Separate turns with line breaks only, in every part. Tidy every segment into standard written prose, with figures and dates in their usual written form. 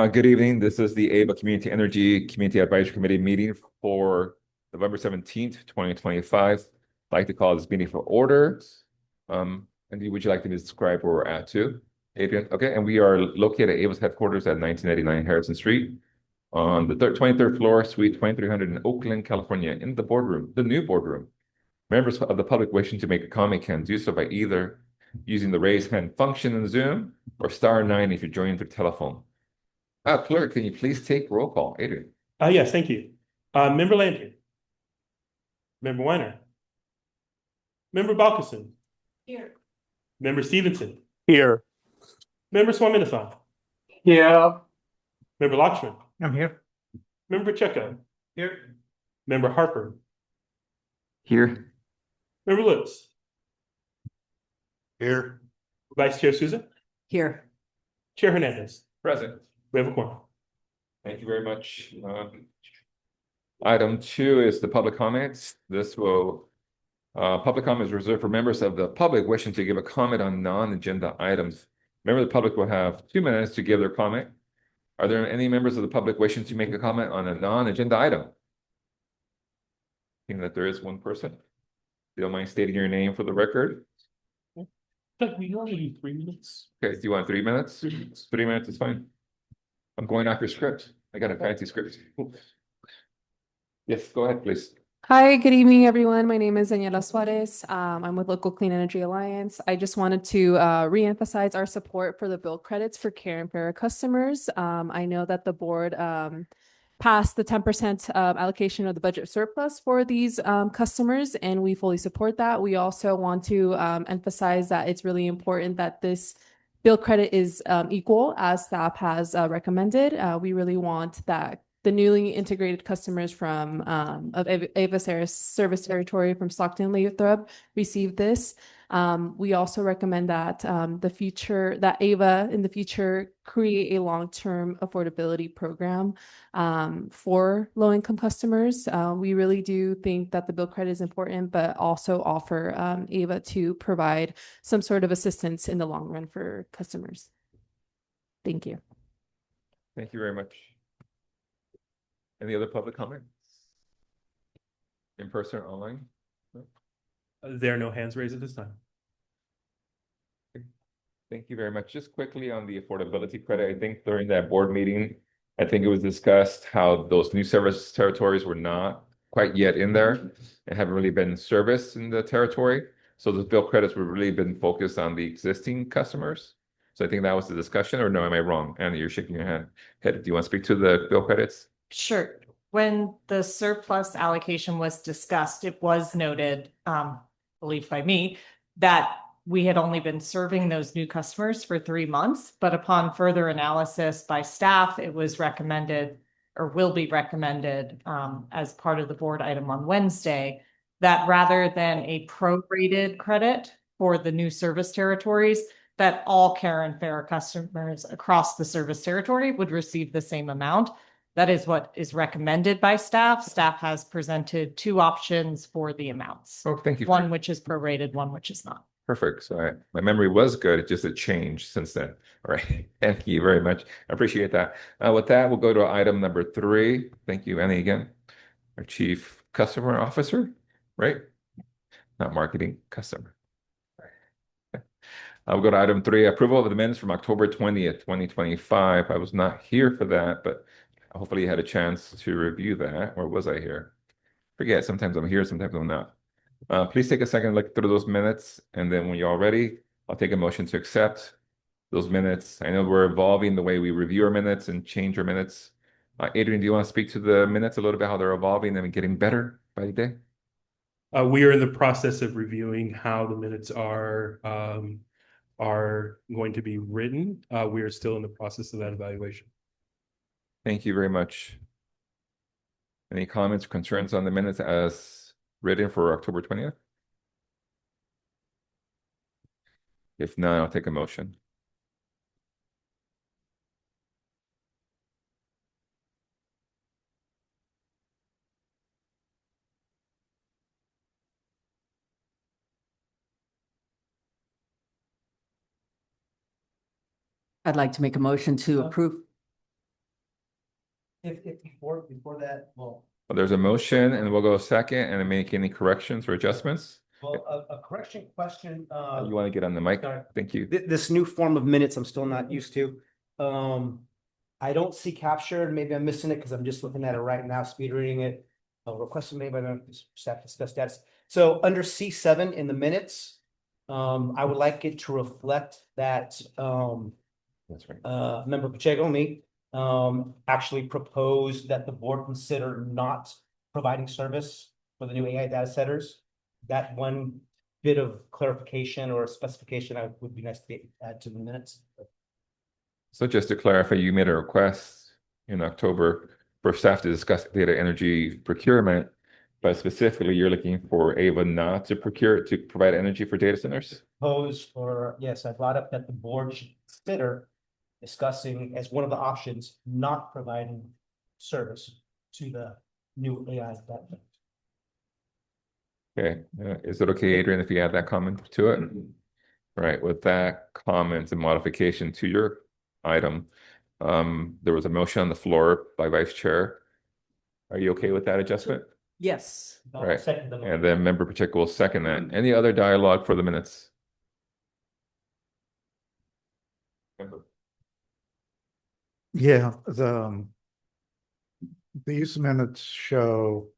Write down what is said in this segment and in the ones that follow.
Good evening. This is the AVA Community Energy Community Advisory Committee meeting for November 17th, 2025. I'd like to call this meeting for order. And would you like to describe where we're at too, Adrian? Okay, and we are located at AVA's headquarters at 1989 Harrison Street on the 23rd floor, suite 2300 in Oakland, California, in the boardroom, the new boardroom. Members of the public wishing to make a comment can do so by either using the raise hand function in Zoom or *9 if you're joining through telephone. Clerk, can you please take roll call? Adrian.
Yes, thank you. Member Landry. Member Weiner. Member Balkison.
Here.
Member Stevenson.
Here.
Member Swaminathan.
Yeah.
Member Lakshman.
I'm here.
Member Pacheco.
Here.
Member Harper.
Here.
Member Lutz.
Here.
Vice Chair Souza.
Here.
Chair Hernandez.
Present.
We have a quorum.
Thank you very much. Item 2 is the public comments. Public comment is reserved for members of the public wishing to give a comment on non-agenda items. Members of the public will have 2 minutes to give their comment. Are there any members of the public wishing to make a comment on a non-agenda item? Seeing that there is one person. If you don't mind stating your name for the record.
Doug, we only need 3 minutes.
Okay, do you want 3 minutes? 3 minutes is fine. I'm going off your script. I got a fancy script. Yes, go ahead, please.
Hi, good evening, everyone. My name is Daniela Suarez. I'm with Local Clean Energy Alliance. I just wanted to reemphasize our support for the bill credits for Care and Para customers. I know that the board passed the 10% allocation of the budget surplus for these customers, and we fully support that. We also want to emphasize that it's really important that this bill credit is equal, as staff has recommended. We really want that the newly integrated customers from of Ava service territory from Stockton Lathrop receive this. We also recommend that Ava in the future create a long-term affordability program for low-income customers. We really do think that the bill credit is important, but also offer Ava to provide some sort of assistance in the long run for customers. Thank you.
Thank you very much. Any other public comments? In person or online?
There are no hands raised at this time.
Thank you very much. Just quickly on the affordability credit, I think during that board meeting, I think it was discussed how those new service territories were not quite yet in there and haven't really been serviced in the territory. So the bill credits were really been focused on the existing customers. So I think that was the discussion, or no, am I wrong? Anna, you're shaking your head. Do you want to speak to the bill credits?
Sure. When the surplus allocation was discussed, it was noted, believed by me, that we had only been serving those new customers for 3 months, but upon further analysis by staff, it was recommended or will be recommended as part of the board item on Wednesday, that rather than a prorated credit for the new service territories, that all Care and Para customers across the service territory would receive the same amount. That is what is recommended by staff. Staff has presented 2 options for the amounts.
Oh, thank you.
One which is prorated, one which is not.
Perfect. So my memory was good. It just a change since then. All right. Thank you very much. I appreciate that. With that, we'll go to item number 3. Thank you, Annie, again. Our Chief Customer Officer, right? Not marketing, customer. We'll go to item 3, approval of the minutes from October 20th, 2025. I was not here for that, but hopefully you had a chance to review that. Or was I here? Forget, sometimes I'm here, sometimes I'm not. Please take a second, look through those minutes, and then when you're all ready, I'll take a motion to accept those minutes. I know we're evolving the way we review our minutes and change our minutes. Adrian, do you want to speak to the minutes a little bit, how they're evolving and getting better by the day?
We are in the process of reviewing how the minutes are going to be written. We are still in the process of that evaluation.
Thank you very much. Any comments or concerns on the minutes as written for October 20th? If not, I'll take a motion.
I'd like to make a motion to approve.
If before that, well,
Well, there's a motion and we'll go second and then make any corrections or adjustments.
a correction question,
You want to get on the mic?
sorry.
Thank you.
This new form of minutes I'm still not used to. I don't see captured, maybe I'm missing it because I'm just looking at it right now, speed reading it. A request made by the staff discuss status. So under C7 in the minutes, I would like it to reflect that,
That's right.
member Pacheco, me, actually proposed that the board consider not providing service for the new AI data setters. That one bit of clarification or specification would be nice to add to the minutes.
So just to clarify, you made a request in October for staff to discuss data energy procurement, but specifically you're looking for Ava not to provide energy for data centers?
Proposed for, yes, I brought up that the board should consider discussing as one of the options, not providing service to the new AI data.
Okay, is it okay, Adrian, if you add that comment to it? Right, with that comment and modification to your item, there was a motion on the floor by Vice Chair. Are you okay with that adjustment?
Yes.
I'll
Right.
second the motion.
And then Member Pacheco will second that. Any other dialogue for the minutes?
Yeah, these minutes show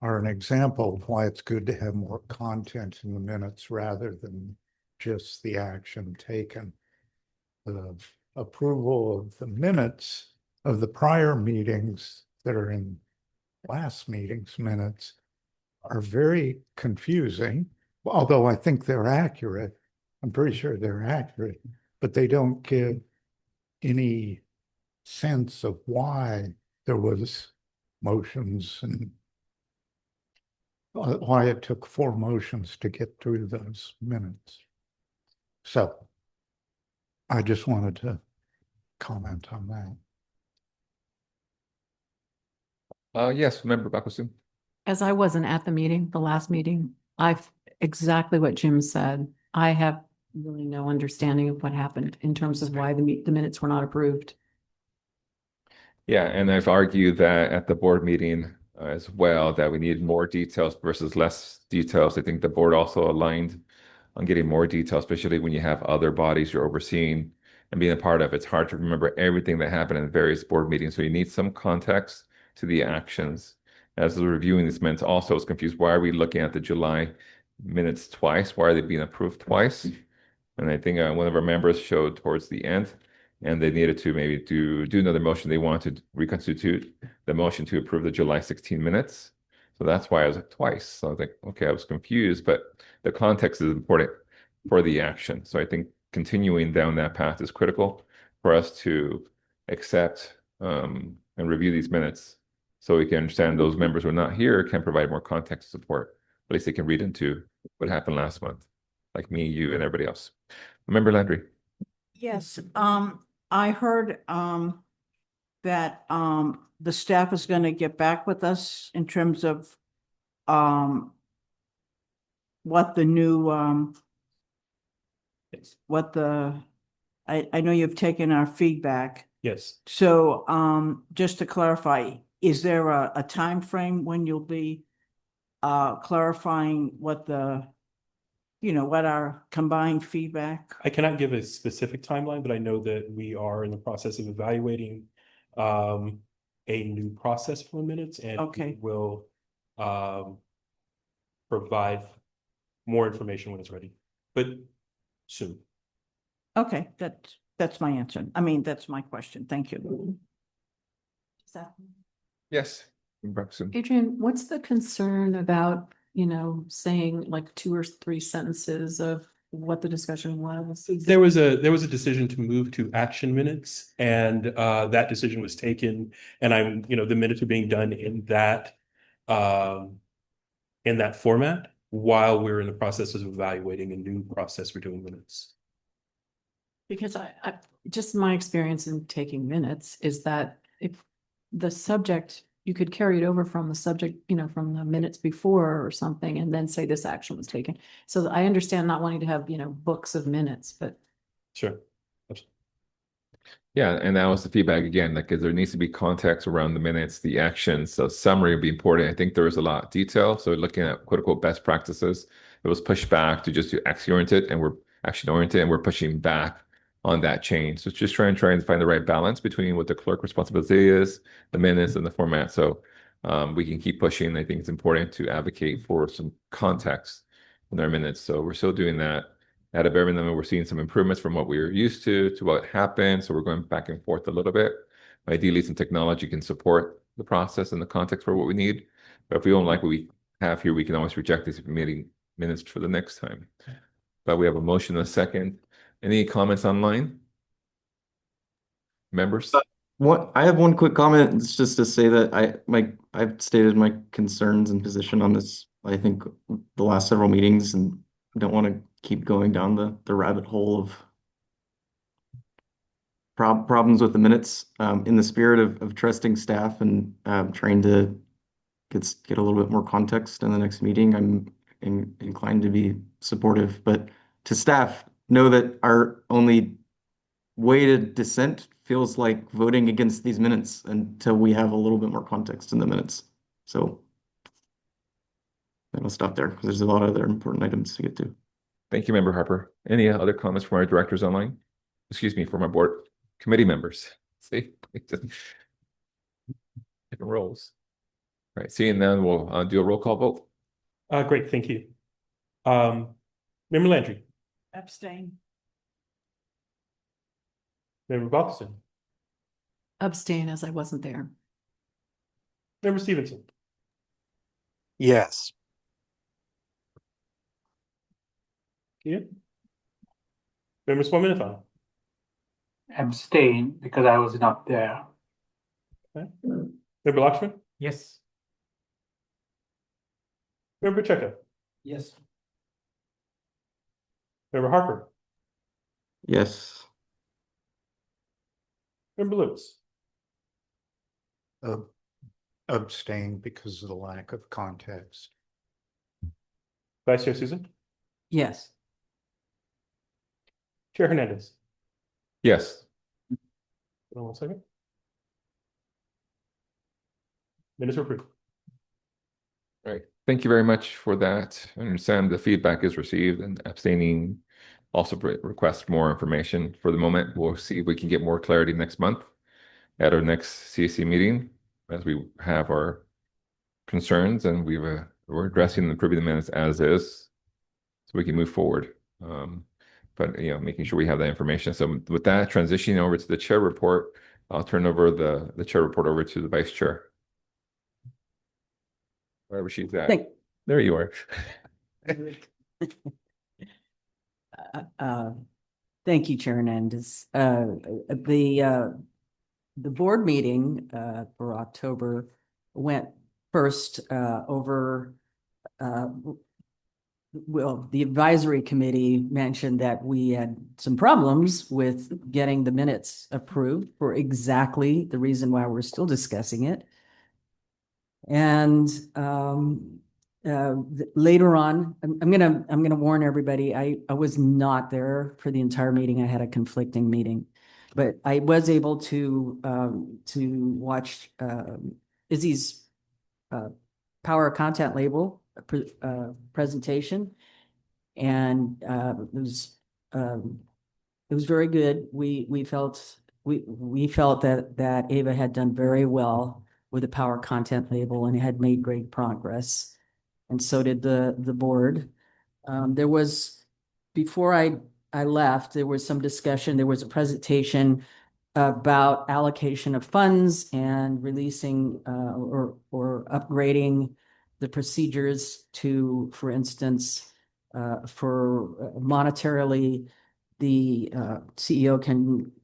are an example of why it's good to have more content in the minutes rather than just the action taken. The approval of the minutes of the prior meetings that are in last meeting's minutes are very confusing, although I think they're accurate. I'm pretty sure they're accurate, but they don't give any sense of why there was motions and why it took 4 motions to get through those minutes. So I just wanted to comment on that.
Yes, Member Bakusin.
As I wasn't at the meeting, the last meeting, exactly what Jim said. I have really no understanding of what happened in terms of why the minutes were not approved.
Yeah, and I've argued that at the board meeting as well, that we need more details versus less details. I think the board also aligned on getting more details, especially when you have other bodies you're overseeing and being a part of. It's hard to remember everything that happened in various board meetings, so you need some context to the actions. As I was reviewing these minutes, also I was confused. Why are we looking at the July minutes twice? Why are they being approved twice? And I think one of our members showed towards the end, and they needed to maybe do another motion. They wanted to reconstitute the motion to approve the July 16 minutes. So that's why I was like twice. So I was like, okay, I was confused, but the context is important for the action. So I think continuing down that path is critical for us to accept and review these minutes so we can understand those members who are not here can provide more context support. At least they can read into what happened last month, like me, you, and everybody else. Member Landry.
Yes, I heard that the staff is going to get back with us in terms of what the new I know you've taken our feedback.
Yes.
So just to clarify, is there a time frame when you'll be clarifying what what our combined feedback?
I cannot give a specific timeline, but I know that we are in the process of evaluating a new process for the minutes, and
Okay.
will provide more information when it's ready, but soon.
Okay, that's my answer. I mean, that's my question. Thank you.
Yes. Braxton.
Adrian, what's the concern about, saying like 2 or 3 sentences of what the discussion was?
There was a decision to move to action minutes, and that decision was taken, and the minutes are being done in that format while we're in the process of evaluating a new process for doing minutes.
Because I just my experience in taking minutes is that if the subject, you could carry it over from the subject, from the minutes before or something, and then say this action was taken. So I understand not wanting to have, books of minutes, but
Sure.
Yeah, and that was the feedback again, like, 'cause there needs to be context around the minutes, the actions. So summary would be important. I think there was a lot of detail. So looking at quote unquote best practices, it was pushed back to just do action oriented, and we're action oriented, and we're pushing back on that change. So it's just trying to find the right balance between what the clerk responsibility is, the minutes, and the format. So we can keep pushing. I think it's important to advocate for some context in our minutes. So we're still doing that. At a bare minimum, we're seeing some improvements from what we were used to what happened. So we're going back and forth a little bit. Ideally, some technology can support the process and the context for what we need. But if we don't like what we have here, we can always reject these meeting minutes for the next time. But we have a motion and a second. Any comments online? Members?
I have one quick comment. It's just to say that I've stated my concerns and position on this, I think, the last several meetings, and don't want to keep going down the rabbit hole of problems with the minutes. In the spirit of trusting staff and trying to get a little bit more context in the next meeting, I'm inclined to be supportive. But to staff, know that our only way to dissent feels like voting against these minutes until we have a little bit more context in the minutes. So I'll stop there because there's a lot of other important items to get to.
Thank you, Member Harper. Any other comments from our directors online? Excuse me, from our board committee members. See, different roles. Right, seeing none, we'll do a roll call vote.
Great, thank you. Member Landry,
Abstain.
Member Buxton,
Abstain as I wasn't there.
Member Stevenson,
Yes.
yeah. Member Swaminathan,
Abstain because I was not there.
Member Lakshman,
Yes.
Member Checa,
Yes.
Member Harper,
Yes.
Member Lewis.
Abstain because of the lack of context.
Vice Chair Susan,
Yes.
Chair Hernandez.
Yes.
Hold on 1 second. Minutes are approved.
Right. Thank you very much for that. I understand the feedback is received, and abstaining also request more information. For the moment, we'll see if we can get more clarity next month at our next CAC meeting, as we have our concerns, and we're addressing and improving the minutes as is, so we can move forward. But making sure we have that information. So with that, transitioning over to the chair report, I'll turn over the chair report over to the vice chair. Wherever she's at. There you are.
Thank you, Chair Hernandez. The board meeting for October went first over the advisory committee mentioned that we had some problems with getting the minutes approved for exactly the reason why we're still discussing it. And later on, I'm gonna warn everybody, I was not there for the entire meeting. I had a conflicting meeting, but I was able to watch Izzy's power content label presentation, and it was very good. We felt that Ava had done very well with the power content label and had made great progress, and so did the board. There was, before I left, there was some discussion. There was a presentation about allocation of funds and releasing or upgrading the procedures to, for instance, for monetarily, the CEO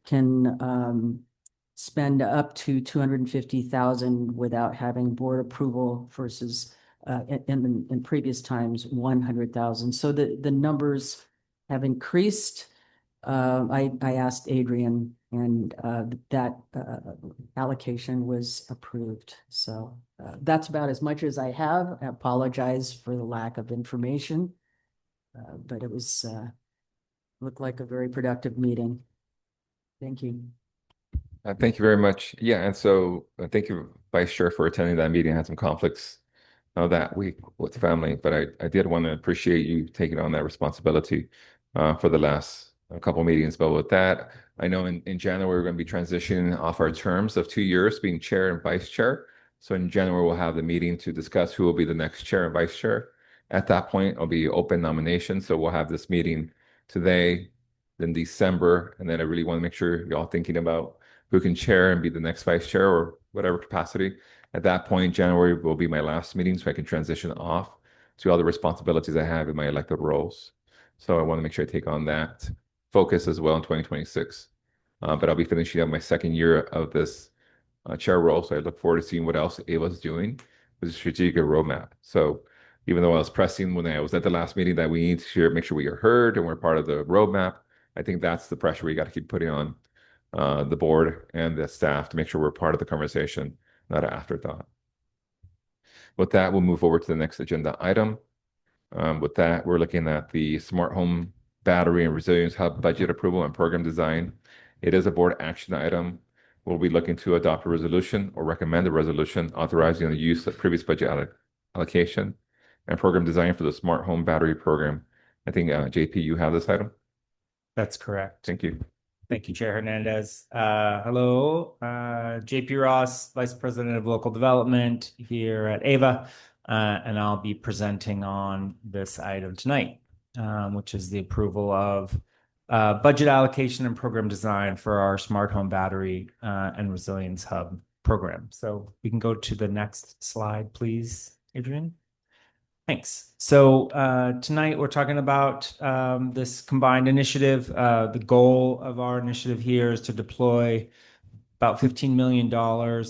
can spend up to 250,000 without having board approval versus in previous times 100,000. So the numbers have increased. I asked Adrian, and that allocation was approved. So that's about as much as I have. I apologize for the lack of information, but it was looked like a very productive meeting. Thank you.
Thank you very much. Yeah, and so thank you, Vice Chair, for attending that meeting. I had some conflicts that week with family, but I did want to appreciate you taking on that responsibility for the last couple meetings. But with that, I know in January we're going to be transitioning off our terms of 2 years being chair and vice chair. So in January we'll have the meeting to discuss who will be the next chair and vice chair. At that point, it'll be open nomination. So we'll have this meeting today, then December, and then I really want to make sure y'all thinking about who can chair and be the next vice chair or whatever capacity. At that point, January will be my last meeting, so I can transition off to all the responsibilities I have in my elected roles. So I want to make sure I take on that focus as well in 2026. But I'll be finishing up my second year of this chair role, so I look forward to seeing what else Ava's doing with the strategic roadmap. So even though I was pressing when I was at the last meeting that we need to make sure we are heard and we're part of the roadmap, I think that's the pressure we got to keep putting on the board and the staff to make sure we're part of the conversation, not an afterthought. With that, we'll move over to the next agenda item. With that, we're looking at the Smart Home Battery and Resilience Hub budget approval and program design. It is a board action item. We'll be looking to adopt a resolution or recommend a resolution authorizing the use of previous budget allocation and program design for the Smart Home Battery program. I think, JP, you have this item?
That's correct.
Thank you.
Thank you, Chair Hernandez. Hello, JP Ross, Vice President of Local Development here at AVA, and I'll be presenting on this item tonight, which is the approval of budget allocation and program design for our Smart Home Battery and Resilience Hub program. So we can go to the next slide, please, Adrian. Thanks. So tonight we're talking about this combined initiative. The goal of our initiative here is to deploy about $15 million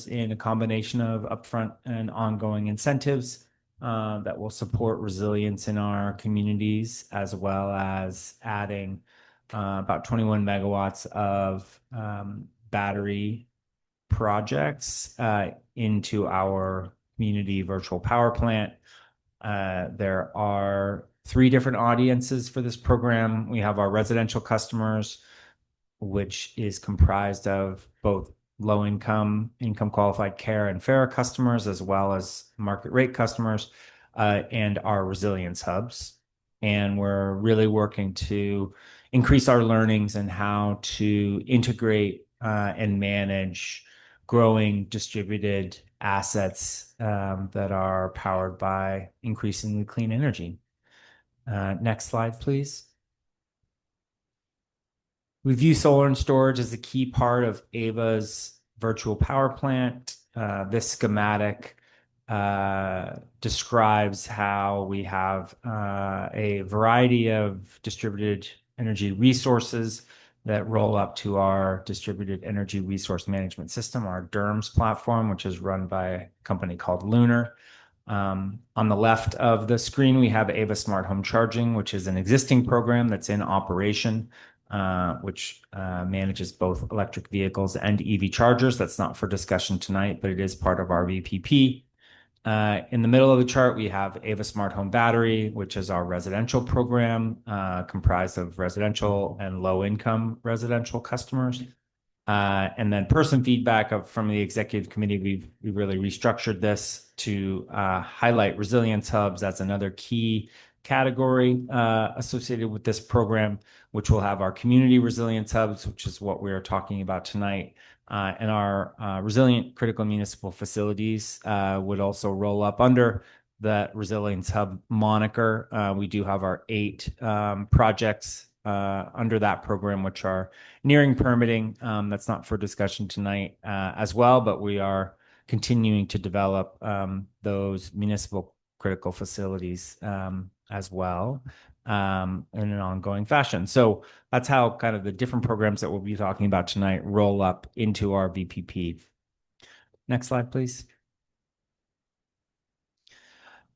in a combination of upfront and ongoing incentives that will support resilience in our communities, as well as adding about 21 megawatts of battery projects into our community virtual power plant. There are 3 different audiences for this program. We have our residential customers, which is comprised of both low income qualified care and FARA customers, as well as market rate customers, and our resilience hubs. And we're really working to increase our learnings and how to integrate and manage growing distributed assets that are powered by increasingly clean energy. Next slide, please. We view solar and storage as a key part of AVA's virtual power plant. This schematic describes how we have a variety of distributed energy resources that roll up to our distributed energy resource management system, our DERMS platform, which is run by a company called Lunar. On the left of the screen, we have AVA Smart Home Charging, which is an existing program that's in operation, which manages both electric vehicles and EV chargers. That's not for discussion tonight, but it is part of our VPP. In the middle of the chart, we have AVA Smart Home Battery, which is our residential program, comprised of residential and low-income residential customers. And then person feedback from the executive committee, we've really restructured this to highlight resilience hubs. That's another key category associated with this program, which will have our community resilience hubs, which is what we're talking about tonight. And our resilient critical municipal facilities would also roll up under that resilience hub moniker. We do have our 8 projects under that program, which are nearing permitting. That's not for discussion tonight as well, but we are continuing to develop those municipal critical facilities as well in an ongoing fashion. So that's how kind of the different programs that we'll be talking about tonight roll up into our VPP. Next slide, please.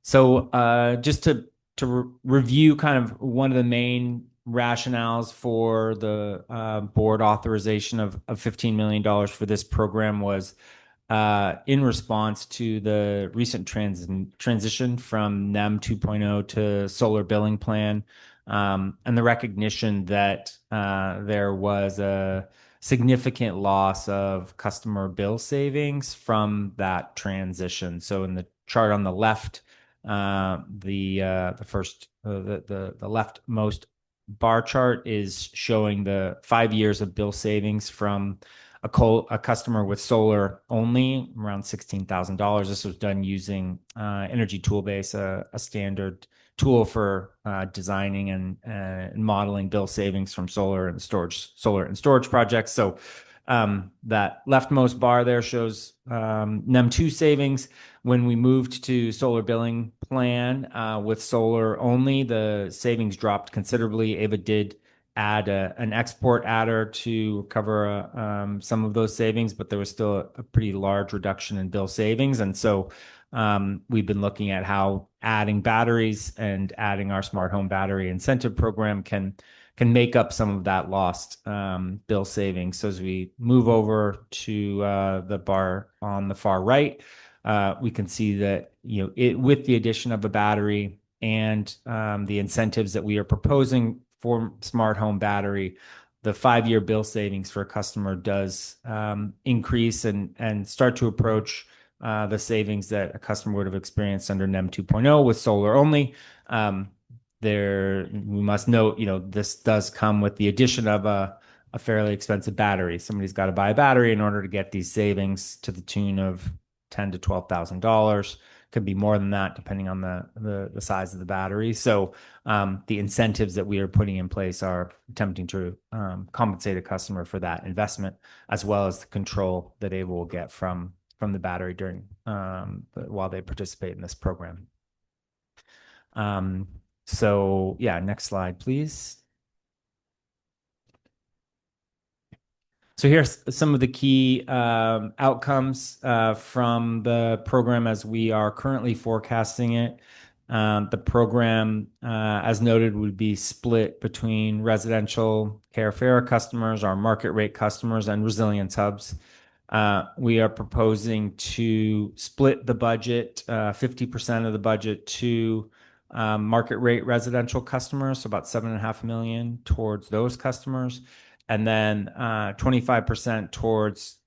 So just to review kind of one of the main rationales for the board authorization of $15 million for this program was in response to the recent transition from NEM 2.0 to solar billing plan, and the recognition that there was a significant loss of customer bill savings from that transition. So in the chart on the left, the leftmost bar chart is showing the 5 years of bill savings from a customer with solar only, around $16,000. This was done using Energy Toolbase, a standard tool for designing and modeling bill savings from solar and storage projects. So that leftmost bar there shows NEM2 savings. When we moved to solar billing plan with solar only, the savings dropped considerably. Ava did add an export adder to cover some of those savings, but there was still a pretty large reduction in bill savings. And so we've been looking at how adding batteries and adding our smart home battery incentive program can make up some of that lost bill savings. So as we move over to the bar on the far right, we can see that with the addition of a battery and the incentives that we are proposing for smart home battery, the 5-year bill savings for a customer does increase and start to approach the savings that a customer would have experienced under NEM 2.0 with solar only. We must note, this does come with the addition of a fairly expensive battery. Somebody's got to buy a battery in order to get these savings to the tune of $10,000 to $12,000. Could be more than that depending on the size of the battery. So the incentives that we are putting in place are attempting to compensate a customer for that investment, as well as the control that Ava will get from the battery while they participate in this program. So yeah, next slide, please. So here's some of the key outcomes from the program as we are currently forecasting it. The program, as noted, would be split between residential CARE/FARE customers, our market rate customers, and resilience hubs. We are proposing to split the budget, 50% of the budget to market rate residential customers, so about $7.5 million towards those customers, and then 25% towards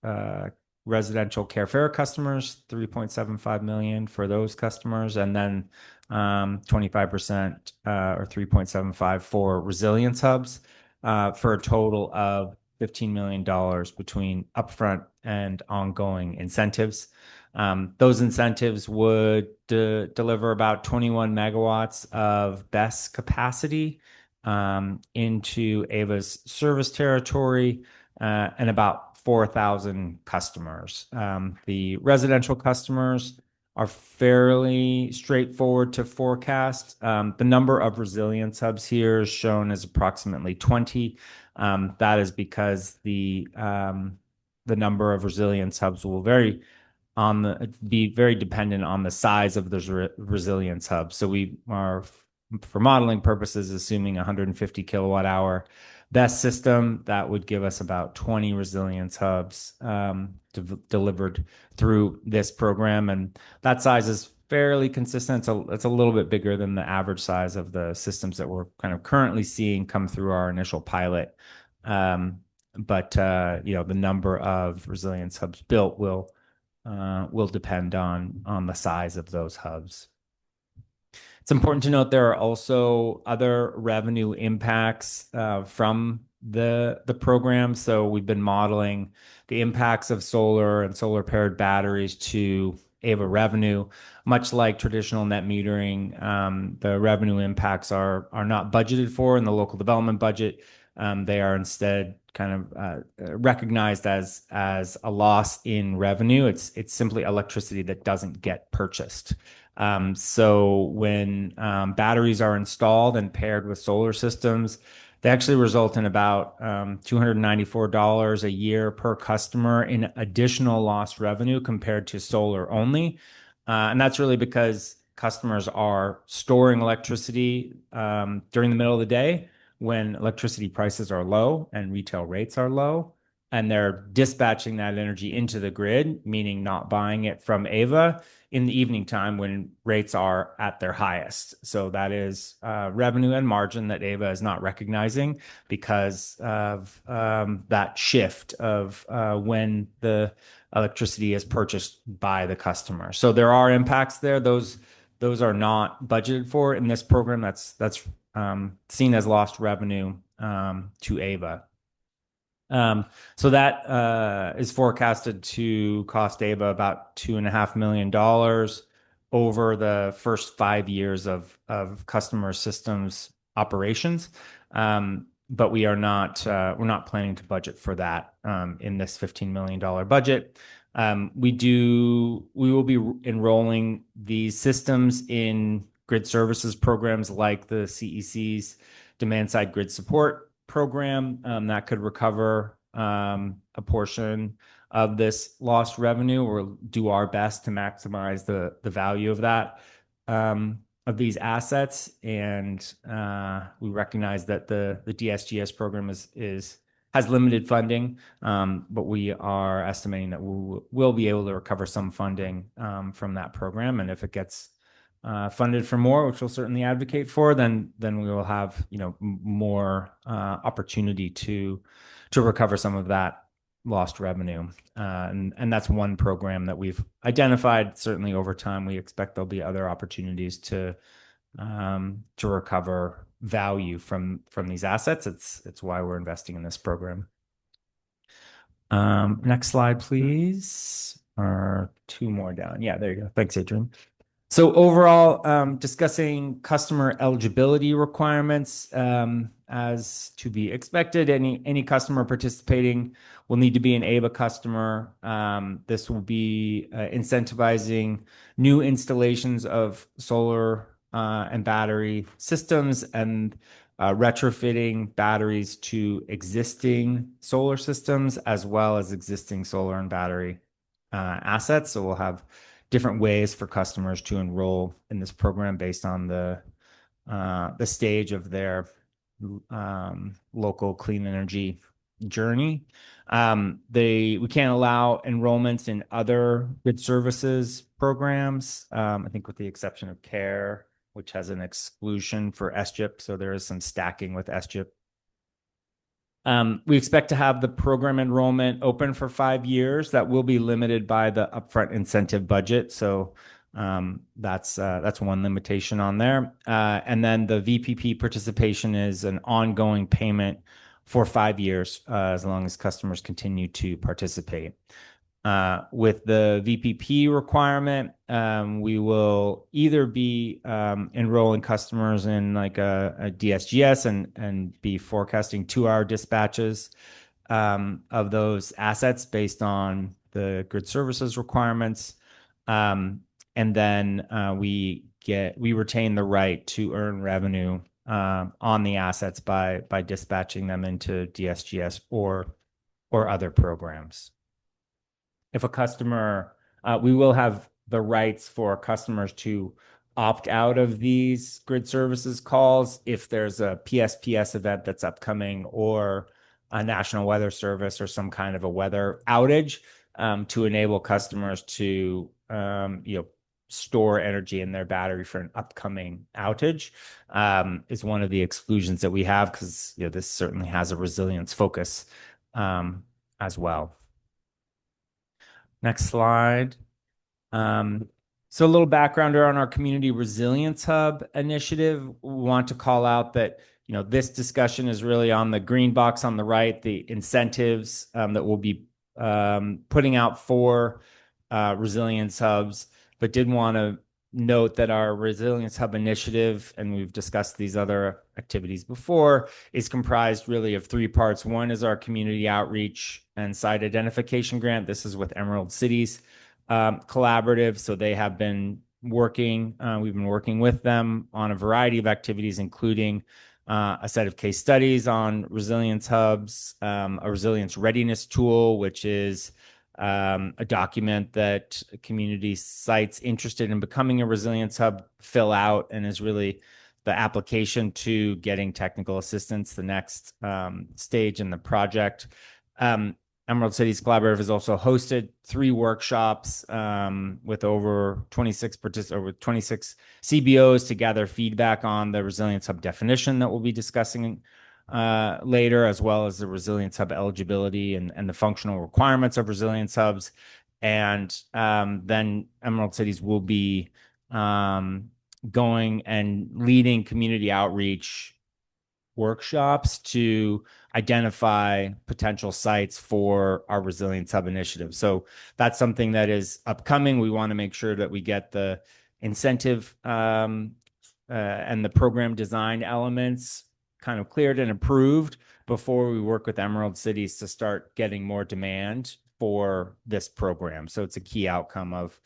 residential CARE/FARE customers, $3.75 million for those customers, and then 25% or $3.75 for resilience hubs, for a total of $15 million between upfront and ongoing incentives. Those incentives would deliver about 21 megawatts of BESS capacity into Ava's service territory and about 4,000 customers. The residential customers are fairly straightforward to forecast. The number of resilience hubs here is shown as approximately 20. That is because the number of resilience hubs will be very dependent on the size of those resilience hubs. So we are, for modeling purposes, assuming 150 kilowatt hour BESS system. That would give us about 20 resilience hubs delivered through this program, and that size is fairly consistent. It's a little bit bigger than the average size of the systems that we're kind of currently seeing come through our initial pilot. But the number of resilience hubs built will depend on the size of those hubs. It's important to note there are also other revenue impacts from the program. So we've been modeling the impacts of solar and solar paired batteries to Ava revenue. Much like traditional net metering, the revenue impacts are not budgeted for in the local development budget. They are instead kind of recognized as a loss in revenue. It's simply electricity that doesn't get purchased. So when batteries are installed and paired with solar systems, they actually result in about $294 a year per customer in additional lost revenue compared to solar only. And that's really because customers are storing electricity during the middle of the day when electricity prices are low and retail rates are low. and they're dispatching that energy into the grid, meaning not buying it from AVA in the evening time when rates are at their highest. So that is revenue and margin that AVA is not recognizing because of that shift of when the electricity is purchased by the customer. So there are impacts there. Those are not budgeted for in this program. That's seen as lost revenue to AVA. So that is forecasted to cost AVA about $2.5 million over the first 5 years of customer systems operations. But we're not planning to budget for that in this $15 million budget. We will be enrolling these systems in grid services programs like the CEC's demand side grid support program that could recover a portion of this lost revenue, or do our best to maximize the value of that of these assets. And we recognize that the DSGS program has limited funding, but we are estimating that we'll be able to recover some funding from that program. And if it gets funded for more, which we'll certainly advocate for, then we will have more opportunity to recover some of that lost revenue. And that's one program that we've identified. Certainly over time, we expect there'll be other opportunities to recover value from these assets. It's why we're investing in this program. Next slide, please. Or two more down. Yeah, there you go. Thanks, Adrian. So overall, discussing customer eligibility requirements, as to be expected, any customer participating will need to be an AVA customer. This will be incentivizing new installations of solar and battery systems and retrofitting batteries to existing solar systems as well as existing solar and battery assets. So we'll have different ways for customers to enroll in this program based on the stage of their local clean energy journey. We can't allow enrollments in other grid services programs, I think with the exception of CARE, which has an exclusion for SGIP. So there is some stacking with SGIP. We expect to have the program enrollment open for 5 years. That will be limited by the upfront incentive budget. So that's one limitation on there. And then the VPP participation is an ongoing payment for 5 years, as long as customers continue to participate. With the VPP requirement, we will either be enrolling customers in like a DSGS and be forecasting 2-hour dispatches of those assets based on the grid services requirements. And then we retain the right to earn revenue on the assets by dispatching them into DSGS or other programs. If a customer, we will have the rights for customers to opt out of these grid services calls if there's a PSPS event that's upcoming or a National Weather Service or some kind of a weather outage, to enable customers to store energy in their battery for an upcoming outage, is one of the exclusions that we have, because this certainly has a resilience focus as well. Next slide. So a little background on our Community Resilience Hub initiative. We want to call out that this discussion is really on the green box on the right, the incentives that we'll be putting out for resilience hubs, but did want to note that our Resilience Hub initiative, and we've discussed these other activities before, is comprised really of 3 parts. One is our community outreach and site identification grant. This is with Emerald Cities Collaborative. So they have been working, we've been working with them on a variety of activities, including a set of case studies on resilience hubs, a resilience readiness tool, which is a document that community sites interested in becoming a resilience hub fill out, and is really the application to getting technical assistance, the next stage in the project. Emerald Cities Collaborative has also hosted 3 workshops with over 26 CBOs to gather feedback on the Resilience Hub definition that we'll be discussing later, as well as the Resilience Hub eligibility and the functional requirements of Resilience Hubs. And then Emerald Cities will be going and leading community outreach workshops to identify potential sites for our Resilience Hub initiative. So that's something that is upcoming. We want to make sure that we get the incentive and the program design elements kind of cleared and approved before we work with Emerald Cities to start getting more demand for this program. So it's a key outcome of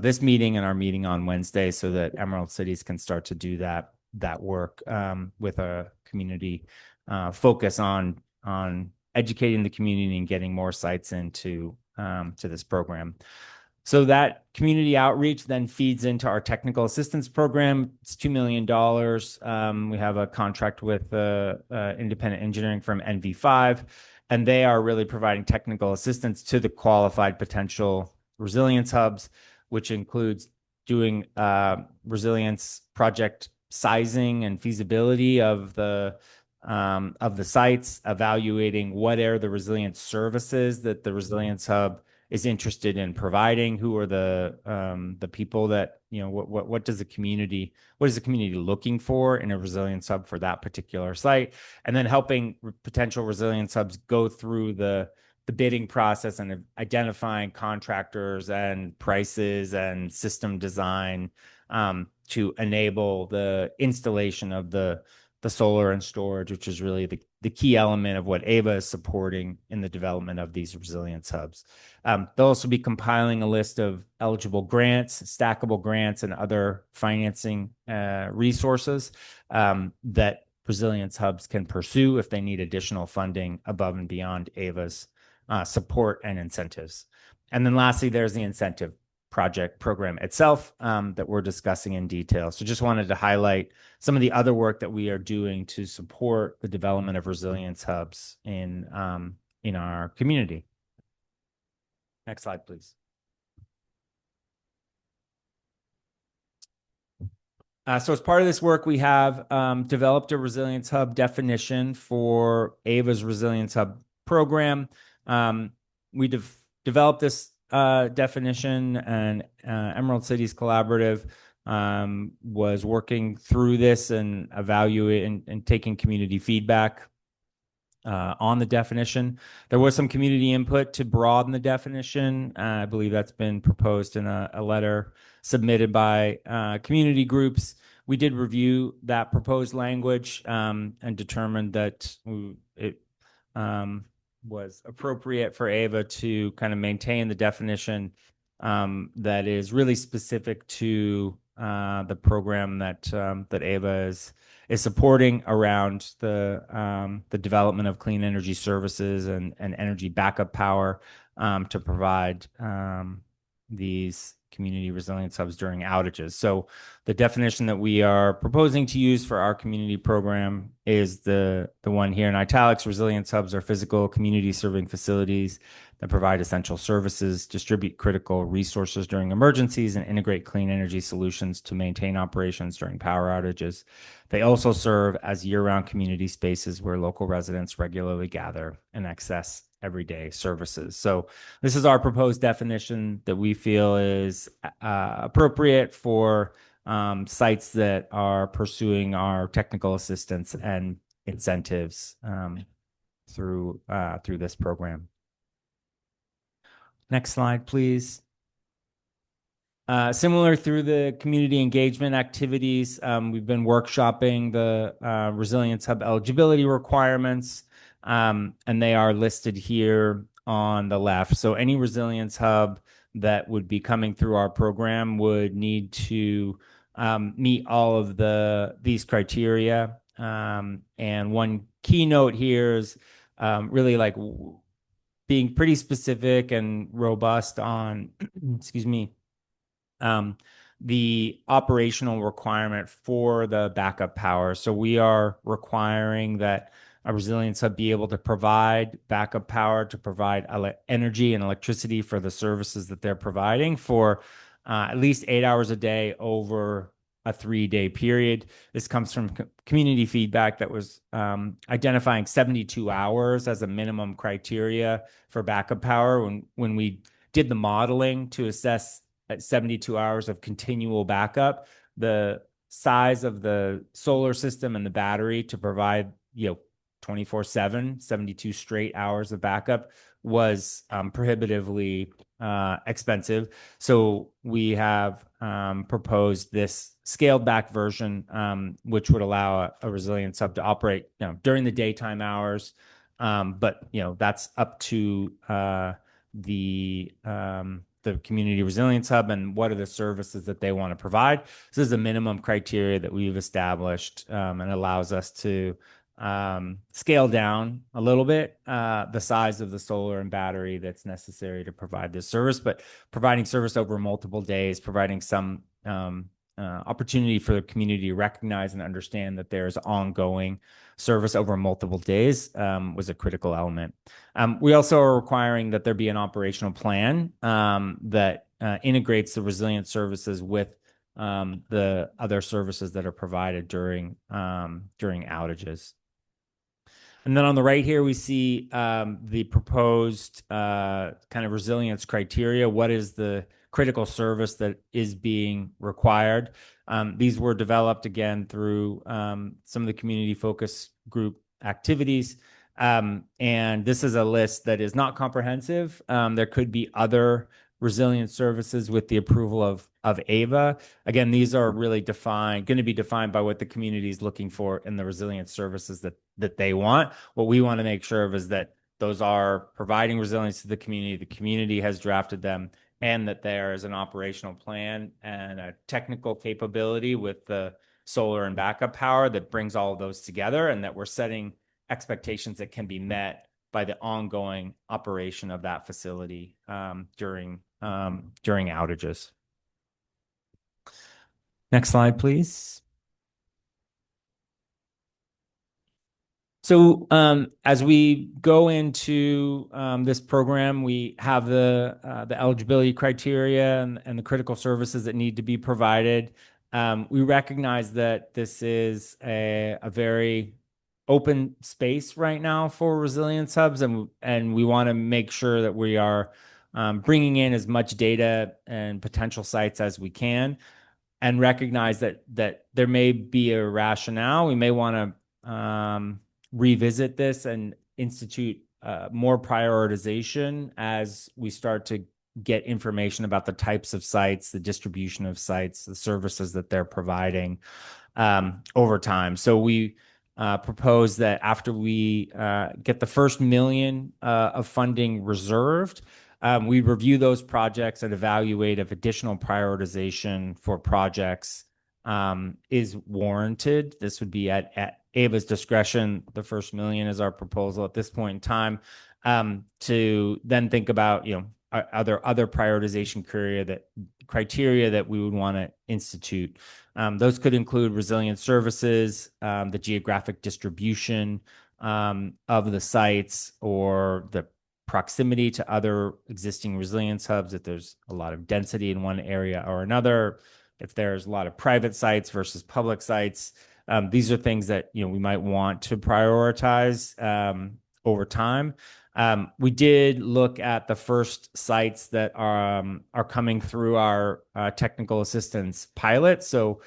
this meeting and our meeting on Wednesday, so that Emerald Cities can start to do that work with a community focus on educating the community and getting more sites into to this program. So that community outreach then feeds into our technical assistance program. It's $2 million. We have a contract with independent engineering firm NV5, and they are really providing technical assistance to the qualified potential resilience hubs, which includes doing resilience project sizing and feasibility of the sites, evaluating what are the resilience services that the resilience hub is interested in providing, who are the people that, what is the community looking for in a resilience hub for that particular site, and then helping potential resilience hubs go through the bidding process and identifying contractors and prices and system design to enable the installation of the solar and storage, which is really the key element of what AVA is supporting in the development of these resilience hubs. They'll also be compiling a list of eligible grants, stackable grants, and other financing resources that resilience hubs can pursue if they need additional funding above and beyond AVA's support and incentives. And then lastly, there's the incentive program itself that we're discussing in detail. So just wanted to highlight some of the other work that we are doing to support the development of resilience hubs in our community. Next slide, please. So as part of this work, we have developed a resilience hub definition for AVA's resilience hub program. We developed this definition, and Emerald Cities Collaborative was working through this and evaluating and taking community feedback on the definition. There was some community input to broaden the definition. I believe that's been proposed in a letter submitted by community groups. We did review that proposed language and determined that it was appropriate for AVA to kind of maintain the definition that is really specific to the program that AVA is supporting around the development of clean energy services and energy backup power to provide these community resilience hubs during outages. So the definition that we are proposing to use for our community program is the one here in italics. Resilience hubs are physical community serving facilities that provide essential services, distribute critical resources during emergencies, and integrate clean energy solutions to maintain operations during power outages. They also serve as year-round community spaces where local residents regularly gather and access everyday services. So this is our proposed definition that we feel is appropriate for sites that are pursuing our technical assistance and incentives through this program. Next slide, please. Similar through the community engagement activities, we've been workshopping the Resilience Hub eligibility requirements, and they are listed here on the left. So any Resilience Hub that would be coming through our program would need to meet all of these criteria. And one keynote here is really like being pretty specific and robust on, excuse me, the operational requirement for the backup power. So we are requiring that a resilience hub be able to provide backup power, to provide energy and electricity for the services that they're providing for at least 8 hours a day over a 3-day period. This comes from community feedback that was identifying 72 hours as a minimum criteria for backup power. When we did the modeling to assess at 72 hours of continual backup, the size of the solar system and the battery to provide, 24/7, 72 straight hours of backup was prohibitively expensive. So we have proposed this scaled back version, which would allow a resilience hub to operate, during the daytime hours. But that's up to the community resilience hub and what are the services that they want to provide. This is a minimum criteria that we've established, and allows us to scale down a little bit the size of the solar and battery that's necessary to provide this service, but providing service over multiple days, providing some opportunity for the community to recognize and understand that there's ongoing service over multiple days was a critical element. We also are requiring that there be an operational plan that integrates the resilient services with the other services that are provided during outages. And then on the right here, we see the proposed kind of resilience criteria. What is the critical service that is being required? These were developed again through some of the community focus group activities. And this is a list that is not comprehensive. There could be other resilient services with the approval of AVA. Again, these are really going to be defined by what the community is looking for in the resilient services that they want. What we want to make sure of is that those are providing resilience to the community has drafted them, and that there is an operational plan and a technical capability with the solar and backup power that brings all of those together, and that we're setting expectations that can be met by the ongoing operation of that facility during outages. Next slide, please. So as we go into this program, we have the eligibility criteria and the critical services that need to be provided. We recognize that this is a very open space right now for resilience hubs, and we want to make sure that we are bringing in as much data and potential sites as we can, and recognize that there may be a rationale. We may want to revisit this and institute more prioritization as we start to get information about the types of sites, the distribution of sites, the services that they're providing over time. So we propose that after we get the first $1 million of funding reserved, we review those projects and evaluate if additional prioritization for projects is warranted. This would be at AVA's discretion. The first $1 million is our proposal at this point in time, to then think about, are there other prioritization criteria that we would want to institute. Those could include resilient services, the geographic distribution of the sites, or the proximity to other existing resilience hubs, if there's a lot of density in one area or another, if there's a lot of private sites versus public sites. These are things that we might want to prioritize over time. We did look at the first sites that are coming through our technical assistance pilot. So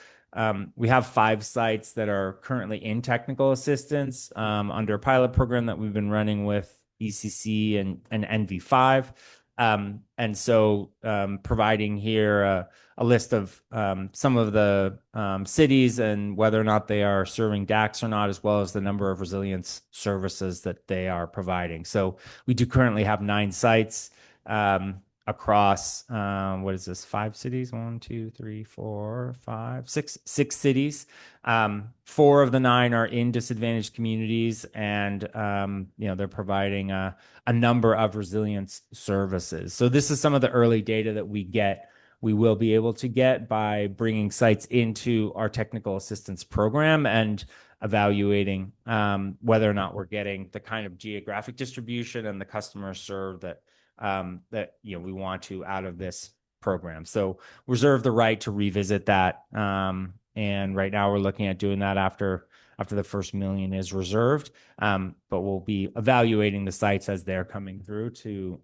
we have 5 sites that are currently in technical assistance under a pilot program that we've been running with ECC and NV5. And so providing here a list of some of the cities and whether or not they are serving DACs or not, as well as the number of resilience services that they are providing. So we do currently have 9 sites across, 5 cities? 1, 2, 3, 4, 5, 6 cities. 4 of the 9 are in disadvantaged communities, and they're providing a number of resilience services. So this is some of the early data that we will be able to get by bringing sites into our technical assistance program. And evaluating whether or not we're getting the kind of geographic distribution and the customer serve that we want to out of this program. So reserve the right to revisit that. And right now we're looking at doing that after the first million is reserved. But we'll be evaluating the sites as they're coming through to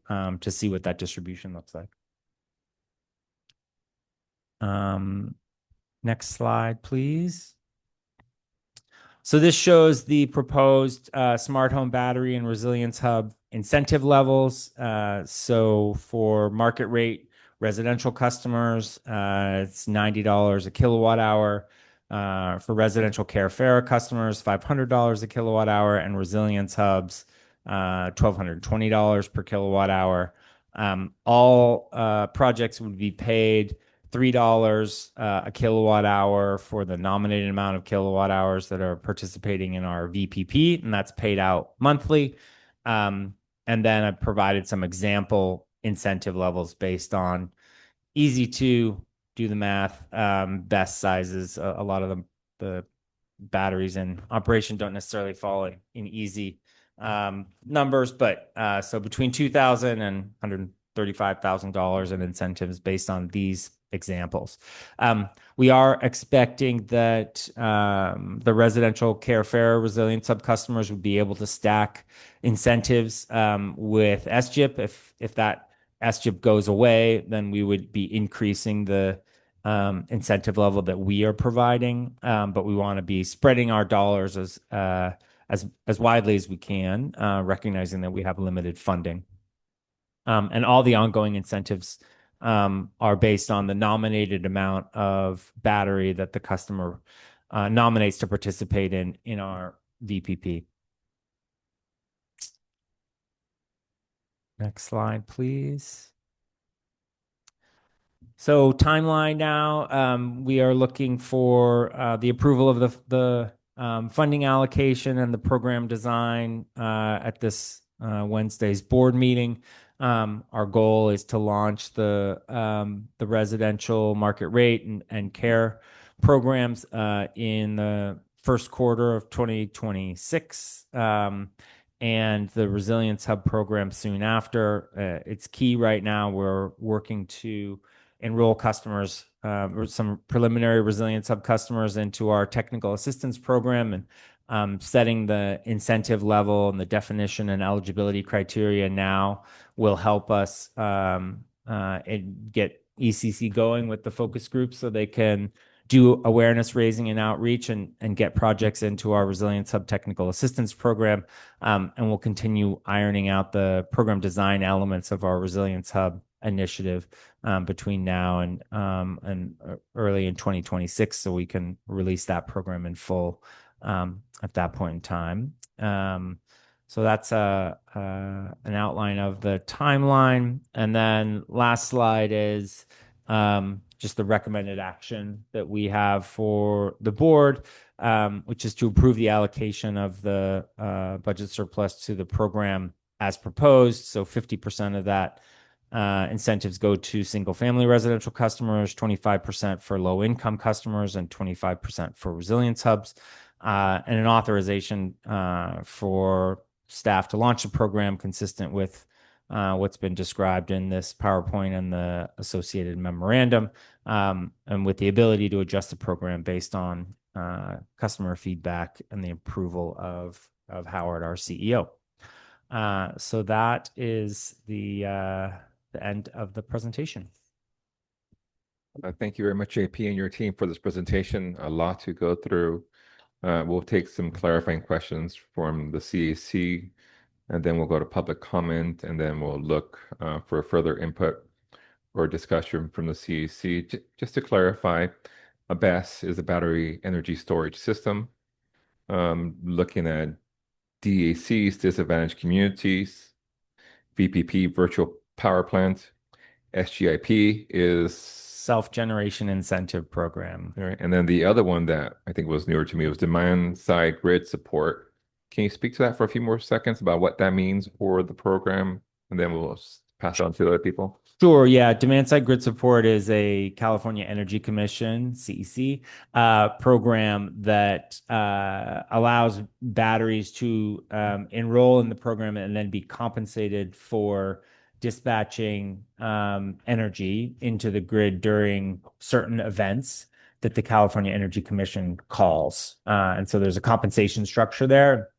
see what that distribution looks like. Next slide, please. So this shows the proposed smart home battery and resilience hub incentive levels. So for market rate residential customers, it's $90 a kilowatt hour. For residential Carefera customers, $500 a kilowatt hour, and resilience hubs, $1,220 per kilowatt hour. All projects would be paid $3 a kilowatt hour for the nominated amount of kilowatt hours that are participating in our VPP, and that's paid out monthly. And then I provided some example incentive levels based on easy to do the math, best sizes. A lot of the batteries in operation don't necessarily fall in easy numbers, but so between $2,000 and $135,000 in incentives based on these examples. We are expecting that the residential Carefera resilience hub customers would be able to stack incentives with SGIP. If that SGIP goes away, then we would be increasing the incentive level that we are providing, but we want to be spreading our dollars as widely as we can, recognizing that we have limited funding. And all the ongoing incentives are based on the nominated amount of battery that the customer nominates to participate in our VPP. Next slide, please. So timeline now, we are looking for the approval of the funding allocation and the program design at this Wednesday's board meeting. Our goal is to launch the residential market rate and care programs in the first quarter of 2026, and the Resilience Hub program soon after. It's key right now. We're working to enroll customers, some preliminary Resilience Hub customers into our technical assistance program, and setting the incentive level and the definition and eligibility criteria now will help us get ECC going with the focus groups so they can do awareness raising and outreach and get projects into our Resilience Hub technical assistance program. And we'll continue ironing out the program design elements of our Resilience Hub initiative between now and early in 2026, so we can release that program in full at that point in time. So that's an outline of the timeline. And then last slide is just the recommended action that we have for the board, which is to approve the allocation of the budget surplus to the program as proposed. So 50% of that incentives go to single-family residential customers, 25% for low-income customers, and 25% for resilience hubs, and an authorization for staff to launch the program consistent with what's been described in this PowerPoint and the associated memorandum, and with the ability to adjust the program based on customer feedback and the approval of Howard, our CEO. So that is the end of the presentation.
Thank you very much, JP, and your team for this presentation. A lot to go through. We'll take some clarifying questions from the CAC, and then we'll go to public comment, and then we'll look for further input or discussion from the CAC. Just to clarify, a BESS is a battery energy storage system. Looking at DACs, disadvantaged communities, VPP, virtual power plant, SGIP is
Self-generation incentive program.
All right. And then the other one that I think was newer to me was demand side grid support. Can you speak to that for a few more seconds about what that means for the program? And then we'll pass it on to other people.
Sure, yeah. Demand side grid support is a California Energy Commission, CEC, program that allows batteries to enroll in the program and then be compensated for dispatching energy into the grid during certain events that the California Energy Commission calls. And so there's a compensation structure there.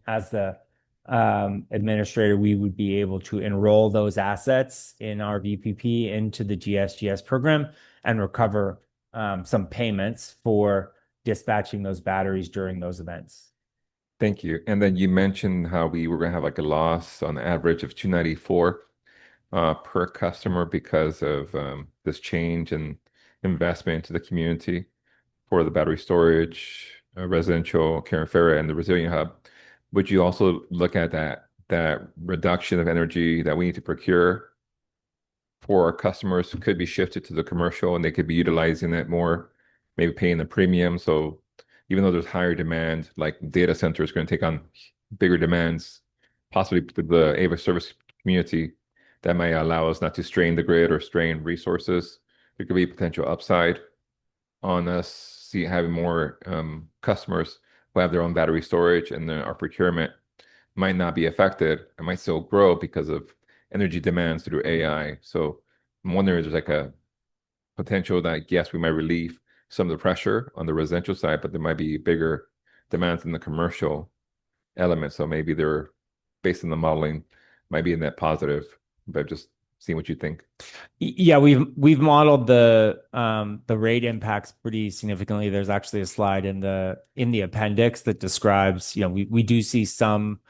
As the administrator, we would be able to enroll those assets in our VPP into the GSGS program and recover some payments for dispatching those batteries during those events.
Thank you. And then you mentioned how we were going to have like a loss on average of 294 per customer because of this change in investment into the community for the battery storage, residential, Karen Ferra, and the Resilient Hub. Would you also look at that reduction of energy that we need to procure for our customers could be shifted to the commercial and they could be utilizing it more, maybe paying the premium? So even though there's higher demand, like data centers going to take on bigger demands, possibly the AVA service community, that might allow us not to strain the grid or strain resources. There could be potential upside on us having more customers who have their own battery storage, and then our procurement might not be affected. It might still grow because of energy demands through AI. So I'm wondering if there's like a potential that, yes, we might relieve some of the pressure on the residential side, but there might be bigger demands in the commercial element. So maybe they're, based on the modeling, might be a net positive, but just seeing what you think.
Yeah, we've modeled the rate impacts pretty significantly. There's actually a slide in the appendix that describes, we do see some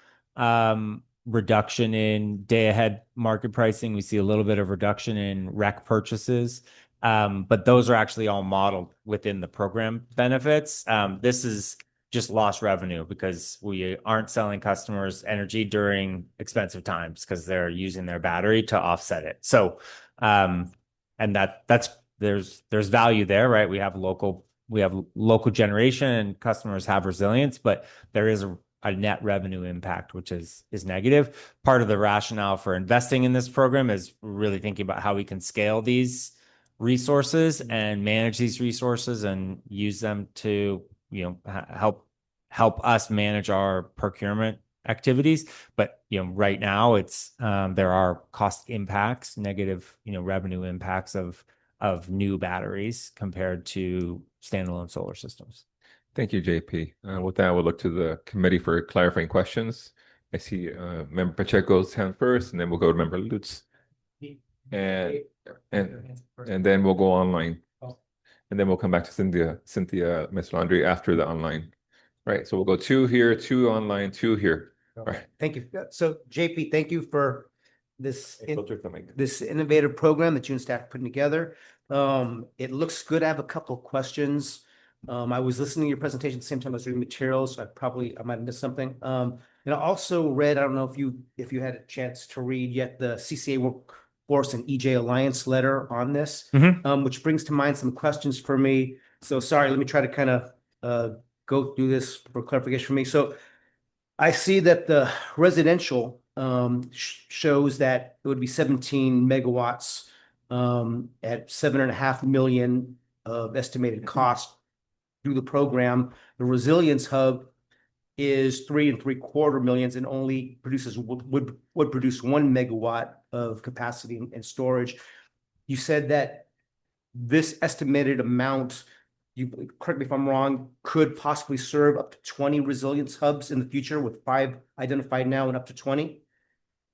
reduction in day ahead market pricing. We see a little bit of reduction in REC purchases. But those are actually all modeled within the program benefits. This is just lost revenue because we aren't selling customers energy during expensive times because they're using their battery to offset it. So, and there's value there, right? We have local generation and customers have resilience, but there is a net revenue impact, which is negative. Part of the rationale for investing in this program is really thinking about how we can scale these resources and manage these resources and use them to help us manage our procurement activities. But right now it's there are cost impacts, negative revenue impacts of new batteries compared to standalone solar systems.
Thank you, JP. With that, we'll look to the committee for clarifying questions. I see Member Pacheco's hand first, and then we'll go to Member Lutz. And then we'll go online. And then we'll come back to Cynthia Ms. Laundrie after the online. Right. So we'll go 2 here, 2 online, 2 here. All right.
Thank you. So JP, thank you for this innovative program that you and staff are putting together. It looks good. I have a couple of questions. I was listening to your presentation at the same time I was reading materials, so I might have missed something. And I also read, I don't know if you had a chance to read yet, the CCA Workforce and EJ Alliance letter on this, which brings to mind some questions for me. So sorry, let me try to kind of go through this for clarification for me. So I see that the residential shows that it would be 17 megawatts at 7.5 million of estimated cost through the program. The Resilience Hub is 3.75 million and only would produce 1 megawatt of capacity and storage. You said that this estimated amount, you correct me if I'm wrong, could possibly serve up to 20 Resilience Hubs in the future, with 5 identified now and up to 20.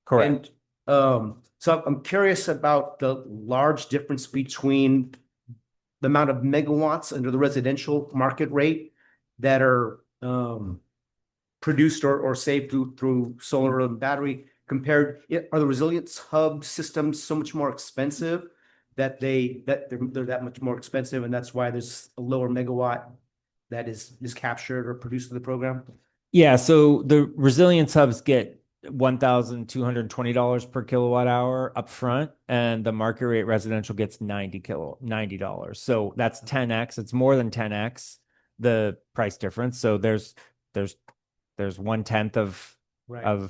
Correct.
And so I'm curious about the large difference between the amount of megawatts under the residential market rate that are produced or saved through solar and battery compared. Are the Resilience Hub systems so much more expensive that they're that much more expensive, and that's why there's a lower megawatt that is captured or produced in the program?
Yeah, so the Resilience Hubs get $1,220 per kilowatt hour upfront, and the market rate residential gets $90. So that's 10x. It's more than 10x the price difference. So there's 1/10 of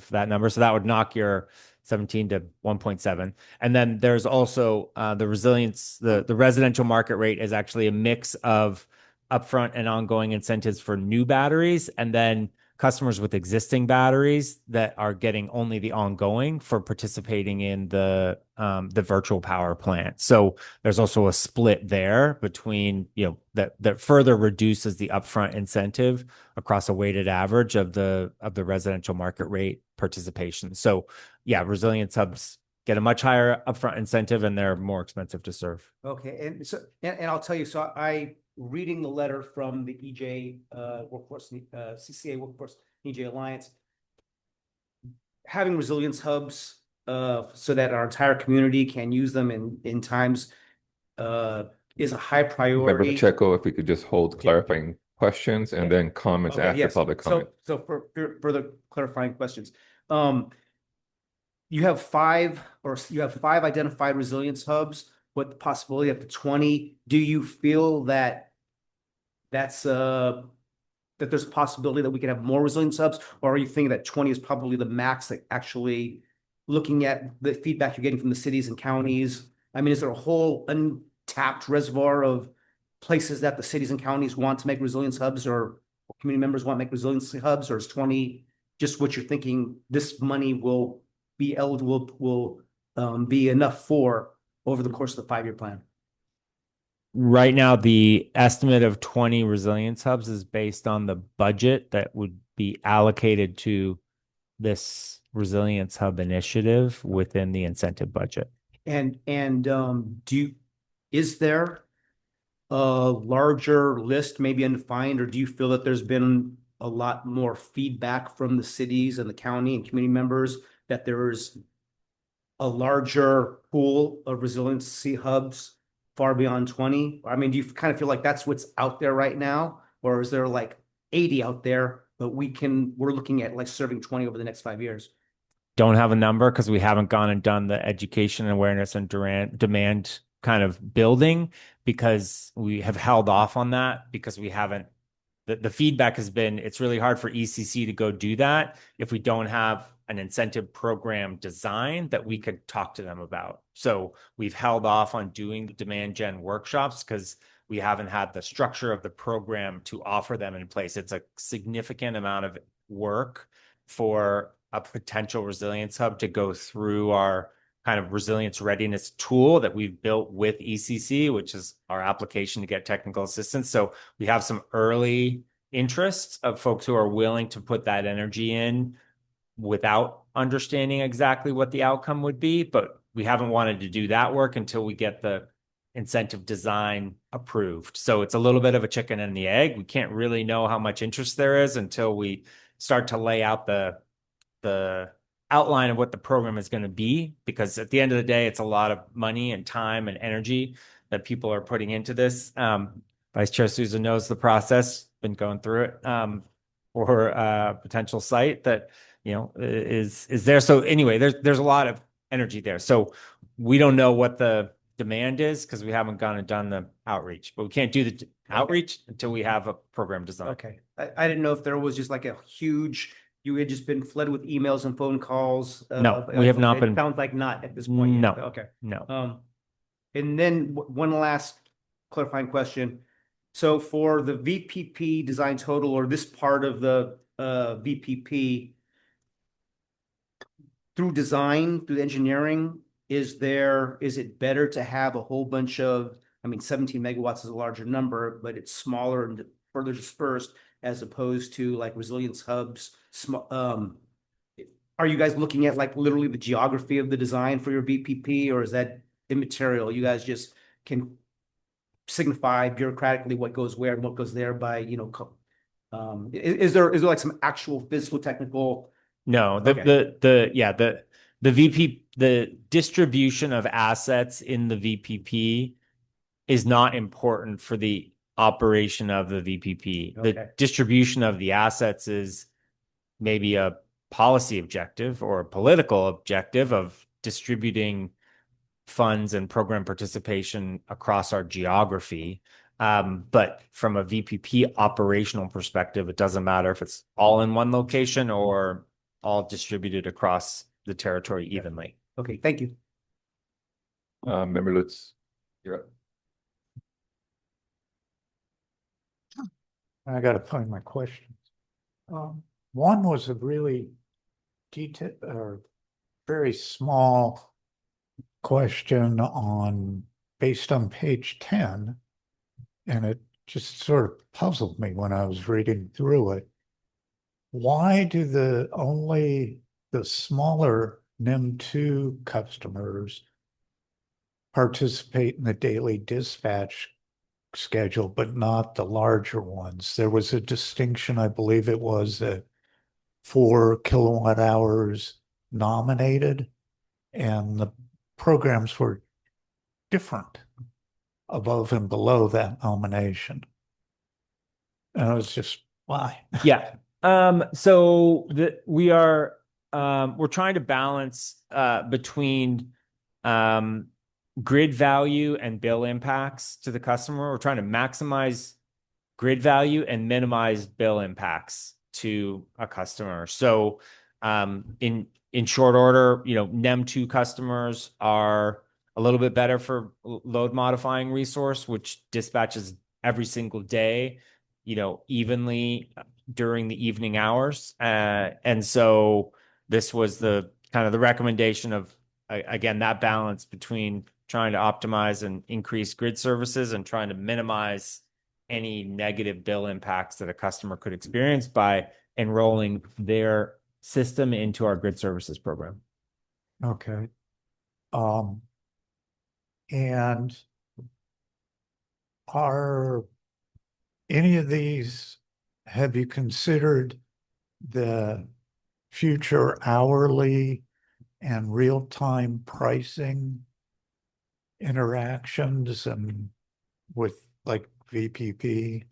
that number. So that would knock your 17 to 1.7. And then there's also the resilience, the residential market rate is actually a mix of upfront and ongoing incentives for new batteries, and then customers with existing batteries that are getting only the ongoing for participating in the virtual power plant. So there's also a split there between, that further reduces the upfront incentive across a weighted average of the residential market rate participation. So yeah, resilience hubs get a much higher upfront incentive and they're more expensive to serve.
Okay, and so, and I'll tell you, so I reading the letter from the EJ Workforce, CCA Workforce EJ Alliance, having resilience hubs so that our entire community can use them in times is a high
Member
priority.
Pacheco, if we could just hold clarifying questions and then comments
Okay,
after
yes.
public comment.
So for further clarifying questions, you have five identified resilience hubs with the possibility up to 20. Do you feel that that's that there's a possibility that we can have more resilience hubs, or are you thinking that 20 is probably the max, that actually looking at the feedback you're getting from the cities and counties? I mean, is there a whole untapped reservoir of places that the cities and counties want to make resilience hubs, or community members want to make resilience hubs, or is 20 just what you're thinking this money will be eligible, will be enough for over the course of the 5-year plan?
Right now, the estimate of 20 resilience hubs is based on the budget that would be allocated to this resilience hub initiative within the incentive budget.
And is there a larger list, maybe undefined, or do you feel that there's been a lot more feedback from the cities and the county and community members that there's a larger pool of resiliency hubs far beyond 20? I mean, do you kind of feel like that's what's out there right now, or is there like 80 out there, but we're looking at like serving 20 over the next 5 years?
Don't have a number because we haven't gone and done the education and awareness and demand kind of building, because we have held off on that because we haven't, the feedback has been, it's really hard for ECC to go do that if we don't have an incentive program design that we could talk to them about. So we've held off on doing the demand gen workshops because we haven't had the structure of the program to offer them in place. It's a significant amount of work for a potential resilience hub to go through our kind of resilience readiness tool that we've built with ECC, which is our application to get technical assistance. So we have some early interests of folks who are willing to put that energy in without understanding exactly what the outcome would be, but we haven't wanted to do that work until we get the incentive design approved. So it's a little bit of a chicken and the egg. We can't really know how much interest there is until we start to lay out the outline of what the program is going to be, because at the end of the day, it's a lot of money and time and energy that people are putting into this. Vice Chair Souza knows the process, been going through it for a potential site that, is there. So anyway, there's a lot of energy there. So we don't know what the demand is because we haven't gone and done the outreach, but we can't do the outreach until we have a program design.
Okay. I didn't know if there was just like a huge, you had just been flooded with emails and phone calls.
No, we have not been.
It sounds like not at this point.
No.
Okay.
No.
And then one last clarifying question. So for the VPP design total, or this part of the VPP, through design, through engineering, is it better to have a whole bunch of, 17 megawatts is a larger number, but it's smaller and further dispersed, as opposed to like resilience hubs? Are you guys looking at like literally the geography of the design for your VPP, or is that immaterial? You guys just can signify bureaucratically what goes where and what goes there by, is there like some actual physical technical?
No, the VP, the distribution of assets in the VPP is not important for the operation of the VPP.
Okay.
The distribution of the assets is maybe a policy objective or a political objective of distributing funds and program participation across our geography. But from a VPP operational perspective, it doesn't matter if it's all in one location or all distributed across the territory evenly.
Okay, thank you.
Member Lutz, you're up.
I gotta find my questions. One was a really detailed or very small question on, based on page 10. And it just sort of puzzled me when I was reading through it. Why do only the smaller NIM2 customers participate in the daily dispatch schedule, but not the larger ones? There was a distinction, I believe it was that 4 kilowatt hours nominated, and the programs were different above and below that nomination. And I was just, why?
Yeah. So we're trying to balance between grid value and bill impacts to the customer. We're trying to maximize grid value and minimize bill impacts to a customer. So in short order, NEM2 customers are a little bit better for load modifying resource, which dispatches every single day, evenly during the evening hours. And so this was the kind of the recommendation of, again, that balance between trying to optimize and increase grid services and trying to minimize any negative bill impacts that a customer could experience by enrolling their system into our grid services program.
Okay. And are any of these, have you considered the future hourly and real-time pricing interactions and with like VPP?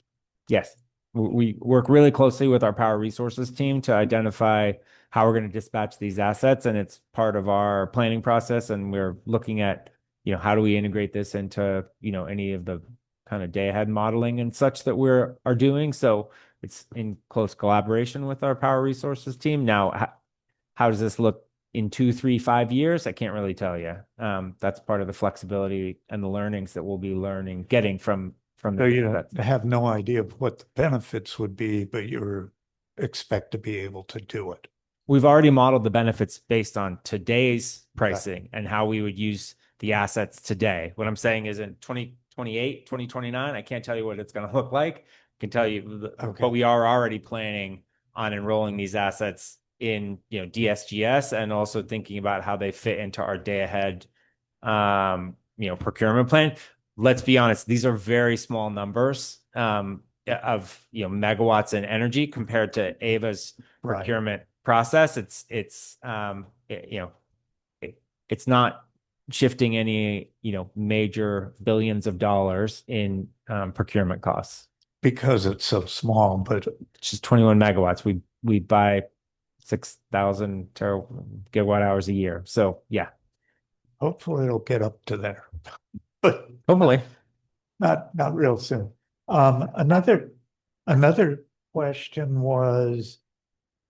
Yes. We work really closely with our power resources team to identify how we're going to dispatch these assets, and it's part of our planning process. And we're looking at, how do we integrate this into, any of the kind of day ahead modeling and such that are doing. So it's in close collaboration with our power resources team. Now, how does this look in 2, 3, 5 years? I can't really tell you. That's part of the flexibility and the learnings that we'll be getting from
So
the
have no idea of what the benefits would be, but you expect to be able to do it.
We've already modeled the benefits based on today's pricing and how we would use the assets today. What I'm saying is in 2028, 2029, I can't tell you what it's going to look like. I can tell you, but we are already planning on enrolling these assets in, DSGS, and also thinking about how they fit into our day ahead, procurement plan. Let's be honest, these are very small numbers of megawatts in energy compared to AVA's procurement process. It's not shifting any major billions of dollars in procurement costs
because it's so small. But
it's just 21 megawatts. We buy 6,000 gigawatt hours a year. So yeah,
hopefully it'll get up to there. But
hopefully
not real soon. Another question was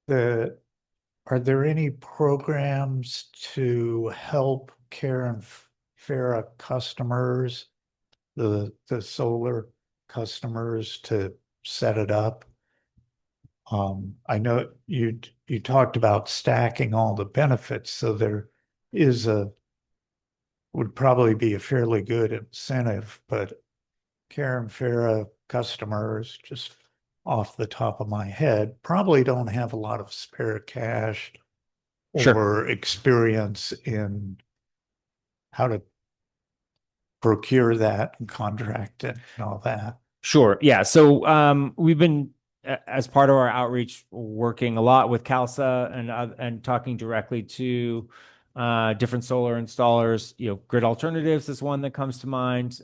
are there any programs to help Care & Farah customers, the solar customers, to set it up? I know you talked about stacking all the benefits, so there would probably be a fairly good incentive, but Care & Farah customers, just off the top of my head, probably don't have a lot of spare cash or experience in how to procure that and contract it and all that.
Sure. Yeah. So we've been, as part of our outreach, working a lot with CalSA and talking directly to different solar installers. Grid Alternatives is one that comes to mind.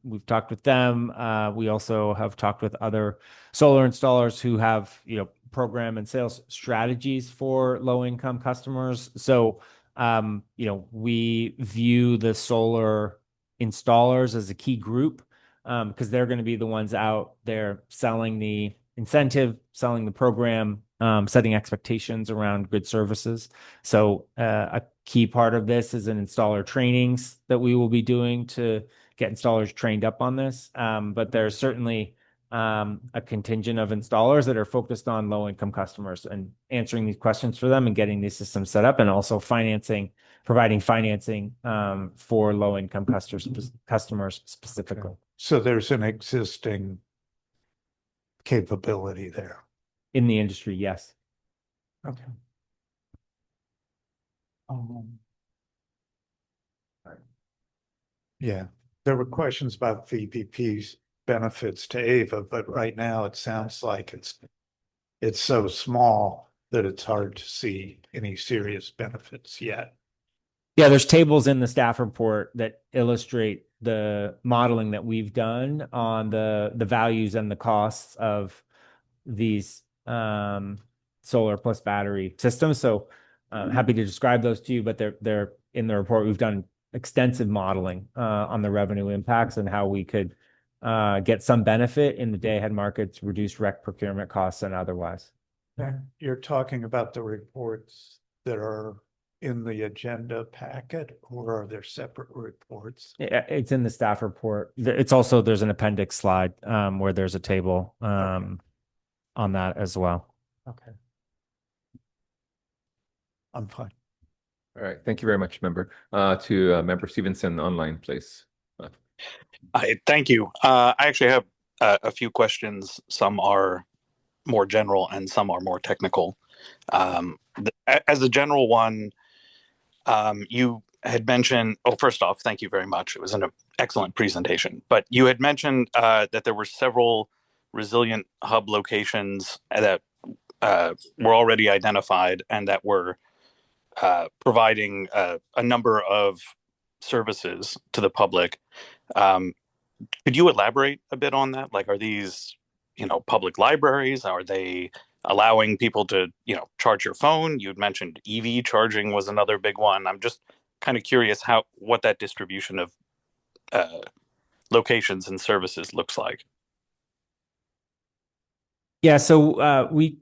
We've talked with them. We also have talked with other solar installers who have, program and sales strategies for low income customers. So, we view the solar installers as a key group because they're going to be the ones out there selling the incentive, selling the program, setting expectations around good services. So a key part of this is an installer trainings that we will be doing to get installers trained up on this. But there's certainly a contingent of installers that are focused on low income customers and answering these questions for them and getting these systems set up, and also providing financing for low income customers specifically.
So there's an existing capability there.
In the industry, yes.
Okay. Yeah, there were questions about VPP's benefits to Ava, but right now it sounds like it's so small that it's hard to see any serious benefits yet.
Yeah, there's tables in the staff report that illustrate the modeling that we've done on the values and the costs of these solar plus battery systems. So happy to describe those to you, but they're in the report. We've done extensive modeling on the revenue impacts and how we could get some benefit in the day-ahead markets, reduce rec procurement costs and otherwise.
You're talking about the reports that are in the agenda packet, or are there separate reports?
It's in the staff report. It's also, there's an appendix slide where there's a table on that as well.
Okay. I'm fine.
All right, thank you very much, member. To member Stevenson online, please.
Thank you. I actually have a few questions. Some are more general and some are more technical. As a general one, you had mentioned, first off, thank you very much. It was an excellent presentation, but you had mentioned that there were several resilient hub locations that were already identified and that were providing a number of services to the public. Could you elaborate a bit on that? Like, are these, public libraries? Are they allowing people to, charge your phone? You'd mentioned EV charging was another big one. I'm just kind of curious what that distribution of locations and services looks like.
Yeah, so we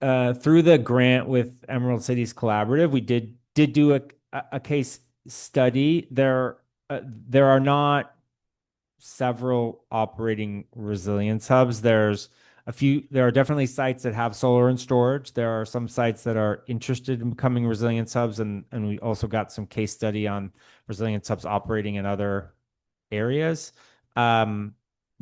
through the grant with Emerald Cities Collaborative, we did do a case study. There are not several operating resilience hubs. There are definitely sites that have solar and storage. There are some sites that are interested in becoming resilience hubs, and we also got some case study on resilience hubs operating in other areas.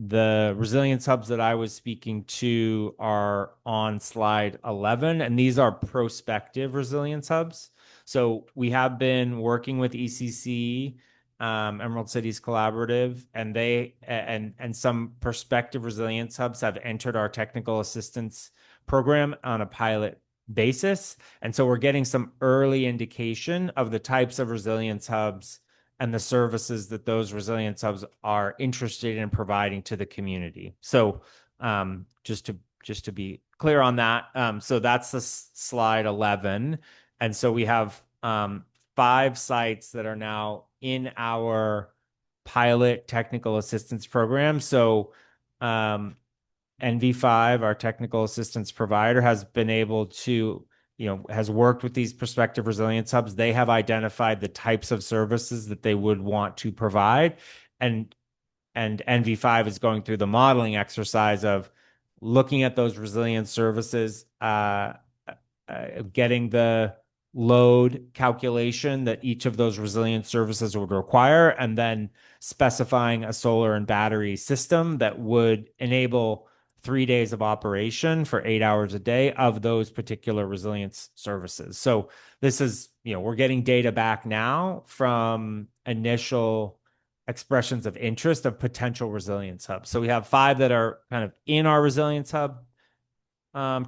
The resilience hubs that I was speaking to are on slide 11, and these are prospective resilience hubs. So we have been working with ECC, Emerald Cities Collaborative, and and some prospective resilience hubs have entered our technical assistance program on a pilot basis. And so we're getting some early indication of the types of resilience hubs and the services that those resilience hubs are interested in providing to the community. So just to be clear on that, so that's the slide 11. And so we have 5 sites that are now in our pilot technical assistance program. So NV5, our technical assistance provider, has been able to, has worked with these prospective resilience hubs. They have identified the types of services that they would want to provide. And NV5 is going through the modeling exercise of looking at those resilience services, getting the load calculation that each of those resilience services would require, and then specifying a solar and battery system that would enable 3 days of operation for 8 hours a day of those particular resilience services. So this is, we're getting data back now from initial expressions of interest of potential resilience hubs. So we have 5 that are kind of in our resilience hub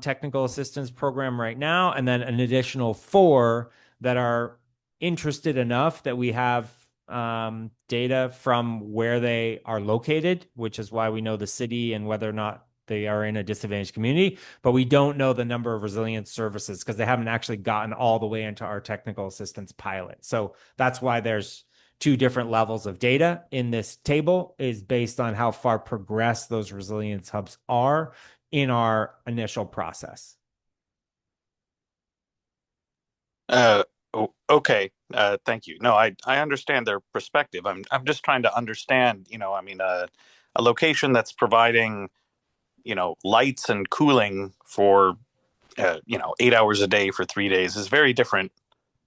technical assistance program right now, and then an additional 4 that are interested enough that we have data from where they are located, which is why we know the city and whether or not they are in a disadvantaged community, but we don't know the number of resilience services because they haven't actually gotten all the way into our technical assistance pilot. So that's why there's 2 different levels of data in this table, is based on how far progressed those resilience hubs are in our initial process.
Okay. Thank you. No, I understand their perspective. I'm just trying to understand, I mean, a location that's providing, lights and cooling for, 8 hours a day for 3 days is very different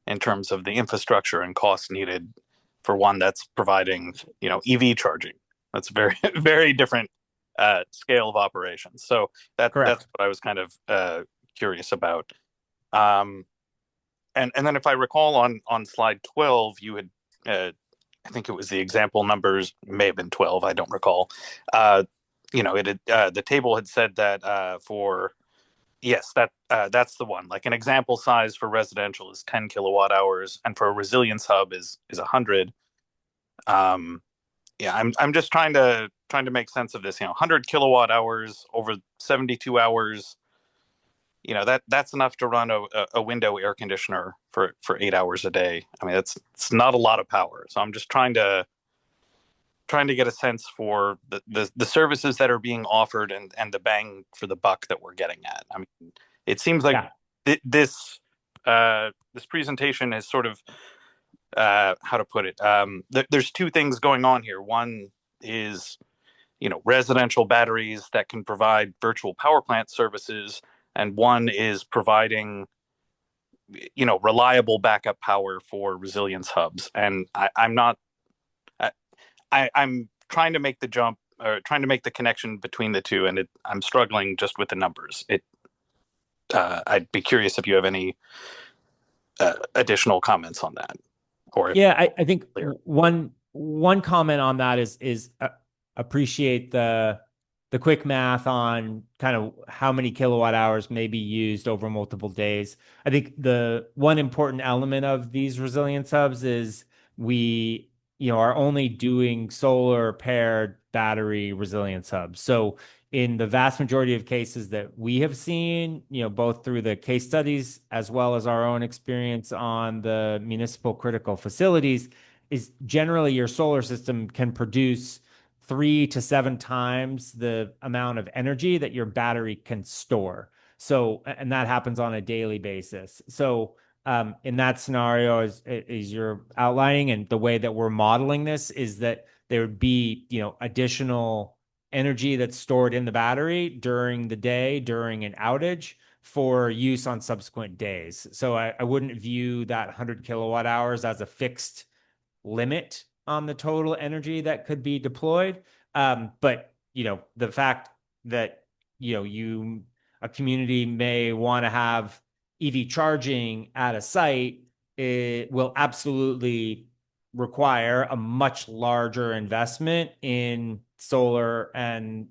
in terms of the infrastructure and costs needed for one that's providing, EV charging. That's very, very different scale of operations. So that's
Correct.
what I was kind of curious about. Um, and then if I recall on slide 12, you had I think it was the example numbers may have been 12, I don't recall. It had the table had said that for yes, that's the one. Like an example size for residential is 10 kilowatt hours, and for a resilience hub is 100. Yeah, I'm just trying to make sense of this. 100 kilowatt hours over 72 hours. That's enough to run a window air conditioner for 8 hours a day. I mean, it's not a lot of power. So I'm just trying to get a sense for the services that are being offered and the bang for the buck that we're getting at. I mean, it seems like this presentation is sort of how to put it. There's two things going on here. One is residential batteries that can provide virtual power plant services, and one is providing reliable backup power for resilience hubs. And I'm trying to make the jump, or trying to make the connection between the two, and I'm struggling just with the numbers. I'd be curious if you have any additional comments on that. Or
Yeah, I think one comment on that is appreciate the quick math on kind of how many kilowatt hours may be used over multiple days. I think the one important element of these resilience hubs is we are only doing solar paired battery resilience hubs. So in the vast majority of cases that we have seen, both through the case studies as well as our own experience on the municipal critical facilities, is generally your solar system can produce 3 to 7 times the amount of energy that your battery can store. So, and that happens on a daily basis. So, in that scenario, as you're outlining, and the way that we're modeling this is that there would be, additional energy that's stored in the battery during the day, during an outage, for use on subsequent days. So I wouldn't view that 100 kilowatt hours as a fixed limit on the total energy that could be deployed. But the fact that a community may want to have EV charging at a site, it will absolutely require a much larger investment in solar and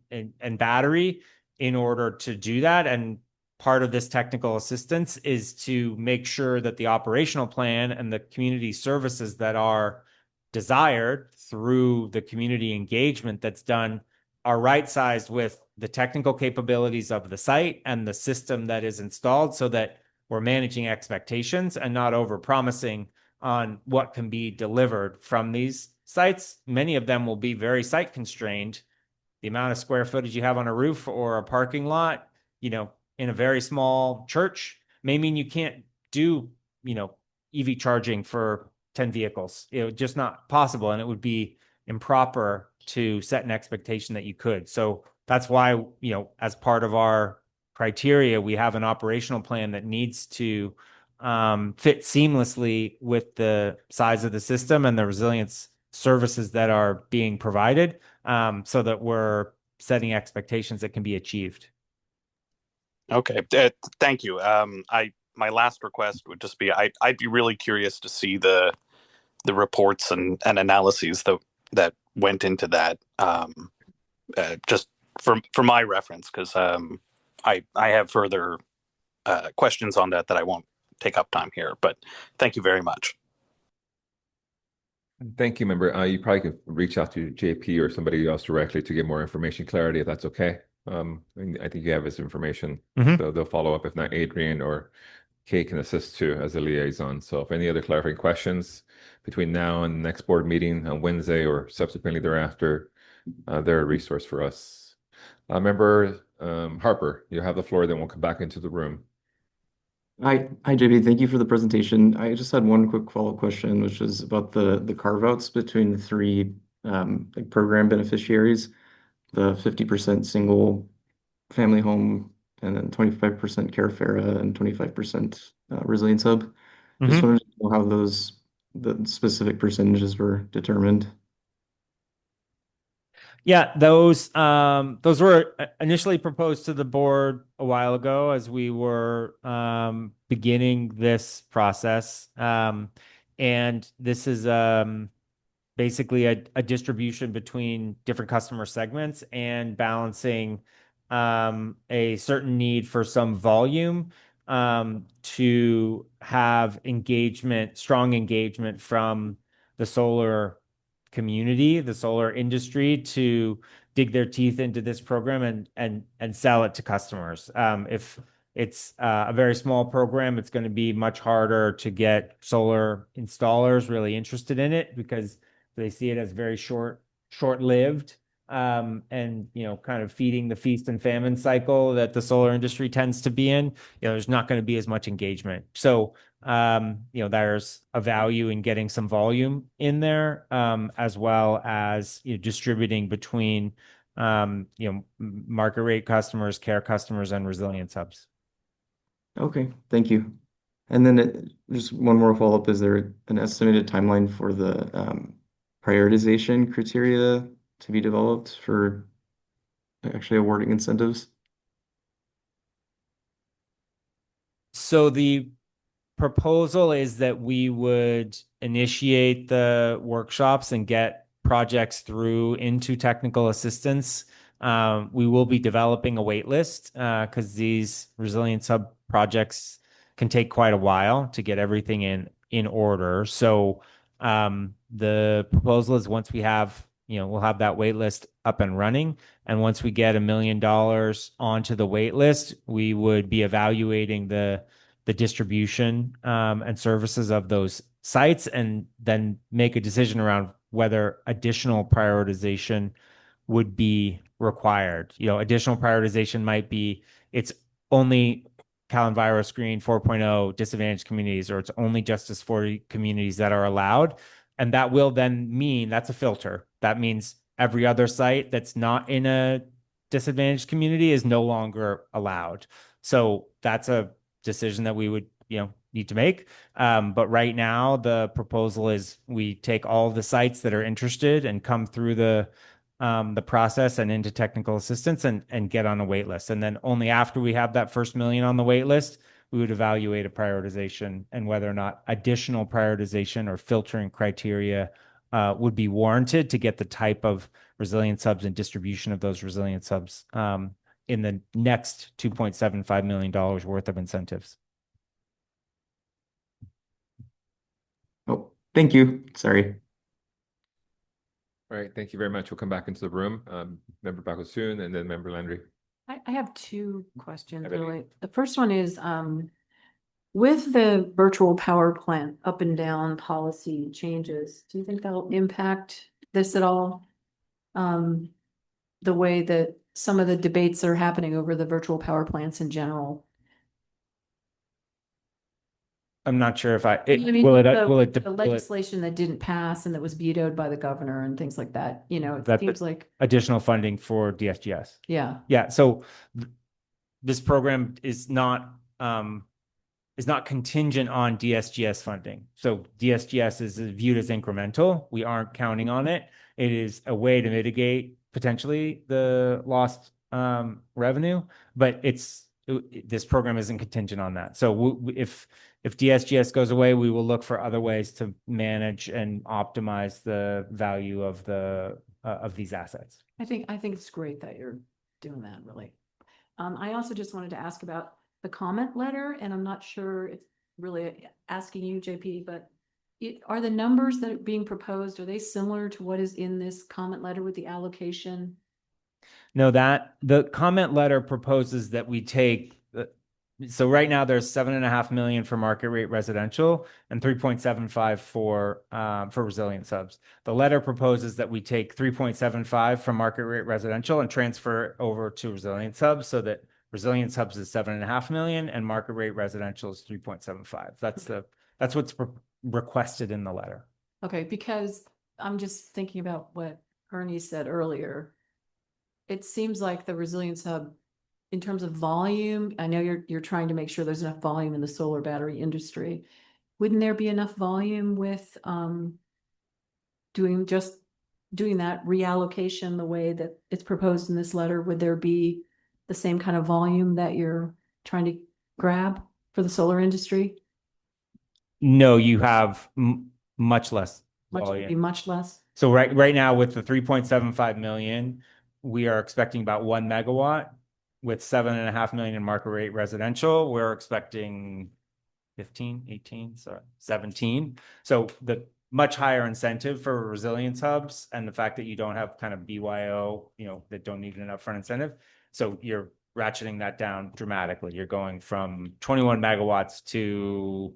battery in order to do that. And part of this technical assistance is to make sure that the operational plan and the community services that are desired through the community engagement that's done are right-sized with the technical capabilities of the site and the system that is installed, so that we're managing expectations and not over-promising on what can be delivered from these sites. Many of them will be very site constrained. The amount of square footage you have on a roof or a parking lot, in a very small church, may mean you can't do, EV charging for 10 vehicles. Just not possible. And it would be improper to set an expectation that you could. So that's why, as part of our criteria, we have an operational plan that needs to fit seamlessly with the size of the system and the resilience services that are being provided, so that we're setting expectations that can be achieved.
Okay, thank you. My last request would just be I'd be really curious to see the reports and analyses that went into that, just for my reference, because I have further questions on that I won't take up time here. But thank you very much.
Thank you, member. You probably could reach out to JP or somebody else directly to get more information, clarity, if that's okay. I think you have his information, so they'll follow up. If not, Adrian or Kay can assist too as a liaison. So if any other clarifying questions between now and the next board meeting on Wednesday or subsequently thereafter, they're a resource for us. Member Harper, you have the floor, then we'll come back into the room.
Hi, JB. Thank you for the presentation. I just had one quick follow-up question, which is about the carve-outs between the three like program beneficiaries, the 50% single family home, and then 25% Carefera and 25% Resilience Hub. Just wanted to know how the specific percentages were determined.
Yeah, those were initially proposed to the board a while ago as we were beginning this process. And this is basically a distribution between different customer segments and balancing a certain need for some volume to have strong engagement from the solar community, the solar industry, to dig their teeth into this program and sell it to customers. If it's a very small program, it's going to be much harder to get solar installers really interested in it because they see it as very short-lived, and kind of feeding the feast and famine cycle that the solar industry tends to be in. There's not going to be as much engagement. So there's a value in getting some volume in there, as well as distributing between market rate customers, care customers, and resilience hubs.
Okay, thank you. And then just one more follow-up. Is there an estimated timeline for the prioritization criteria to be developed for actually awarding incentives?
So the proposal is that we would initiate the workshops and get projects through into technical assistance. We will be developing a wait list because these Resilience Hub projects can take quite a while to get everything in order. So the proposal is once we have, we'll have that wait list up and running. And once we get $1 million onto the wait list, we would be evaluating the distribution and services of those sites, and then make a decision around whether additional prioritization would be required. Additional prioritization might be it's only Cal EnviroScreen 4.0 disadvantaged communities, or it's only Justice 40 communities that are allowed. And that will then mean that's a filter. That means every other site that's not in a disadvantaged community is no longer allowed. So that's a decision that we would, need to make. But right now, the proposal is we take all of the sites that are interested and come through the process and into technical assistance and get on a wait list. And then only after we have that first $1 million on the wait list, we would evaluate a prioritization and whether or not additional prioritization or filtering criteria would be warranted to get the type of resilience hubs and distribution of those resilience hubs in the next $2.75 million worth of incentives.
Oh, thank you. Sorry.
All right, thank you very much. We'll come back into the room. Member Bakosun and then Member Landry.
I have two questions,
Ebony.
really. The first one is, with the virtual power plant up and down policy changes, do you think that'll impact this at all? The way that some of the debates are happening over the virtual power plants in general.
I'm not sure if
I mean,
will
the
it
legislation that didn't pass and that was vetoed by the governor and things like that, it
That-
seems like,
additional funding for DSGS.
yeah.
Yeah, so this program is not contingent on DSGS funding. So DSGS is viewed as incremental. We aren't counting on it. It is a way to mitigate potentially the lost revenue, but this program isn't contingent on that. So if DSGS goes away, we will look for other ways to manage and optimize the value of these assets.
I think it's great that you're doing that, really. I also just wanted to ask about the comment letter, and I'm not sure it's really asking you, JP, but are the numbers that are being proposed, are they similar to what is in this comment letter with the allocation?
No, the comment letter proposes that we take. So right now there's $7.5 million for market rate residential and 3.75 for resilience hubs. The letter proposes that we take 3.75 from market rate residential and transfer it over to resilience hubs so that Resilience Hubs is 7.5 million, and market rate residential is 3.75. That's what's requested in the letter.
Okay, because I'm just thinking about what Ernie said earlier. It seems like the Resilience Hub, in terms of volume, I know you're trying to make sure there's enough volume in the solar battery industry. Wouldn't there be enough volume with doing that reallocation the way that it's proposed in this letter? Would there be the same kind of volume that you're trying to grab for the solar industry?
No, you have much less
Would be
volume.
much less?
So right now with the 3.75 million, we are expecting about 1 megawatt. With 7.5 million in market rate residential, we're expecting 15, 18, sorry, 17. So the much higher incentive for resilience hubs and the fact that you don't have kind of BYO, that don't need an upfront incentive. So you're ratcheting that down dramatically. You're going from 21 megawatts to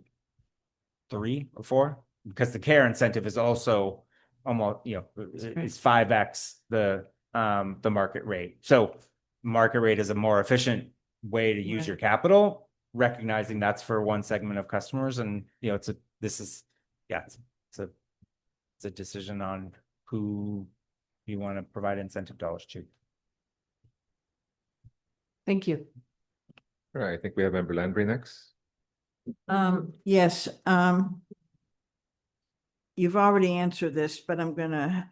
3 or 4, because the CARE incentive is also almost, it's 5x the market rate. So market rate is a more efficient way to use your capital, recognizing that's for one segment of customers. And, it's a decision on who you want to provide incentive dollars to.
Thank you.
All right, I think we have Member Landry next.
Yes, you've already answered this, but I'm gonna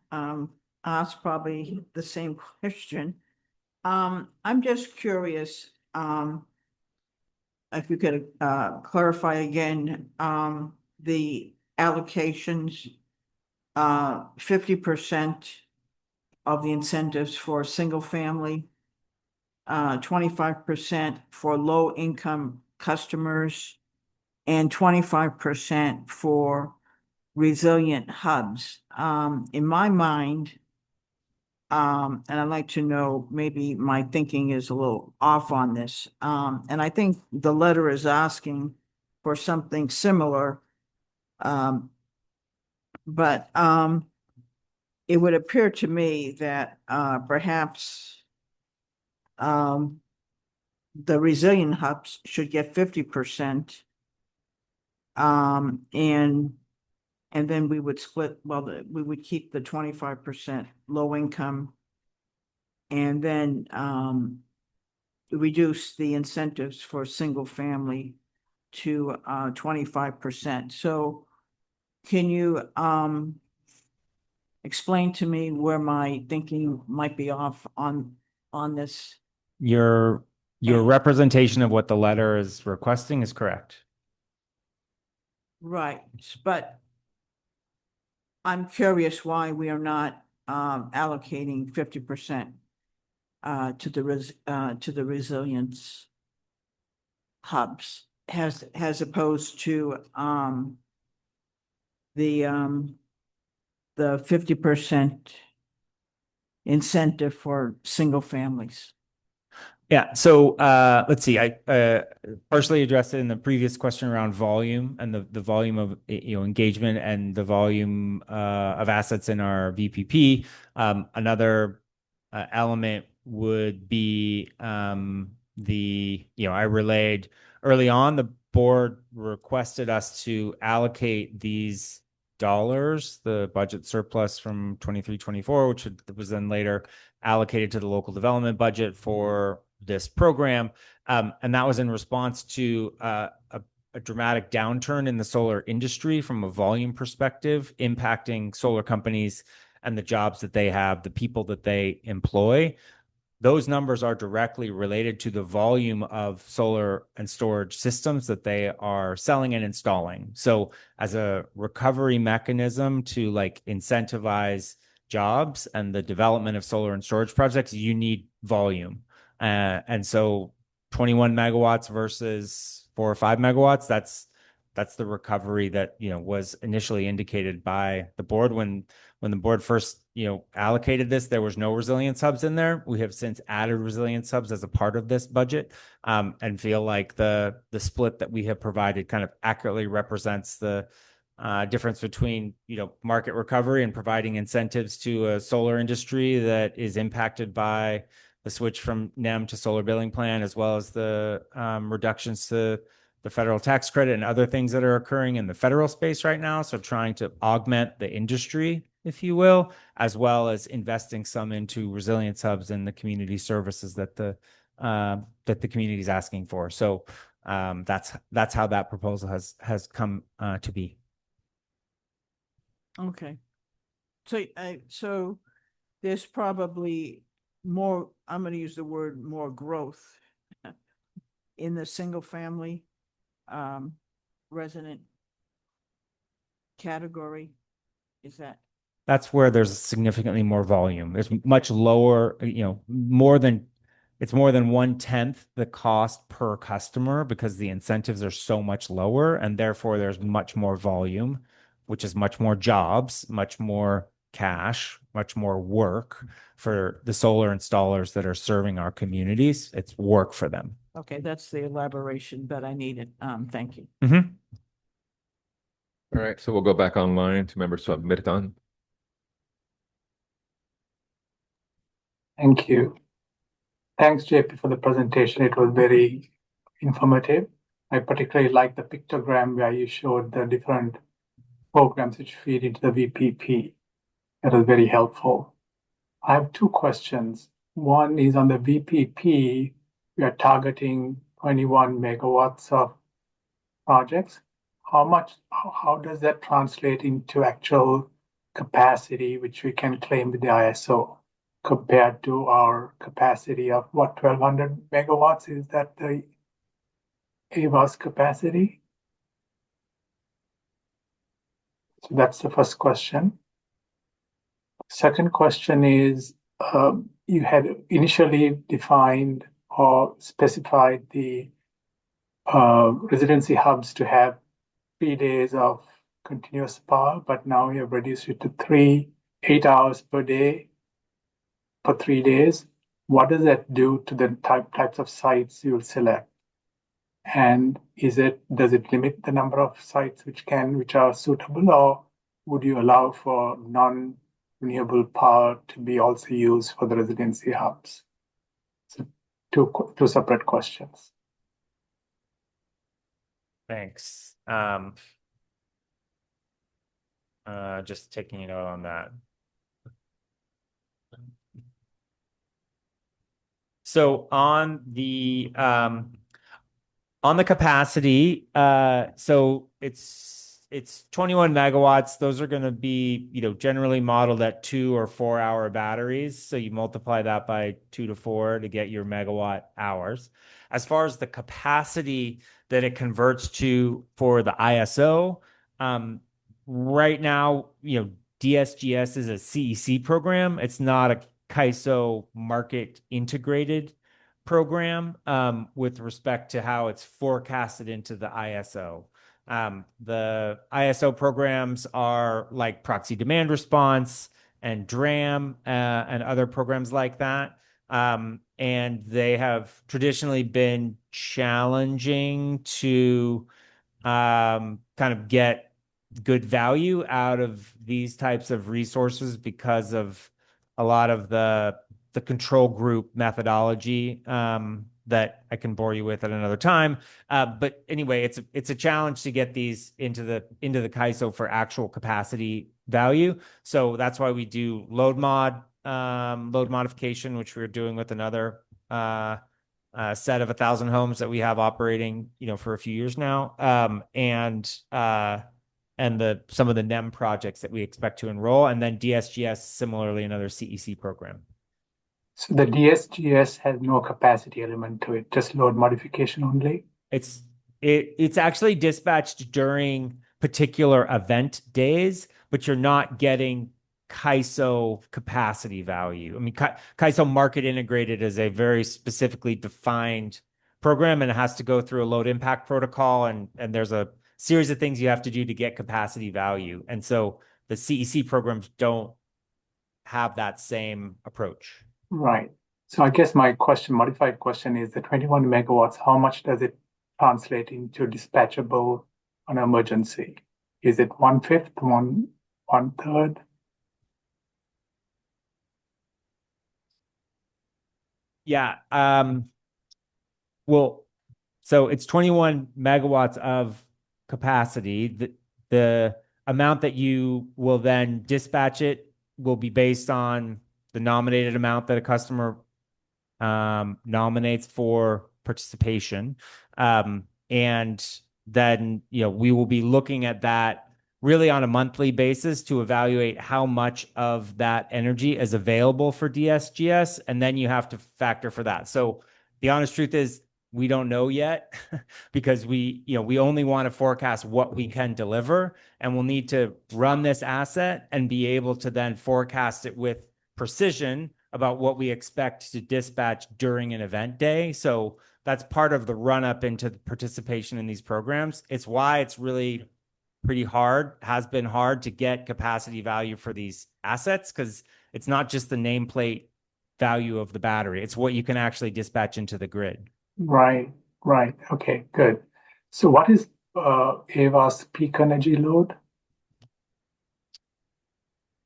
ask probably the same question. I'm just curious, if you could clarify again, the allocations, 50% of the incentives for single family, 25% for low income customers, and 25% for resilient hubs. In my mind, and I'd like to know, maybe my thinking is a little off on this. And I think the letter is asking for something similar. But it would appear to me that perhaps the resilient hubs should get 50%. And then we would split, we would keep the 25% low income and then reduce the incentives for single family to 25%. So can you explain to me where my thinking might be off on this?
Your representation of what the letter is requesting is correct.
Right, but I'm curious why we are not allocating 50% to the resilience hubs as opposed to the 50% incentive for single families.
Yeah. So let's see. I partially addressed it in the previous question around volume and the volume of engagement and the volume of assets in our VPP. Another element would be I relayed early on, the board requested us to allocate these dollars, the budget surplus from 23-24, which was then later allocated to the local development budget for this program. And that was in response to a dramatic downturn in the solar industry from a volume perspective, impacting solar companies and the jobs that they have, the people that they employ. Those numbers are directly related to the volume of solar and storage systems that they are selling and installing. So as a recovery mechanism to incentivize jobs and the development of solar and storage projects, you need volume. And so 21 megawatts versus 4 or 5 megawatts, that's the recovery that, was initially indicated by the board. When the board first, allocated this, there was no resilience hubs in there. We have since added resilience hubs as a part of this budget, and feel like the split that we have provided kind of accurately represents the difference between, market recovery and providing incentives to a solar industry that is impacted by the switch from NEM to solar billing plan, as well as the reductions to the federal tax credit and other things that are occurring in the federal space right now. So trying to augment the industry, if you will, as well as investing some into resilience hubs and the community services that the community is asking for. So that's how that proposal has come to be.
Okay. So there's probably more, I'm gonna use the word more growth in the single family resident category. Is that?
That's where there's significantly more volume. There's much lower, it's more than 1/10 the cost per customer because the incentives are so much lower, and therefore there's much more volume, which is much more jobs, much more cash, much more work for the solar installers that are serving our communities. It's work for them.
Okay, that's the elaboration that I needed. Thank you.
Mm-hmm.
All right, so we'll go back online to members who have submitted on.
Thank you. Thanks, JP, for the presentation. It was very informative. I particularly like the pictogram where you showed the different programs which feed into the VPP. That was very helpful. I have two questions. One is on the VPP, we are targeting 21 megawatts of projects. How does that translate into actual capacity, which we can claim with the ISO, compared to our capacity of what, 1200 megawatts? Is that the AVA's capacity? So that's the first question. Second question is, you had initially defined or specified the residency hubs to have 3 days of continuous power, but now you have reduced it to 8 hours per day for 3 days. What does that do to the types of sites you will select? And does it limit the number of sites which are suitable, or would you allow for non-renewable power to be also used for the residency hubs? So two separate questions.
Thanks. Just taking a note on that. So on the capacity, so it's 21 megawatts. Those are going to be, generally modeled at 2 or 4 hour batteries. So you multiply that by 2 to 4 to get your megawatt hours. As far as the capacity that it converts to for the ISO, right now, DSGS is a CEC program. It's not a CAISO market integrated program with respect to how it's forecasted into the ISO. The ISO programs are like proxy demand response and DRAM and other programs like that. And they have traditionally been challenging to kind of get good value out of these types of resources because of a lot of the control group methodology that I can bore you with at another time. But anyway, it's a challenge to get these into the CAISO for actual capacity value. So that's why we do load modification, which we're doing with another set of 1,000 homes that we have operating, for a few years now. And some of the NEM projects that we expect to enroll, and then DSGS similarly another CEC program.
So the DSGS has no capacity element to it, just load modification only?
It's actually dispatched during particular event days, but you're not getting CAISO capacity value. I mean, CAISO market integrated is a very specifically defined program, and it has to go through a load impact protocol, and there's a series of things you have to do to get capacity value. And so the CEC programs don't have that same approach.
Right. So I guess my modified question is the 21 megawatts, how much does it translate into dispatchable on emergency? Is it 1/5, 1/3?
Yeah, well, so it's 21 megawatts of capacity. The amount that you will then dispatch it will be based on the nominated amount that a customer nominates for participation. And then, we will be looking at that really on a monthly basis to evaluate how much of that energy is available for DSGS. And then you have to factor for that. So the honest truth is we don't know yet because we only want to forecast what we can deliver, and we'll need to run this asset and be able to then forecast it with precision about what we expect to dispatch during an event day. So that's part of the run up into the participation in these programs. It's why it's really pretty hard, has been hard to get capacity value for these assets, because it's not just the nameplate value of the battery. It's what you can actually dispatch into the grid.
Right. Okay, good. So what is Ava's peak energy load?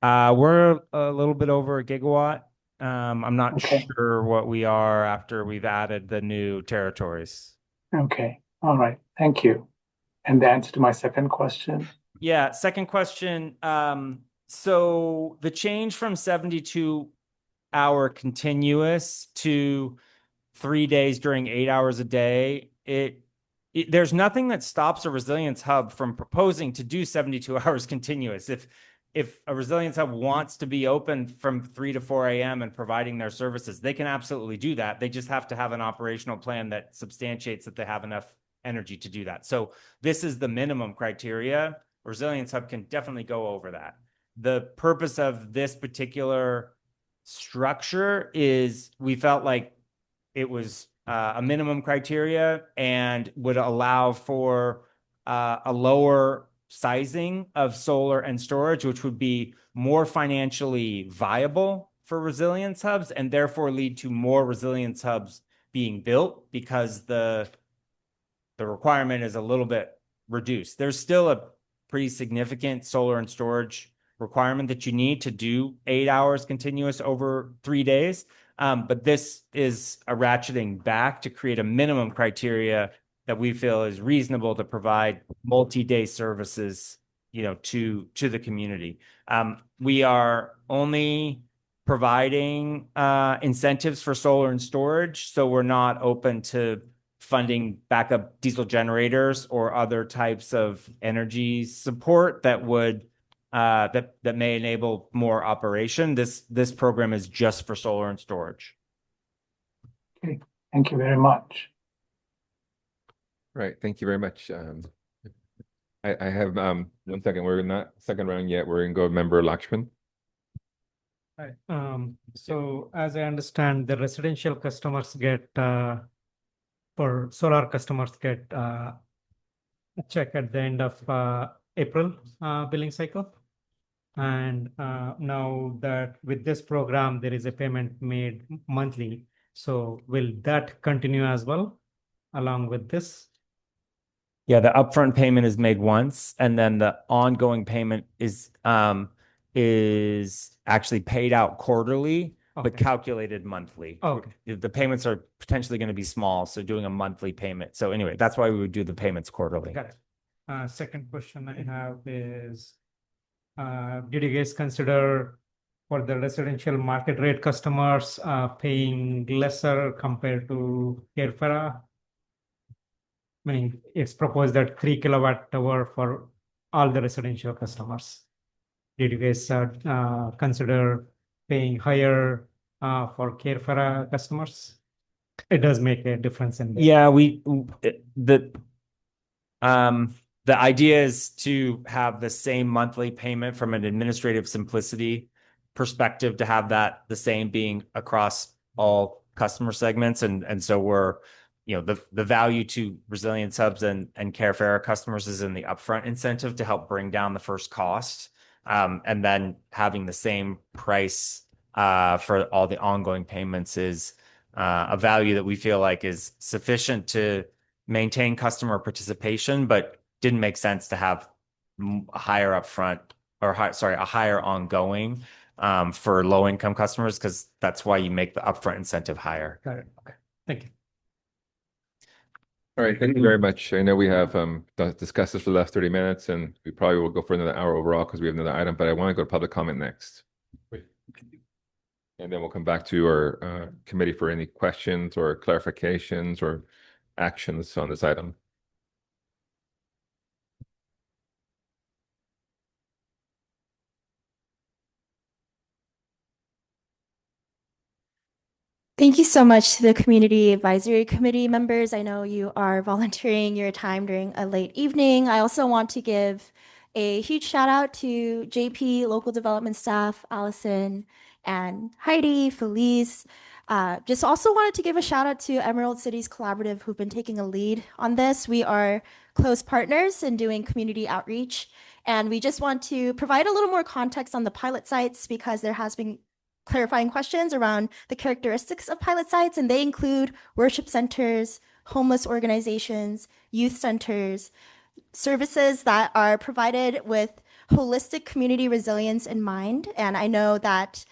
We're a little bit over a gigawatt. I'm not
Okay.
sure what we are after we've added the new territories.
Okay. All right. Thank you. And the answer to my second question?
Yeah, second question. So the change from 72-hour continuous to 3 days during 8 hours a day, there's nothing that stops a resilience hub from proposing to do 72 hours continuous. If a resilience hub wants to be open from 3 to 4 a.m. and providing their services, they can absolutely do that. They just have to have an operational plan that substantiates that they have enough energy to do that. So this is the minimum criteria. Resilience hub can definitely go over that. The purpose of this particular structure is we felt like it was a minimum criteria and would allow for a lower sizing of solar and storage, which would be more financially viable for resilience hubs and therefore lead to more resilience hubs being built because the requirement is a little bit reduced. There's still a pretty significant solar and storage requirement that you need to do 8 hours continuous over 3 days. But this is a ratcheting back to create a minimum criteria that we feel is reasonable to provide multi-day services, to the community. We are only providing incentives for solar and storage, so we're not open to funding backup diesel generators or other types of energy support that would that may enable more operation. This program is just for solar and storage.
Okay, thank you very much.
Right, thank you very much. I have 1 second. We're not second round yet. We're gonna go member Lakshman.
Right. So as I understand, the residential customers get for solar customers get a check at the end of April billing cycle. And now that with this program, there is a payment made monthly. So will that continue as well along with this?
Yeah, the upfront payment is made once, and then the ongoing payment is actually paid out quarterly, but
Okay.
calculated monthly.
Okay.
The payments are potentially going to be small, so doing a monthly payment. So anyway, that's why we would do the payments quarterly.
Got it. Second question I have is, did you guys consider for the residential market rate customers paying lesser compared to Carefera? Meaning it's proposed that 3 kilowatt hour for all the residential customers. Did you guys consider paying higher for Carefera customers? It does make a difference in.
Yeah, the idea is to have the same monthly payment from an administrative simplicity perspective, to have that the same being across all customer segments. And so we're, the value to resilience hubs and Carefera customers is in the upfront incentive to help bring down the first cost. And then having the same price for all the ongoing payments is a value that we feel like is sufficient to maintain customer participation, but didn't make sense to have a higher upfront or a higher ongoing for low income customers, because that's why you make the upfront incentive higher.
Got it. Okay. Thank you.
All right, thank you very much. I know we have discussed this for the last 30 minutes, and we probably will go for another hour overall because we have another item, but I want to go to public comment next. And then we'll come back to our committee for any questions or clarifications or actions on this item.
Thank you so much to the Community Advisory Committee members. I know you are volunteering your time during a late evening. I also want to give a huge shout out to JP, local development staff, Allison and Heidi, Felice. Just also wanted to give a shout out to Emerald Cities Collaborative, who've been taking a lead on this. We are close partners in doing community outreach, and we just want to provide a little more context on the pilot sites because there has been clarifying questions around the characteristics of pilot sites, and they include worship centers, homeless organizations, youth centers, services that are provided with holistic community resilience in mind. And I know that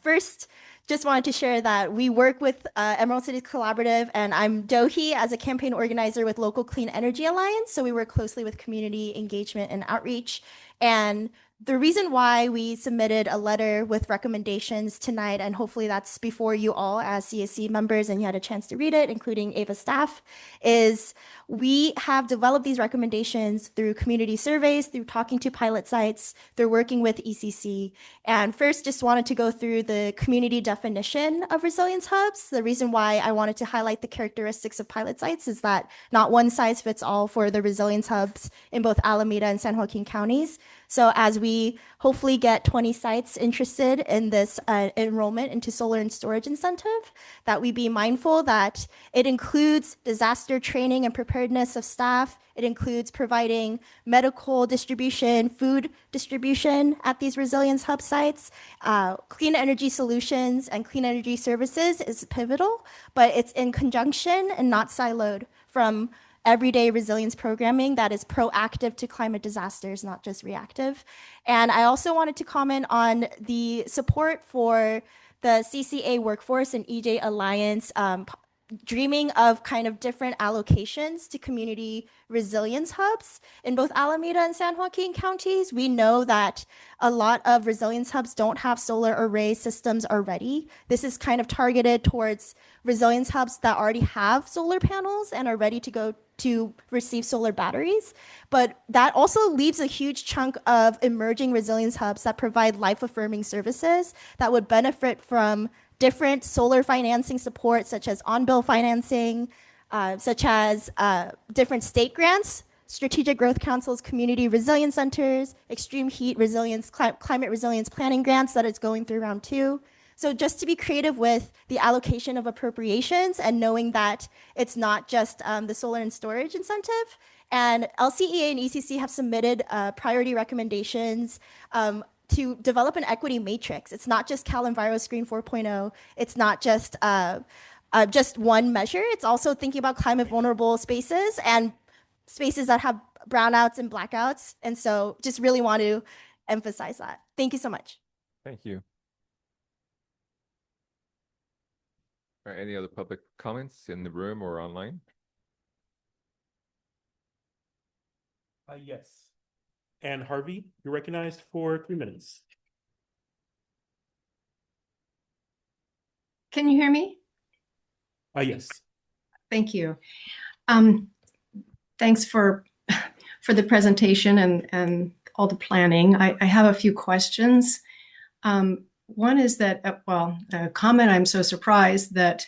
first, just wanted to share that we work with Emerald Cities Collaborative, and I'm Dohi as a campaign organizer with Local Clean Energy Alliance. So we work closely with community engagement and outreach. And the reason why we submitted a letter with recommendations tonight, and hopefully that's before you all as CAC members and you had a chance to read it, including AVA staff, is we have developed these recommendations through community surveys, through talking to pilot sites, through working with ECC. And first, just wanted to go through the community definition of resilience hubs. The reason why I wanted to highlight the characteristics of pilot sites is that not one size fits all for the resilience hubs in both Alameda and San Joaquin counties. So as we hopefully get 20 sites interested in this enrollment into solar and storage incentive, that we be mindful that it includes disaster training and preparedness of staff. It includes providing medical distribution, food distribution at these resilience hub sites. Clean energy solutions and clean energy services is pivotal, but it's in conjunction and not siloed from everyday resilience programming that is proactive to climate disasters, not just reactive. And I also wanted to comment on the support for the CCA Workforce and EJ Alliance, dreaming of kind of different allocations to community resilience hubs in both Alameda and San Joaquin counties. We know that a lot of resilience hubs don't have solar array systems already. This is kind of targeted towards resilience hubs that already have solar panels and are ready to go to receive solar batteries. But that also leaves a huge chunk of emerging resilience hubs that provide life-affirming services that would benefit from different solar financing support, such as on-bill financing, such as different state grants, Strategic Growth Council's community resilience centers, extreme heat resilience, climate resilience planning grants that it's going through round 2. So just to be creative with the allocation of appropriations and knowing that it's not just the solar and storage incentive. And LCEA and ECC have submitted priority recommendations to develop an equity matrix. It's not just Cal Enviro Screen 4.0. It's not just one measure. It's also thinking about climate vulnerable spaces and spaces that have brownouts and blackouts. And so just really want to emphasize that. Thank you so much.
Thank you. All right, any other public comments in the room or online?
Yes. And Harvey, you're recognized for 3 minutes.
Can you hear me?
Yes.
Thank you. Thanks for the presentation and all the planning. I have a few questions. One is that, a comment, I'm so surprised that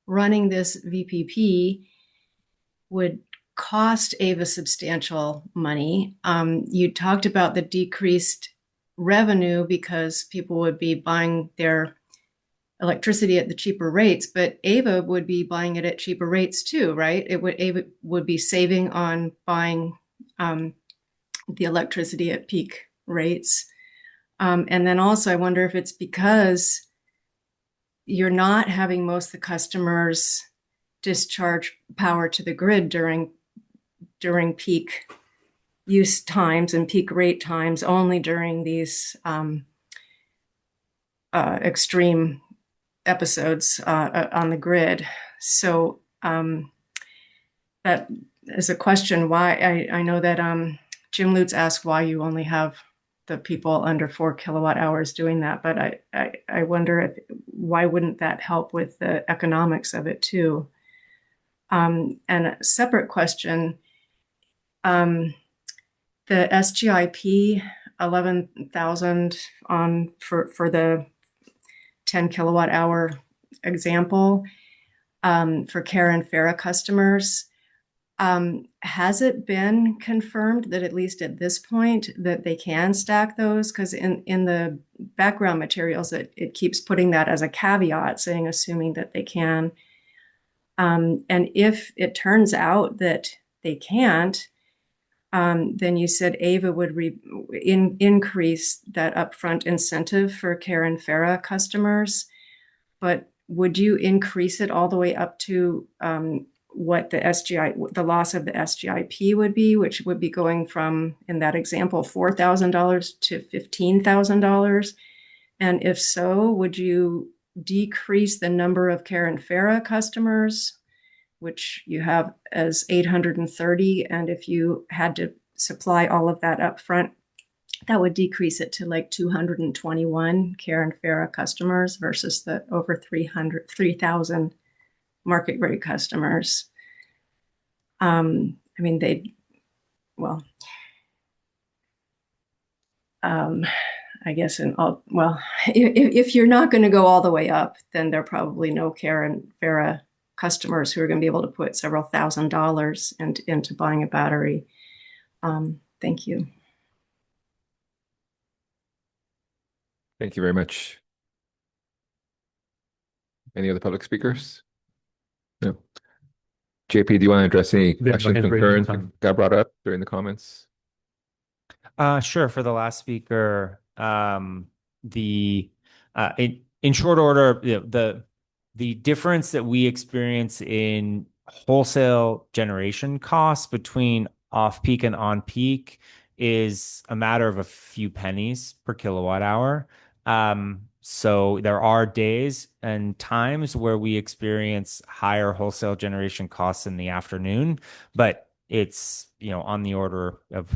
running this VPP would cost AVA substantial money. You talked about the decreased revenue because people would be buying their electricity at the cheaper rates, but AVA would be buying it at cheaper rates too, right? AVA would be saving on buying the electricity at peak rates. And then also I wonder if it's because you're not having most of the customers discharge power to the grid during peak use times and peak rate times, only during these extreme episodes on the grid. So that is a question why I know that Jim Lutz asked why you only have the people under 4 kilowatt hours doing that, but I wonder why wouldn't that help with the economics of it too? And a separate question, the SGIP 11,000 on for the 10 kilowatt hour example for Care and Farah customers. Has it been confirmed that at least at this point that they can stack those? Because in the background materials, it keeps putting that as a caveat, saying assuming that they can. And if it turns out that they can't, then you said AVA would increase that upfront incentive for Care and Farah customers. But would you increase it all the way up to what the loss of the SGIP would be, which would be going from, in that example, $4,000 to $15,000? And if so, would you decrease the number of Care and Farah customers, which you have as 830? And if you had to supply all of that up front, that would decrease it to like 221 Care and Farah customers versus the over 3,000 market rate customers. I mean, I guess if you're not going to go all the way up, then there are probably no Care and Farah customers who are going to be able to put several $1,000s into buying a battery. Thank you.
Thank you very much. Any other public speakers? No. JP, do you want to address any questions, concerns that got brought up during the comments?
Sure. For the last speaker, in short order, the difference that we experience in wholesale generation costs between off-peak and on-peak is a matter of a few pennies per kilowatt hour. So there are days and times where we experience higher wholesale generation costs in the afternoon, but it's, on the order of,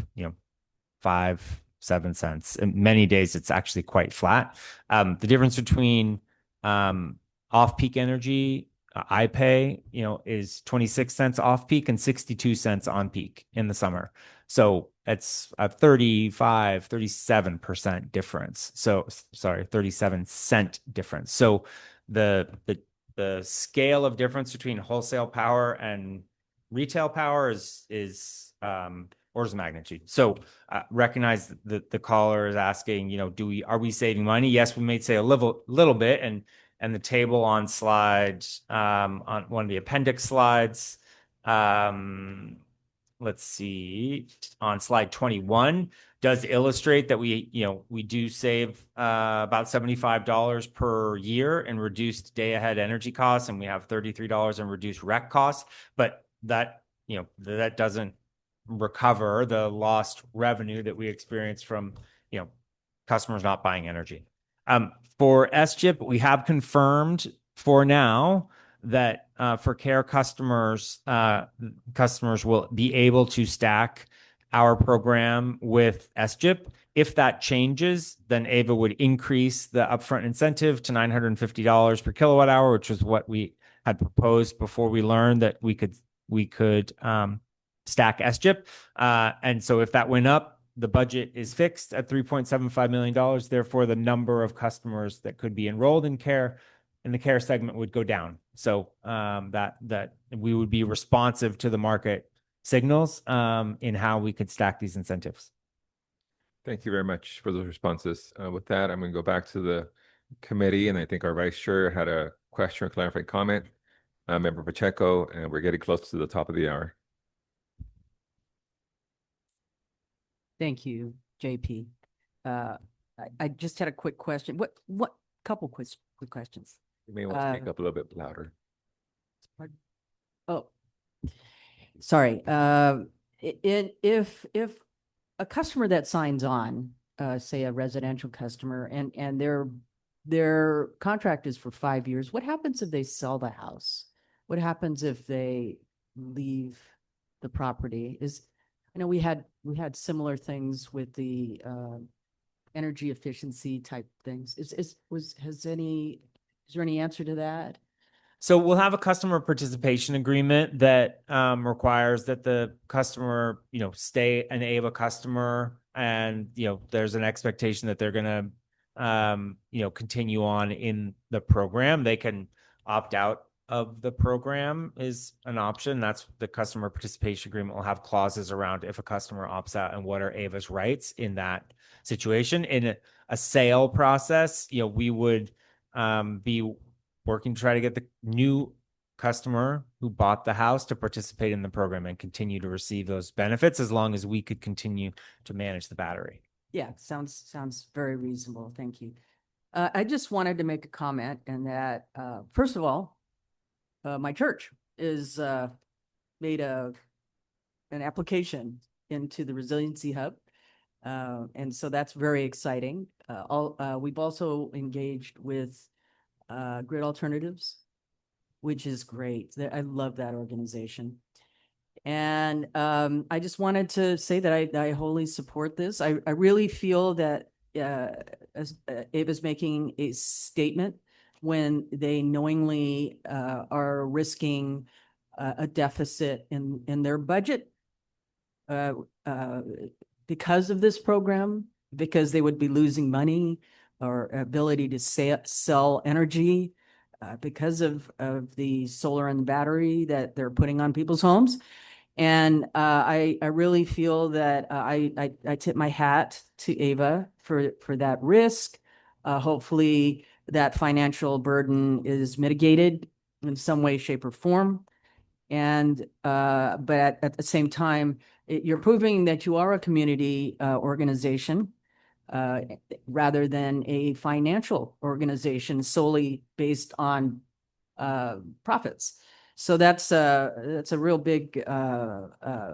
5-7 cents. In many days, it's actually quite flat. The difference between off-peak energy, I pay, is 26 cents off-peak and 62 cents on-peak in the summer. So it's a 37% difference. So, sorry, 37-cent difference. So the scale of difference between wholesale power and retail power is orders of magnitude. So recognize that the caller is asking, are we saving money? Yes, we may say a little bit, and the table on on one of the appendix slides, let's see, on slide 21 does illustrate that we do save about $75 per year in reduced day ahead energy costs, and we have $33 in reduced REC costs, but that doesn't recover the lost revenue that we experience from customers not buying energy. For SGIP, we have confirmed for now that for Care customers, customers will be able to stack our program with SGIP. If that changes, then AVA would increase the upfront incentive to $950 per kilowatt hour, which was what we had proposed before we learned that we could stack SGIP. And so if that went up, the budget is fixed at $3.75 million. Therefore, the number of customers that could be enrolled in Care in the Care segment would go down. So that we would be responsive to the market signals in how we could stack these incentives.
Thank you very much for those responses. With that, I'm going to go back to the committee, and I think our vice chair had a question or clarifying comment. Member Pacheco, and we're getting close to the top of the hour.
Thank you, JP. I just had a quick question. What couple quick questions?
You may want to speak up a little bit louder.
Pardon? Oh, sorry. If a customer that signs on, say a residential customer, and they're their contract is for 5 years. What happens if they sell the house? What happens if they leave the property? I know we had similar things with the energy efficiency type things. Is there any answer to that?
So we'll have a customer participation agreement that requires that the customer, stay an AVA customer, and there's an expectation that they're going to, continue on in the program. They can opt out of the program is an option. That's the customer participation agreement will have clauses around if a customer opts out and what are AVA's rights in that situation. In a sale process, we would be working to try to get the new customer who bought the house to participate in the program and continue to receive those benefits as long as we could continue to manage the battery.
Yeah, sounds very reasonable. Thank you. I just wanted to make a comment, and that first of all, my church is made an application into the Resiliency Hub, and so that's very exciting. We've also engaged with Grid Alternatives, which is great. I love that organization. And I just wanted to say that I wholly support this. I really feel that as Ava's making a statement when they knowingly are risking a deficit in their budget because of this program, because they would be losing money or ability to sell energy because of the solar and battery that they're putting on people's homes. And I really feel that I tip my hat to Ava for that risk. Hopefully that financial burden is mitigated in some way, shape, or form. And but at the same time, you're proving that you are a community organization rather than a financial organization solely based on profits. So that's a real big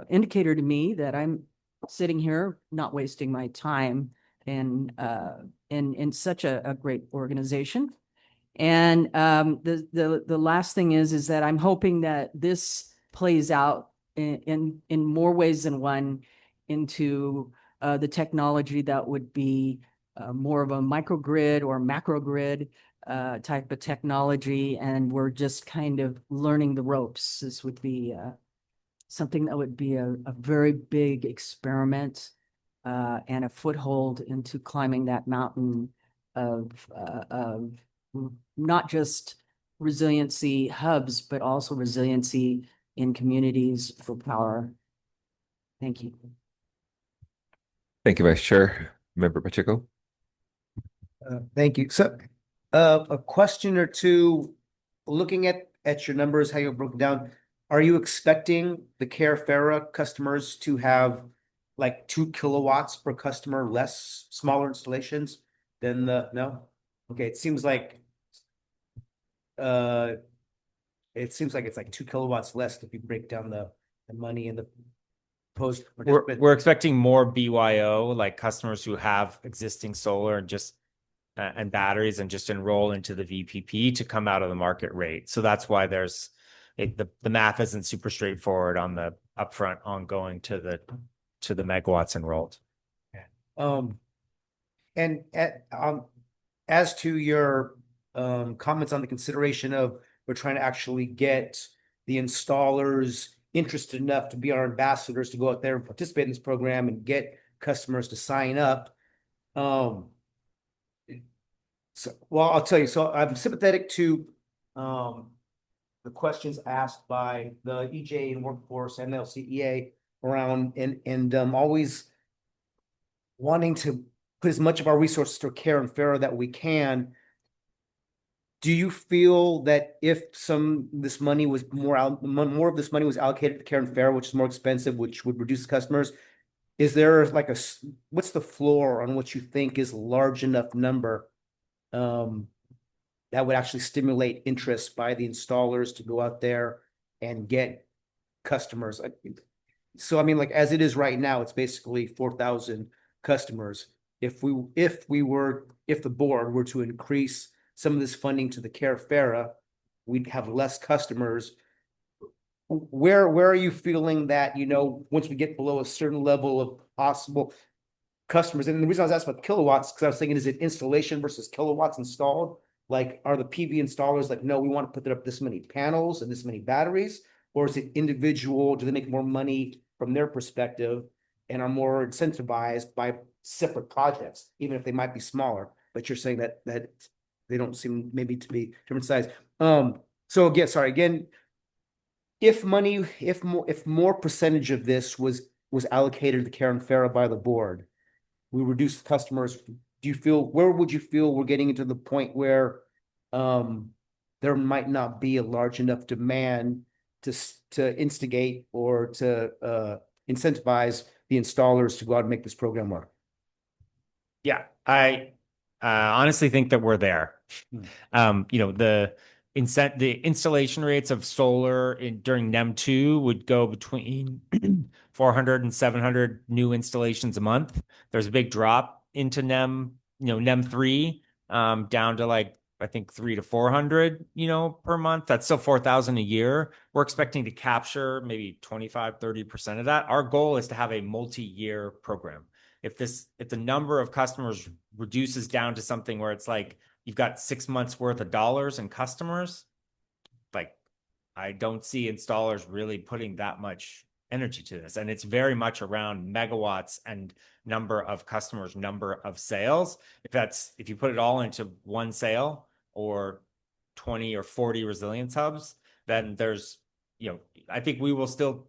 indicator to me that I'm sitting here not wasting my time in such a great organization. And the last thing is that I'm hoping that this plays out in more ways than one into the technology that would be more of a microgrid or macrogrid type of technology, and we're just kind of learning the ropes. This would be something that would be a very big experiment and a foothold into climbing that mountain of not just resiliency hubs, but also resiliency in communities for power. Thank you.
Thank you, Vice Chair. Member Pacheco.
Thank you. So a question or two, looking at your numbers, how you broke down, are you expecting the Carafera customers to have like 2 kilowatts per customer, less smaller installations than no? Okay, it seems like it's like 2 kilowatts less if you break down the money in the post.
We're expecting more BYO, like customers who have existing solar and just and batteries and just enroll into the VPP to come out of the market rate. So that's why there's the math isn't super straightforward on the upfront ongoing to the megawatts enrolled.
And as to your comments on the consideration of we're trying to actually get the installers interested enough to be our ambassadors to go out there and participate in this program and get customers to sign up. So, well, I'll tell you, so I'm sympathetic to the questions asked by the EJ and Workforce and the LCEA around and always wanting to put as much of our resources to Carafera that we can. Do you feel that if this money was more of this money was allocated to Carafera, which is more expensive, which would reduce customers, is there like what's the floor on what you think is large enough number that would actually stimulate interest by the installers to go out there and get customers? So I mean, like as it is right now, it's basically 4,000 customers. if the board were to increase some of this funding to the Carafera, we'd have less customers. Where are you feeling that, once we get below a certain level of possible customers, and the reason I was asking about kilowatts, because I was thinking, is it installation versus kilowatts installed? Like, are the PV installers like, no, we want to put up this many panels and this many batteries? Or is it individual? Do they make more money from their perspective and are more incentivized by separate projects, even if they might be smaller? But you're saying that they don't seem maybe to be different size. So again, if more percentage of this was allocated to Carafera by the board, we reduce customers. Where would you feel we're getting into the point where there might not be a large enough demand to instigate or to incentivize the installers to go out and make this program work?
Yeah, I honestly think that we're there. The installation rates of solar during NEM 2 would go between 400 and 700 new installations a month. There's a big drop into NEM 3, down to like, I think 300 to 400, per month. That's still 4,000 a year. We're expecting to capture maybe 25-30% of that. Our goal is to have a multi-year program. If the number of customers reduces down to something where it's like you've got 6 months worth of dollars in customers, like, I don't see installers really putting that much energy to this. And it's very much around megawatts and number of customers, number of sales. If you put it all into one sale or 20 or 40 resilience hubs, then there's, I think we will still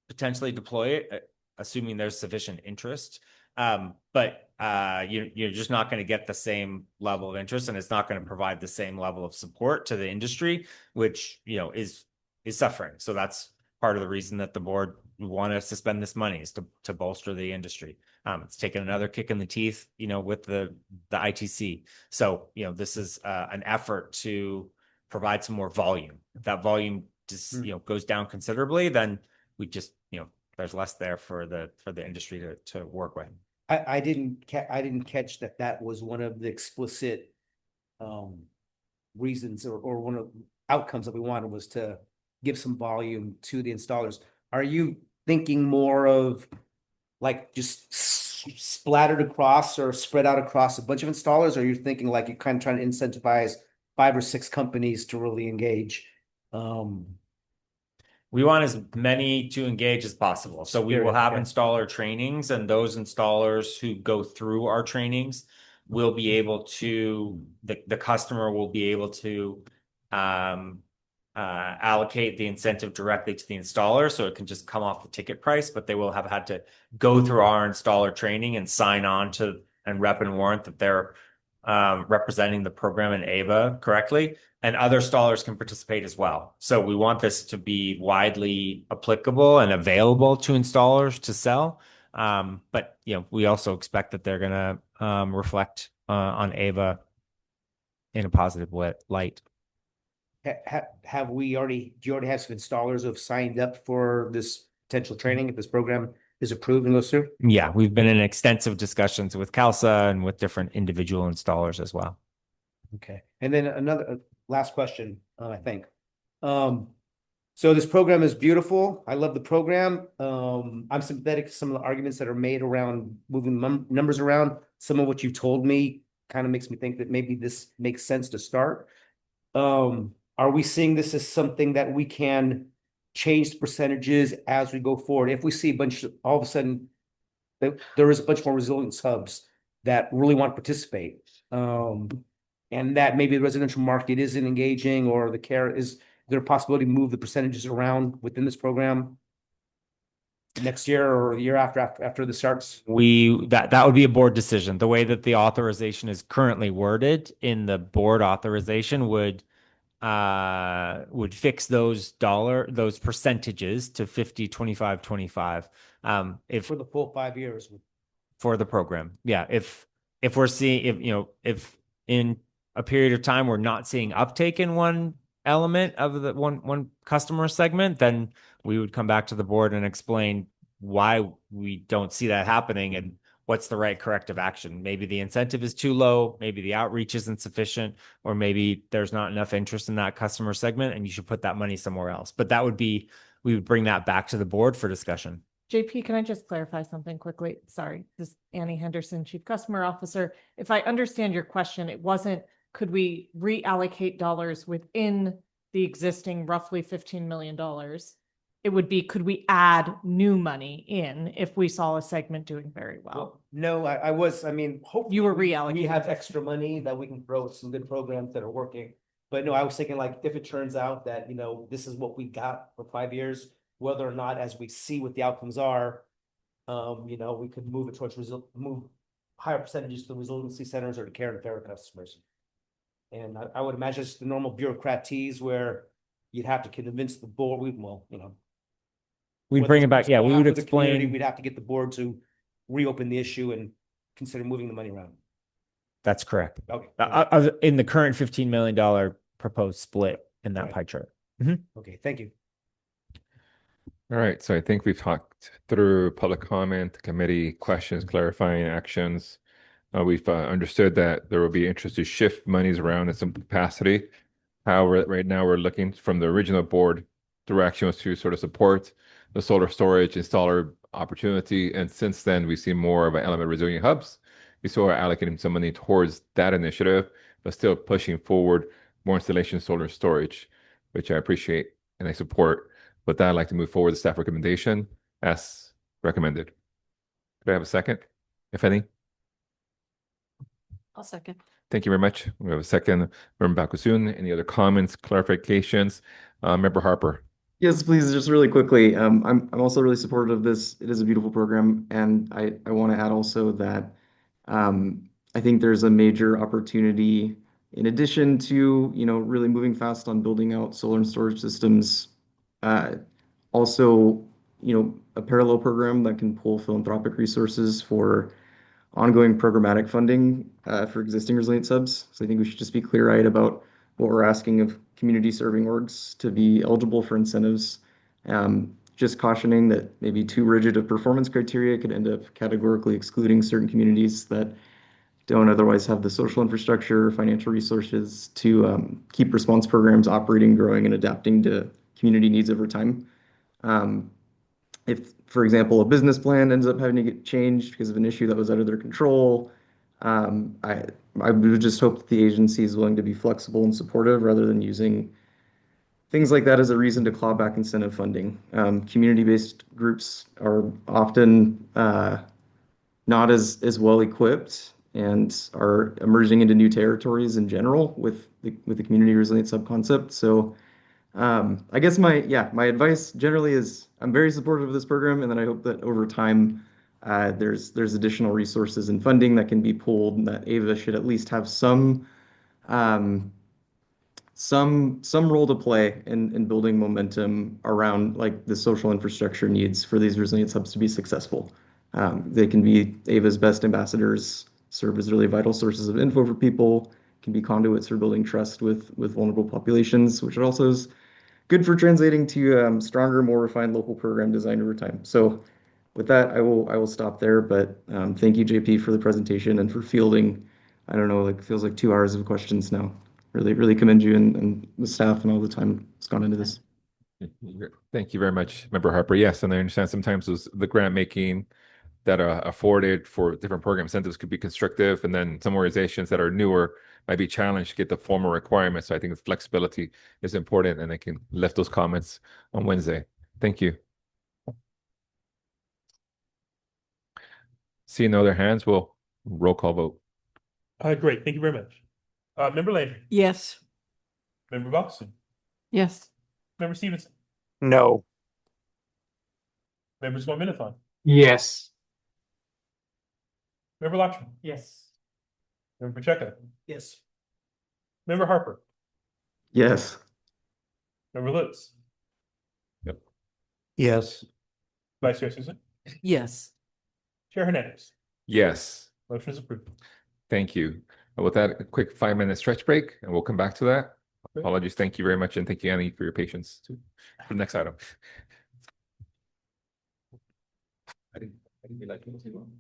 potentially deploy it, assuming there's sufficient interest. But you're just not going to get the same level of interest, and it's not going to provide the same level of support to the industry, which, is suffering. So that's part of the reason that the board want to suspend this money, is to bolster the industry. It's taken another kick in the teeth, with the ITC. So, this is an effort to provide some more volume. If that volume just, goes down considerably, then we just, there's less there for the industry to work with.
I didn't catch that was one of the explicit reasons or one of the outcomes that we wanted was to give some volume to the installers. Are you thinking more of like just splattered across or spread out across a bunch of installers? Or are you thinking like you're kind of trying to incentivize 5 or 6 companies to really engage?
We want as many to engage as possible. So we will have installer trainings, and those installers who go through our trainings will be able to, the customer will be able to allocate the incentive directly to the installer. So it can just come off the ticket price, but they will have had to go through our installer training and sign on to and rep and warrant that they're representing the program in AVA correctly. And other installers can participate as well. So we want this to be widely applicable and available to installers to sell. But we also expect that they're going to reflect on AVA in a positive light.
Do you already have some installers who have signed up for this potential training if this program is approved and goes through?
Yeah, we've been in extensive discussions with CALSA and with different individual installers as well.
Okay. And then another last question, I think. So this program is beautiful. I love the program. I'm sympathetic to some of the arguments that are made around moving numbers around. Some of what you told me kind of makes me think that maybe this makes sense to start. Are we seeing this as something that we can change the percentages as we go forward? If we see all of a sudden there is a bunch more resilience hubs that really want to participate, and that maybe the residential market isn't engaging, or is there a possibility to move the percentages around within this program next year or the year after this starts?
That would be a board decision. The way that the authorization is currently worded in the board authorization would fix those percentages to 50, 25, 25.
For the full 5 years
for the program. Yeah. If we're seeing, if in a period of time we're not seeing uptake in one element of the one customer segment, then we would come back to the board and explain why we don't see that happening and what's the right corrective action? Maybe the incentive is too low, maybe the outreach isn't sufficient, or maybe there's not enough interest in that customer segment and you should put that money somewhere else. But that would be, we would bring that back to the board for discussion.
JP, can I just clarify something quickly? Sorry, this is Annie Henderson, Chief Customer Officer. If I understand your question, it wasn't, could we reallocate dollars within the existing roughly $15 million? It would be, could we add new money in if we saw a segment doing very well?
No, I mean, hopefully.
You were
we
reallocating.
have extra money that we can throw at some good programs that are working. But no, I was thinking like, if it turns out that, this is what we got for 5 years, whether or not, as we see what the outcomes are, we could move it towards move higher percentages to the resiliency centers or to care and fair customers. And I would imagine it's the normal bureaucraties where you'd have to convince the board,
We'd bring it back. Yeah, we would explain.
We'd have to get the board to reopen the issue and consider moving the money around.
That's correct.
Okay.
In the current $15 million proposed split in that pie chart.
Okay, thank you.
All right, so I think we've talked through public comment, committee questions, clarifying actions. We've understood that there will be interest to shift monies around in some capacity. However, right now we're looking from the original board direction was to sort of support the solar storage installer opportunity. And since then, we've seen more of an element of resilient hubs. We still are allocating some money towards that initiative, but still pushing forward more installation solar storage, which I appreciate and I support. With that, I'd like to move forward the staff recommendation as recommended. Could I have a second, if any?
I'll second.
Thank you very much. We have a second. Member Bakusun, any other comments, clarifications? Member Harper.
Yes, please, just really quickly. I'm also really supportive of this. It is a beautiful program, and I want to add also that I think there's a major opportunity in addition to really moving fast on building out solar and storage systems. Also, a parallel program that can pull philanthropic resources for ongoing programmatic funding for existing resilient subs. So I think we should just be clear-eyed about what we're asking of community serving orgs to be eligible for incentives. Just cautioning that maybe too rigid of performance criteria could end up categorically excluding certain communities that don't otherwise have the social infrastructure, financial resources to keep response programs operating, growing, and adapting to community needs over time. If, for example, a business plan ends up having to get changed because of an issue that was out of their control, I would just hope that the agency is willing to be flexible and supportive rather than using things like that as a reason to claw back incentive funding. Community-based groups are often not as well equipped and are emerging into new territories in general with the community resilient sub-concept. So I guess my advice generally is I'm very supportive of this program, and then I hope that over time there's additional resources and funding that can be pulled, and that AVA should at least have some role to play in building momentum around like the social infrastructure needs for these resilient hubs to be successful. They can be AVA's best ambassadors, serve as really vital sources of info for people, can be conduits for building trust with vulnerable populations, which also is good for translating to stronger, more refined local program design over time. So with that, I will stop there. But thank you, JP, for the presentation and for fielding, I don't know, like feels like 2 hours of questions now. Really commend you and the staff and all the time that's gone into this.
Thank you very much, Member Harper. Yes, and I understand sometimes the grant making that are afforded for different program incentives could be constrictive, and then some organizations that are newer might be challenged to get the formal requirements. So I think the flexibility is important, and I can lift those comments on Wednesday. Thank you. Seeing no other hands, we'll roll call vote.
Great, thank you very much. Member Landry.
Yes.
Member Buxton.
Yes.
Member Stevenson.
No.
Member Swan-Minithon.
Yes.
Member Lakshman.
Yes.
Member Pacheco.
Yes.
Member Harper.
Yes.
Member Lutz.
Yes.
Vice Chair Susan.
Yes.
Chair Hernandez.
Yes.
Motion is approved.
Thank you. And with that, a quick 5-minute stretch break, and we'll come back to that. Apologies. Thank you very much, and thank you, Annie, for your patience too. For the next item. I didn't realize it was too long.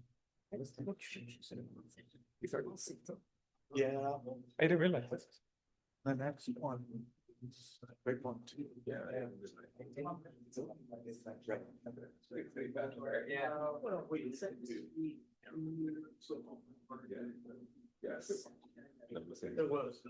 Yeah, I didn't realize this.
The next one is a big one too.
Yeah. Yes.
There was.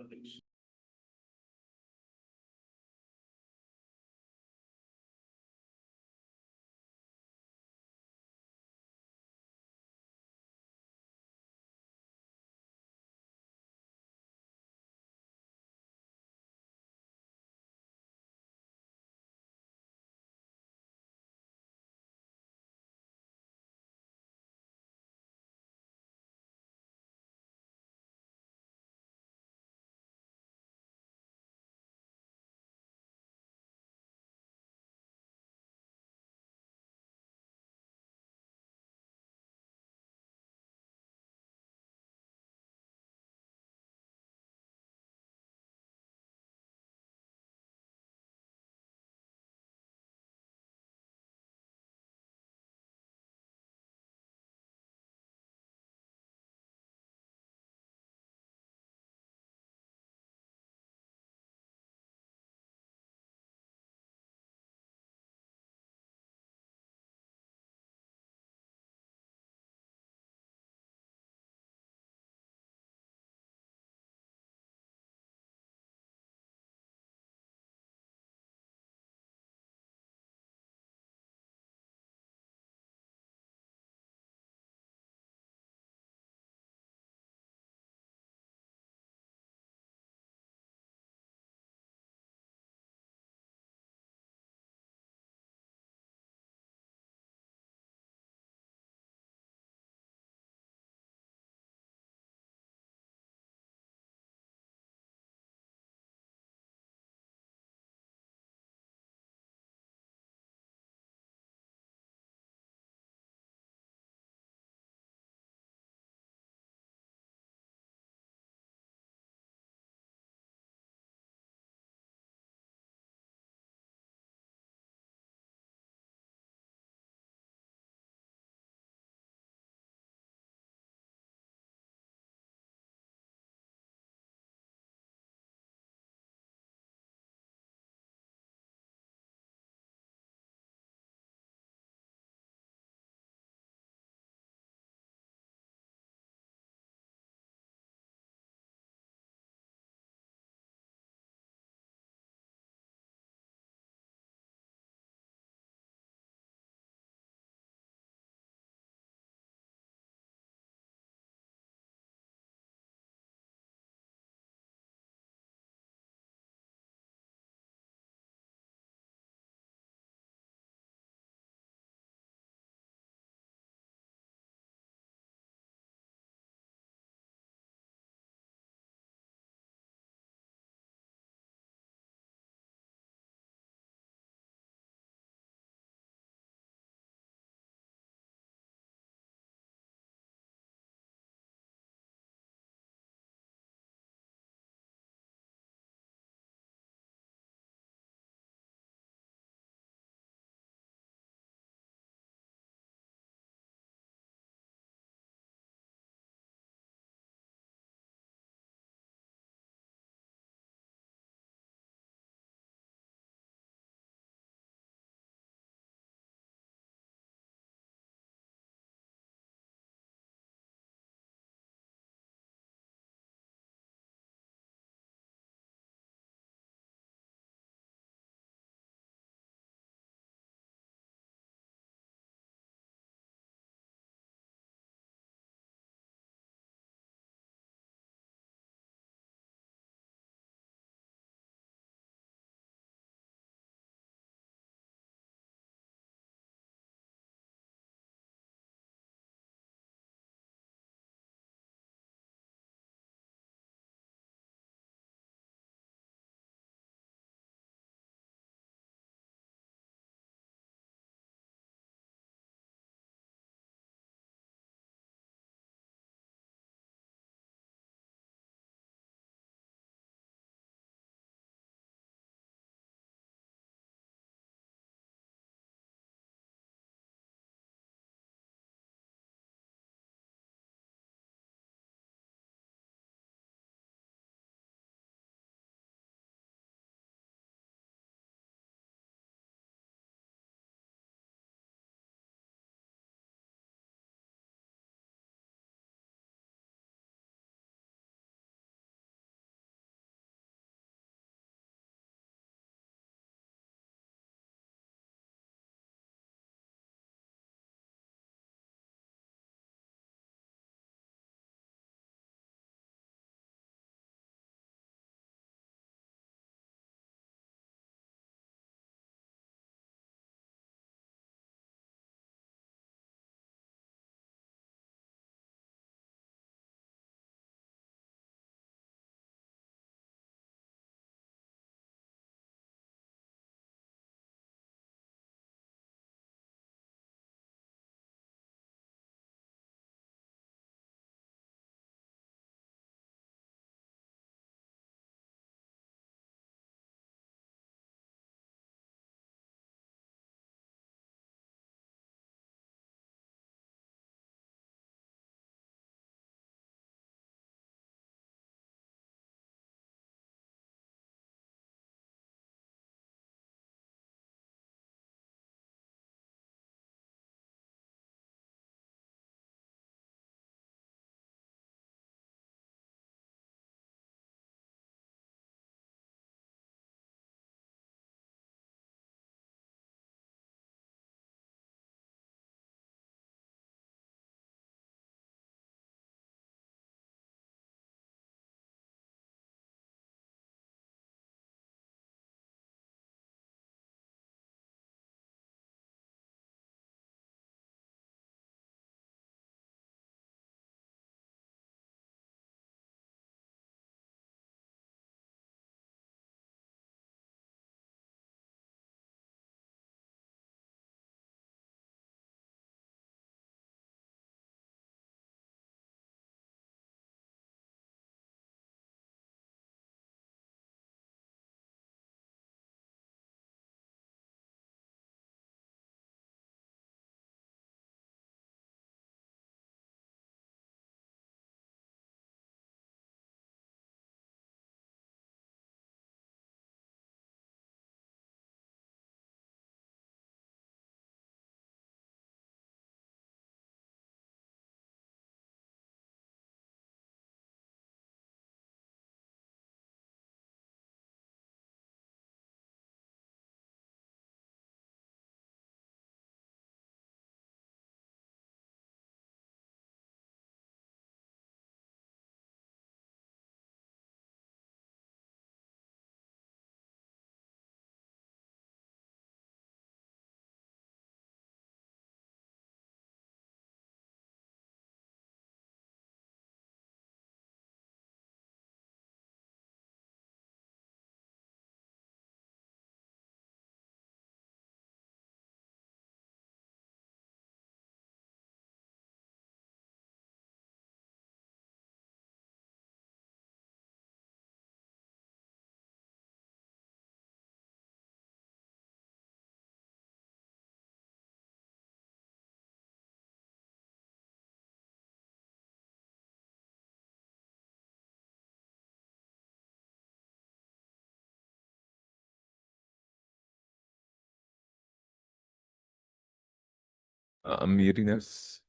unmuting us.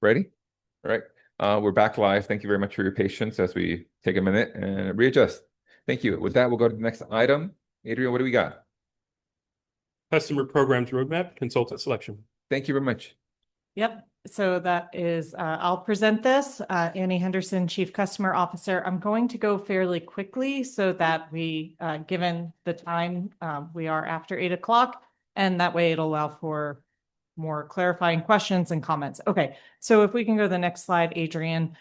Ready? All right. We're back live. Thank you very much for your patience as we take a minute and readjust. Thank you. With that, we'll go to the next item. Adrian, what do we got?
Customer programs roadmap, consultant selection.
Thank you very much.
Yep. So that is, I'll present this. Annie Henderson, Chief Customer Officer. I'm going to go fairly quickly so that we, given the time, we are after 8 o'clock, and that way it'll allow for more clarifying questions and comments. Okay, so if we can go to the next slide, Adrian.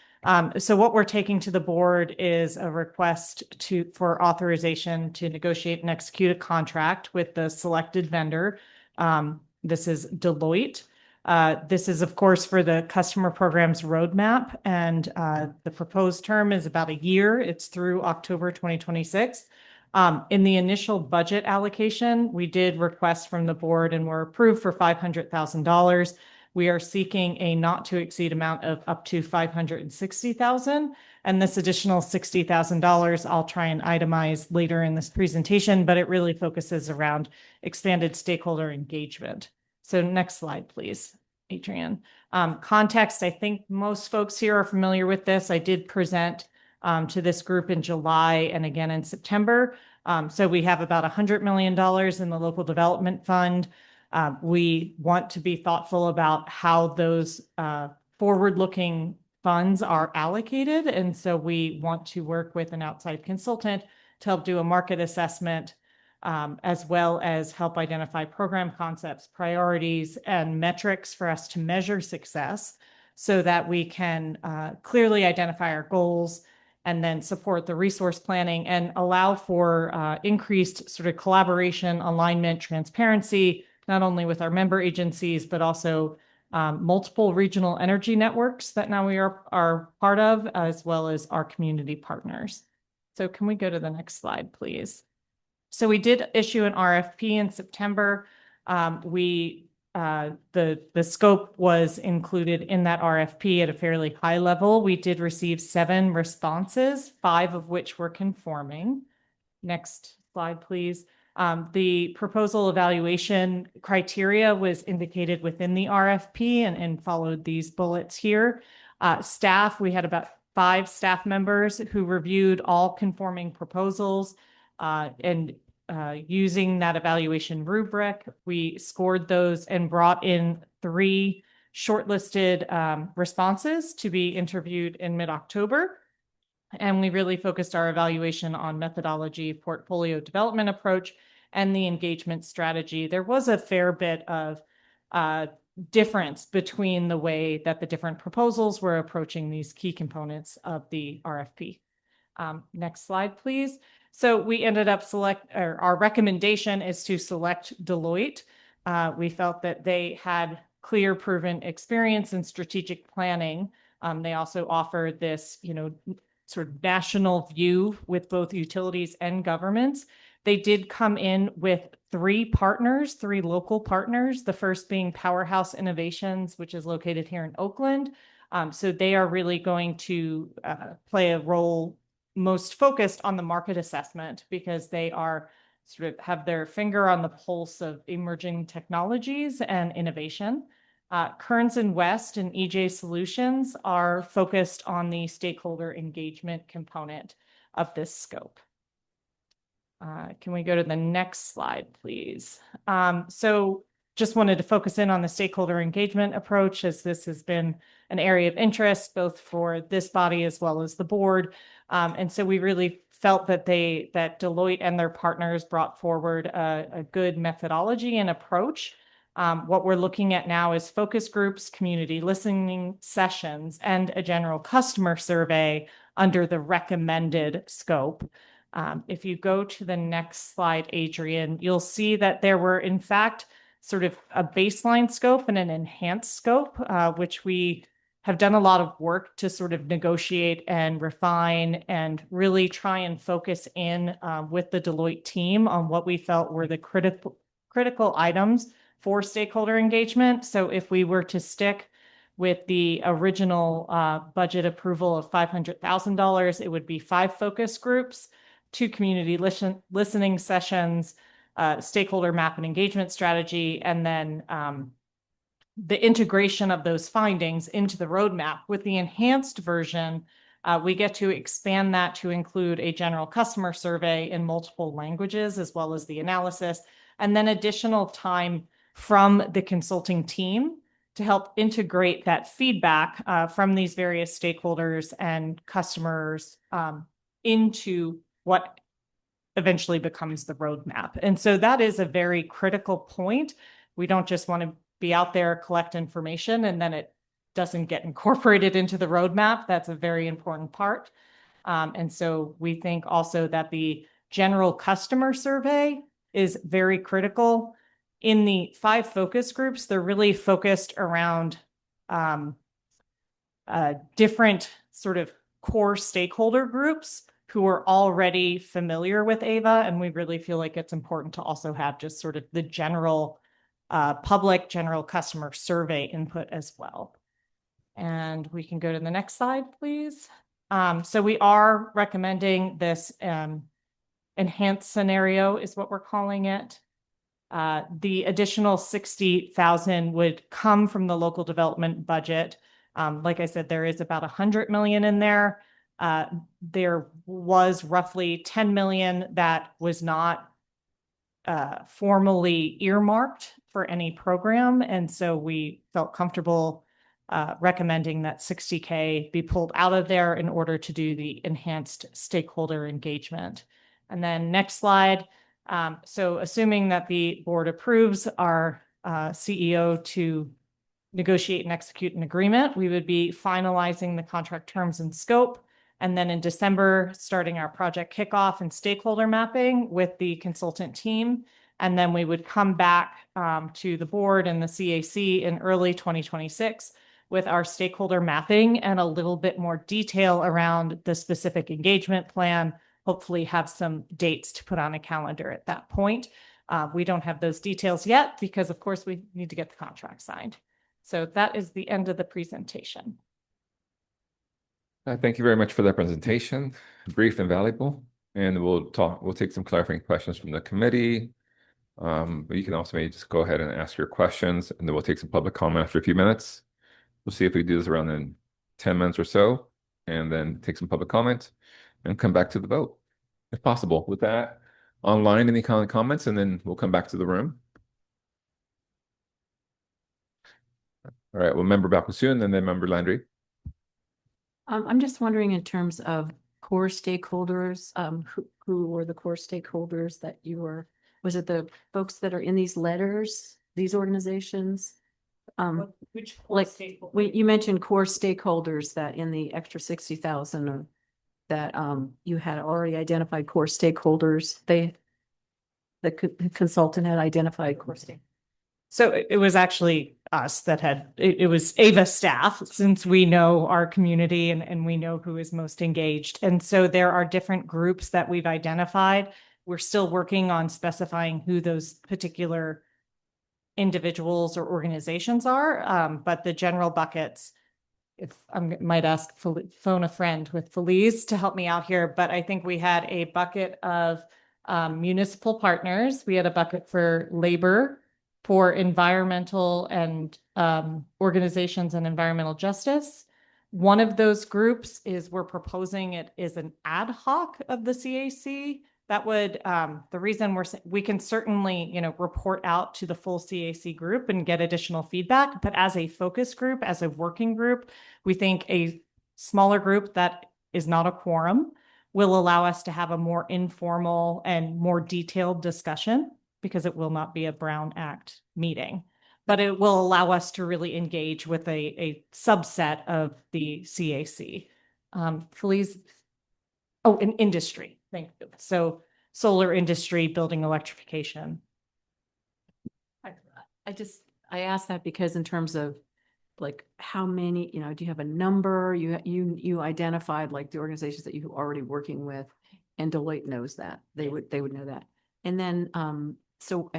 So what we're taking to the board is a request for authorization to negotiate and execute a contract with the selected vendor. This is Deloitte. This is, of course, for the customer programs roadmap, and the proposed term is about a year. It's through October 2026. In the initial budget allocation, we did request from the board and were approved for $500,000. We are seeking a not to exceed amount of up to $560,000. And this additional $60,000, I'll try and itemize later in this presentation, but it really focuses around expanded stakeholder engagement. So next slide, please, Adrian. Context, I think most folks here are familiar with this. I did present to this group in July and again in September. So we have about $100 million in the local development fund. We want to be thoughtful about how those forward-looking funds are allocated. And so we want to work with an outside consultant to help do a market assessment, as well as help identify program concepts, priorities, and metrics for us to measure success so that we can clearly identify our goals and then support the resource planning and allow for increased sort of collaboration, alignment, transparency, not only with our member agencies, but also multiple regional energy networks that now we are part of, as well as our community partners. So can we go to the next slide, please? So we did issue an RFP in September. The scope was included in that RFP at a fairly high level. We did receive 7 responses, 5 of which were conforming. Next slide, please. The proposal evaluation criteria was indicated within the RFP and followed these bullets here. Staff, we had about 5 staff members who reviewed all conforming proposals, and using that evaluation rubric, we scored those and brought in 3 shortlisted responses to be interviewed in mid-October. And we really focused our evaluation on methodology, portfolio development approach, and the engagement strategy. There was a fair bit of difference between the way that the different proposals were approaching these key components of the RFP. Next slide, please. So we ended up our recommendation is to select Deloitte. We felt that they had clear proven experience in strategic planning. They also offered this, sort of national view with both utilities and governments. They did come in with 3 partners, 3 local partners, the first being Powerhouse Innovations, which is located here in Oakland. So they are really going to play a role most focused on the market assessment because they are sort of have their finger on the pulse of emerging technologies and innovation. Kearns and West and EJ Solutions are focused on the stakeholder engagement component of this scope. Can we go to the next slide, please? So just wanted to focus in on the stakeholder engagement approach, as this has been an area of interest both for this body as well as the board. And so we really felt that Deloitte and their partners brought forward a good methodology and approach. What we're looking at now is focus groups, community listening sessions, and a general customer survey under the recommended scope. If you go to the next slide, Adrian, you'll see that there were, in fact, sort of a baseline scope and an enhanced scope, which we have done a lot of work to sort of negotiate and refine and really try and focus in with the Deloitte team on what we felt were the critical items for stakeholder engagement. So if we were to stick with the original budget approval of $500,000, it would be 5 focus groups, 2 community listening sessions, stakeholder map and engagement strategy, and then the integration of those findings into the roadmap. With the enhanced version, we get to expand that to include a general customer survey in multiple languages, as well as the analysis, and then additional time from the consulting team to help integrate that feedback from these various stakeholders and customers into what eventually becomes the roadmap. And so that is a very critical point. We don't just want to be out there, collect information, and then it doesn't get incorporated into the roadmap. That's a very important part. And so we think also that the general customer survey is very critical. In the 5 focus groups, they're really focused around different sort of core stakeholder groups who are already familiar with AVA. And we really feel like it's important to also have just sort of the general public, general customer survey input as well. And we can go to the next slide, please. So we are recommending this enhanced scenario is what we're calling it. The additional 60,000 would come from the local development budget. Like I said, there is about 100 million in there. There was roughly 10 million that was not formally earmarked for any program. And so we felt comfortable recommending that 60K be pulled out of there in order to do the enhanced stakeholder engagement. And then next slide. So assuming that the board approves our CEO to negotiate and execute an agreement, we would be finalizing the contract terms and scope. And then in December, starting our project kickoff and stakeholder mapping with the consultant team. And then we would come back to the board and the CAC in early 2026 with our stakeholder mapping and a little bit more detail around the specific engagement plan. Hopefully have some dates to put on a calendar at that point. We don't have those details yet because, of course, we need to get the contract signed. So that is the end of the presentation.
Thank you very much for that presentation. Brief and valuable. And we'll take some clarifying questions from the committee. But you can also maybe just go ahead and ask your questions, and then we'll take some public comment after a few minutes. We'll see if we do this around in 10 minutes or so, and then take some public comment and come back to the vote, if possible. With that, online, any kind of comments, and then we'll come back to the room. All right, well, Member Bakusun and then Member Landry.
I'm just wondering in terms of core stakeholders, who were the core stakeholders that you were, was it the folks that are in these letters, these organizations?
Which
like you mentioned core stakeholders that in the extra 60,000 or that you had already identified core stakeholders. The consultant had identified core stakeholders.
So it was actually us that had, it was AVA staff, since we know our community and we know who is most engaged. And so there are different groups that we've identified. We're still working on specifying who those particular individuals or organizations are. But the general buckets, if I might ask, phone a friend with Felice to help me out here. But I think we had a bucket of municipal partners. We had a bucket for labor, for environmental and organizations and environmental justice. One of those groups is, we're proposing it is an ad hoc of the CAC. That would, the reason we can certainly, report out to the full CAC group and get additional feedback, but as a focus group, as a working group, we think a smaller group that is not a quorum will allow us to have a more informal and more detailed discussion, because it will not be a Brown Act meeting, but it will allow us to really engage with a subset of the CAC. Felice, an industry. Thank you. So solar industry, building electrification.
I asked that because in terms of like how many, do you have a number? You identified like the organizations that you're already working with, and Deloitte knows that. They would know that. And then so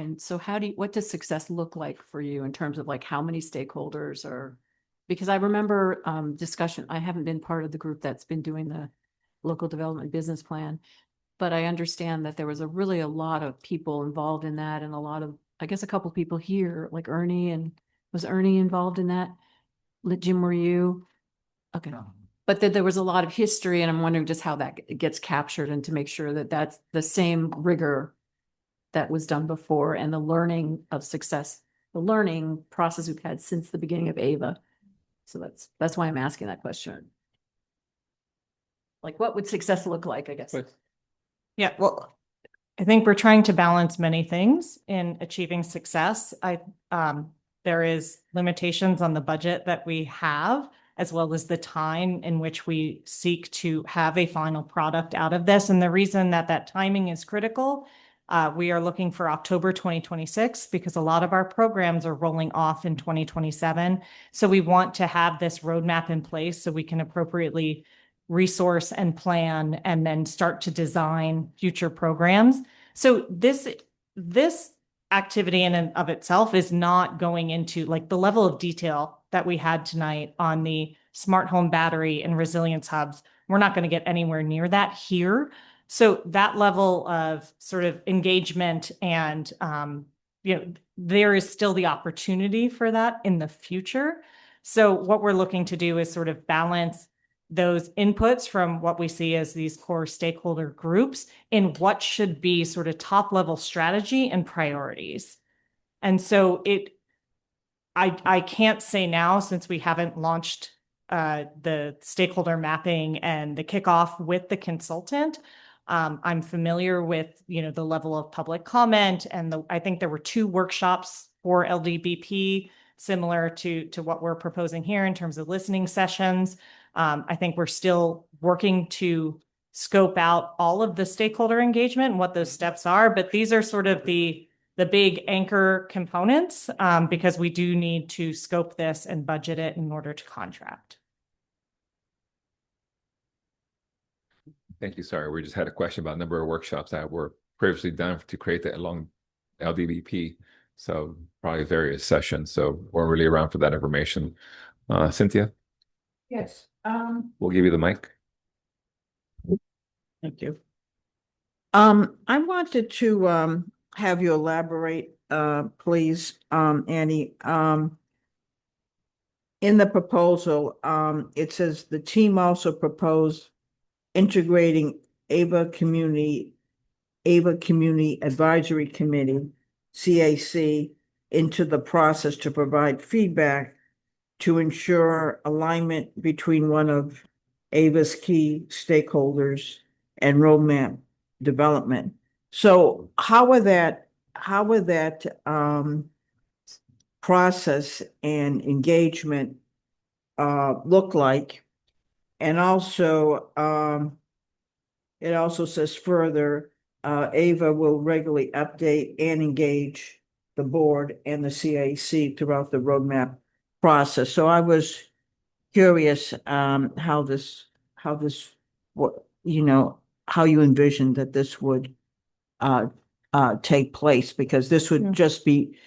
what does success look like for you in terms of like how many stakeholders are, because I remember discussion, I haven't been part of the group that's been doing the local development business plan, but I understand that there was a lot of people involved in that, and a lot of, I guess, a couple of people here, like Ernie and Was Ernie involved in that? Jim, were you? Okay. But there was a lot of history, and I'm wondering just how that gets captured and to make sure that that's the same rigor that was done before and the learning of success, the learning process we've had since the beginning of AVA. So that's why I'm asking that question. Like, what would success look like, I guess?
Yeah, well, I think we're trying to balance many things in achieving success. There is limitations on the budget that we have, as well as the time in which we seek to have a final product out of this. And the reason that that timing is critical, we are looking for October 2026 because a lot of our programs are rolling off in 2027. So we want to have this roadmap in place so we can appropriately resource and plan and then start to design future programs. So this activity in and of itself is not going into like the level of detail that we had tonight on the smart home battery and resilience hubs. We're not going to get anywhere near that here. So that level of sort of engagement and, there is still the opportunity for that in the future. So what we're looking to do is sort of balance those inputs from what we see as these core stakeholder groups in what should be sort of top level strategy and priorities. And so I can't say now, since we haven't launched the stakeholder mapping and the kickoff with the consultant. I'm familiar with, the level of public comment, and I think there were 2 workshops for LDBP similar to what we're proposing here in terms of listening sessions. I think we're still working to scope out all of the stakeholder engagement and what those steps are, but these are sort of the big anchor components, because we do need to scope this and budget it in order to contract.
Thank you. Sorry, we just had a question about a number of workshops that were previously done to create that along LDBP. So probably various sessions. So we're really around for that information. Cynthia,
Yes.
we'll give you the mic.
Thank you. I wanted to have you elaborate, please, Annie. In the proposal, it says the team also proposed integrating AVA Community Advisory Committee, CAC, into the process to provide feedback to ensure alignment between one of AVA's key stakeholders and roadmap development. So how would that process and engagement look like? And also, it also says further, AVA will regularly update and engage the board and the CAC throughout the roadmap process. So I was curious how you envisioned that this would take place, because this would just be,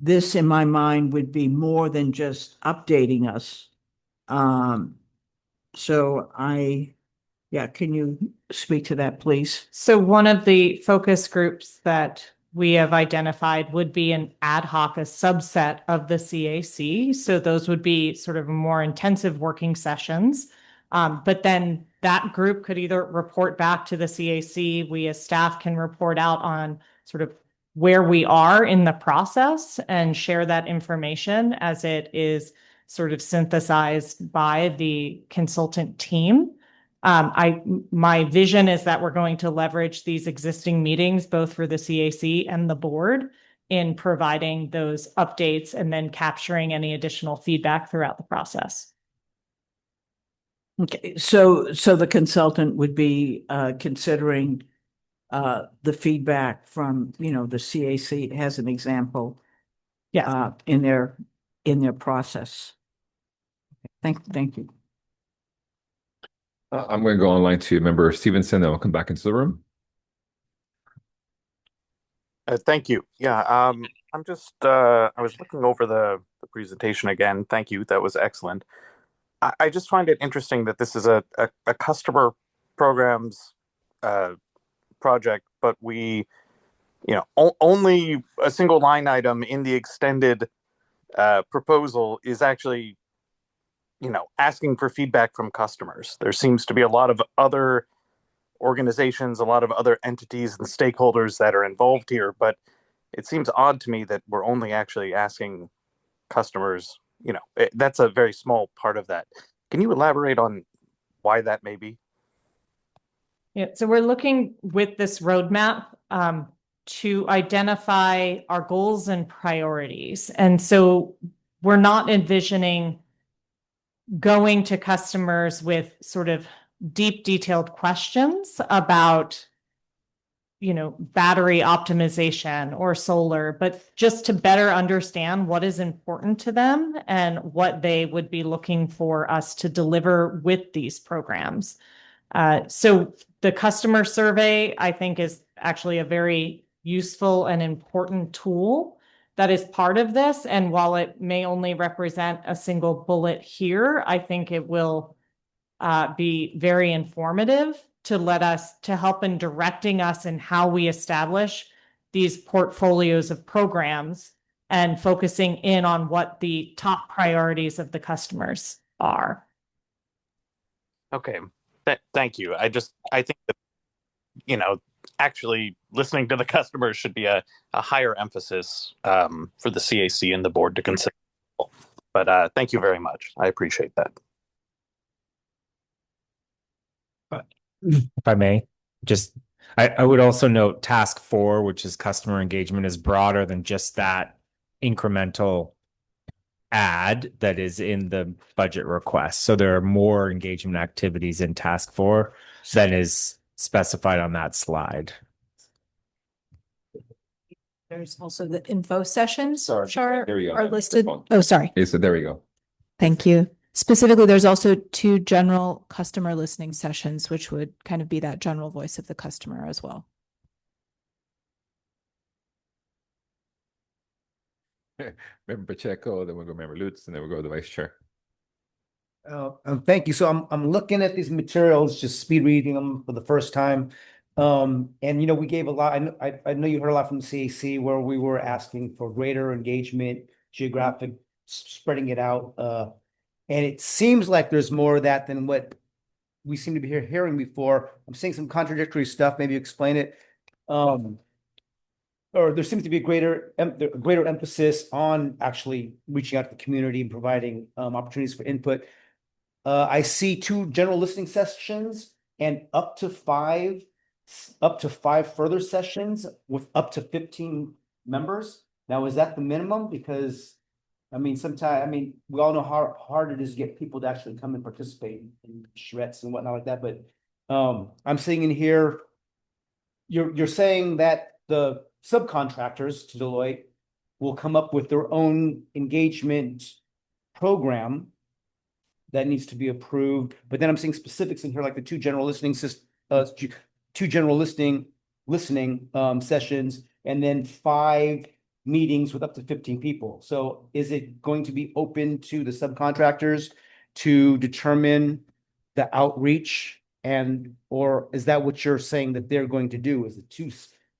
this in my mind would be more than just updating us. Can you speak to that, please?
So one of the focus groups that we have identified would be an ad hoc, a subset of the CAC. So those would be sort of more intensive working sessions. But then that group could either report back to the CAC. We as staff can report out on sort of where we are in the process and share that information as it is sort of synthesized by the consultant team. My vision is that we're going to leverage these existing meetings, both for the CAC and the board, in providing those updates and then capturing any additional feedback throughout the process.
Okay, so the consultant would be considering the feedback from, the CAC as an example.
Yeah.
In their process. Thank you.
I'm going to go online to member Stevenson, then we'll come back into the room.
Thank you. Yeah, I'm just, I was looking over the presentation again. Thank you. That was excellent. I just find it interesting that this is a customer programs project, but we, only a single line item in the extended proposal is actually, asking for feedback from customers. There seems to be a lot of other organizations, a lot of other entities and stakeholders that are involved here, but it seems odd to me that we're only actually asking customers, that's a very small part of that. Can you elaborate on why that may be?
Yeah, so we're looking with this roadmap to identify our goals and priorities. And so we're not envisioning going to customers with sort of deep, detailed questions about, battery optimization or solar, but just to better understand what is important to them and what they would be looking for us to deliver with these programs. So the customer survey, I think, is actually a very useful and important tool that is part of this. And while it may only represent a single bullet here, I think it will be very informative to help in directing us in how we establish these portfolios of programs and focusing in on what the top priorities of the customers are.
Okay. Thank you. I think that, actually listening to the customers should be a higher emphasis for the CAC and the board to consider. But thank you very much. I appreciate that.
If I may, I would also note task 4, which is customer engagement, is broader than just that incremental add that is in the budget request. So there are more engagement activities in task 4 than is specified on that slide.
There's also the info sessions chart
There we go.
are listed. Oh, sorry.
Okay, so there we go.
Thank you. Specifically, there's also 2 general customer listening sessions, which would kind of be that general voice of the customer as well.
Member Pacheco, then we'll go Member Lutz, and then we'll go to the Vice Chair.
Thank you. So I'm looking at these materials, just speed reading them for the first time. And we gave a lot. I know you heard a lot from the CAC where we were asking for greater engagement, geographic, spreading it out. And it seems like there's more of that than what we seem to be hearing before. I'm seeing some contradictory stuff. Maybe explain it. Or there seems to be a greater emphasis on actually reaching out to the community and providing opportunities for input. I see 2 general listening sessions and up to 5 further sessions with up to 15 members. Now, is that the minimum? Because sometimes, we all know how hard it is to get people to actually come and participate in charrettes and whatnot like that. But I'm seeing in here, you're saying that the subcontractors to Deloitte will come up with their own engagement program that needs to be approved. But then I'm seeing specifics in here, like the 2 general listening listening sessions, and then 5 meetings with up to 15 people. So is it going to be open to the subcontractors to determine the outreach, or is that what you're saying that they're going to do? Is it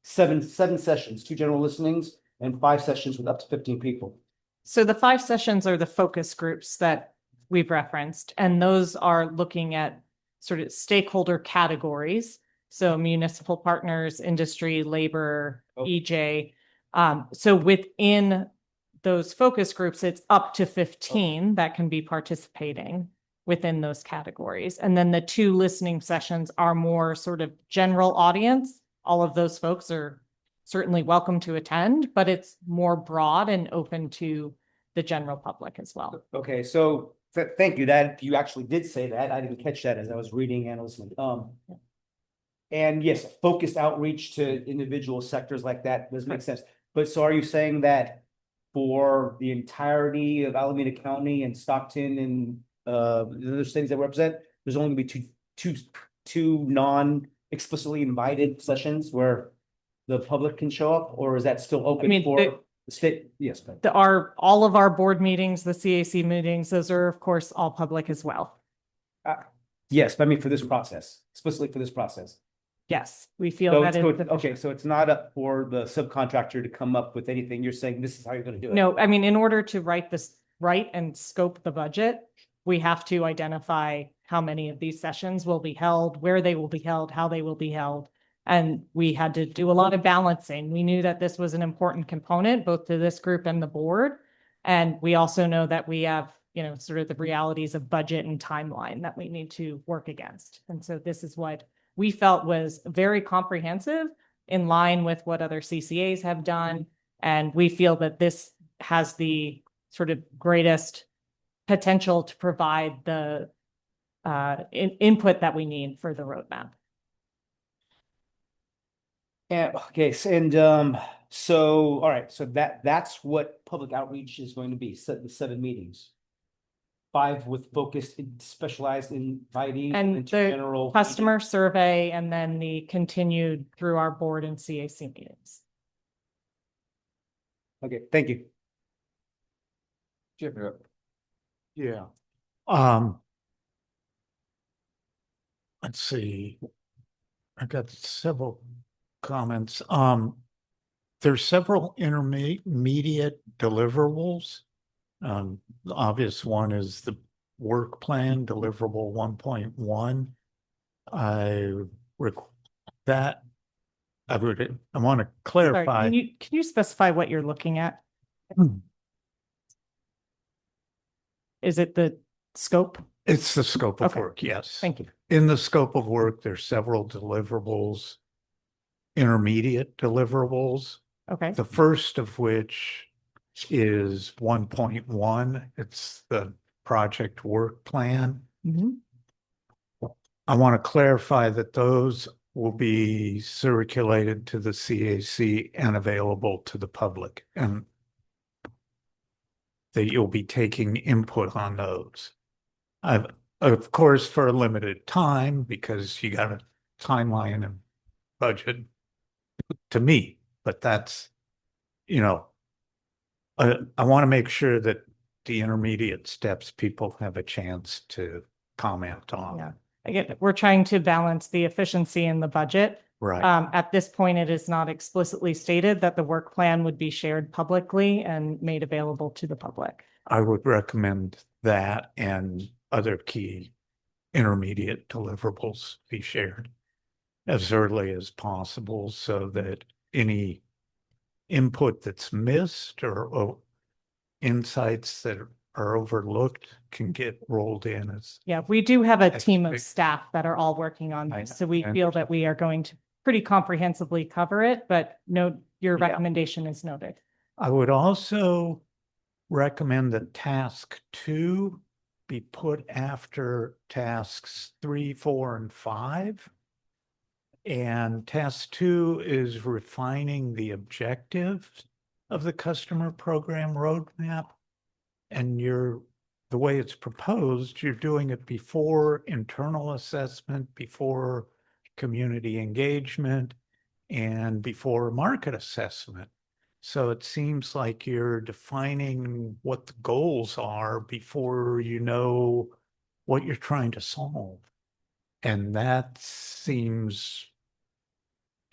7 sessions, 2 general listenings and 5 sessions with up to 15 people?
So the 5 sessions are the focus groups that we've referenced, and those are looking at sort of stakeholder categories. So municipal partners, industry, labor, EJ. So within those focus groups, it's up to 15 that can be participating within those categories. And then the 2 listening sessions are more sort of general audience. All of those folks are certainly welcome to attend, but it's more broad and open to the general public as well.
Okay, so thank you. That you actually did say that. I didn't catch that as I was reading and listening. And yes, focused outreach to individual sectors like that does make sense. But so are you saying that for the entirety of Alameda County and Stockton and the other cities that represent, there's only going to be two non-explicitly invited sessions where the public can show up, or is that still open for the state? Yes.
All of our board meetings, the CAC meetings, those are of course all public as well.
Yes, but I mean for this process, explicitly for this process.
Yes, we feel
So
that
it's,
is
okay, so it's not up for the subcontractor to come up with anything. You're saying this is how you're gonna do it?
No, I mean, in order to write and scope the budget, we have to identify how many of these sessions will be held, where they will be held, how they will be held. And we had to do a lot of balancing. We knew that this was an important component, both to this group and the board. And we also know that we have, sort of the realities of budget and timeline that we need to work against. And so this is what we felt was very comprehensive, in line with what other CCAs have done. And we feel that this has the sort of greatest potential to provide the input that we need for the roadmap.
And okay, so all right, so that's what public outreach is going to be, the 7 meetings. 5 with focused, specialized inviting
And
into
the
general
customer survey, and then the continued through our board and CAC meetings.
Okay, thank you.
Jim,
Yeah. Let's see. I got several comments. There's several intermediate deliverables. The obvious one is the work plan deliverable 1.1. I want to
Sorry,
clarify.
can you specify what you're looking at? Is it the scope?
It's the scope of
Okay.
work, yes.
Thank you.
In the scope of work, there's several deliverables, intermediate deliverables.
Okay.
The first of which is 1.1. It's the project work plan.
Mhm.
I want to clarify that those will be circulated to the CAC and available to the public, and that you'll be taking input on those. Of course, for a limited time, because you got a timeline and budget to meet, but that's, I want to make sure that the intermediate steps people have a chance to comment on.
Yeah. Again, we're trying to balance the efficiency in the budget.
Right.
At this point, it is not explicitly stated that the work plan would be shared publicly and made available to the public.
I would recommend that and other key intermediate deliverables be shared as early as possible, so that any input that's missed or insights that are overlooked can get rolled in as.
Yeah, we do have a team of
Expect-
staff that are all working on
I
this,
know,
so we
I
feel that we are going to pretty comprehensively cover it, but no, your recommendation is noted.
I would also recommend that task 2 be put after tasks 3, 4, and 5. And task 2 is refining the objectives of the customer program roadmap. And the way it's proposed, you're doing it before internal assessment, before community engagement, and before market assessment. So it seems like you're defining what the goals are before you know what you're trying to solve. And that seems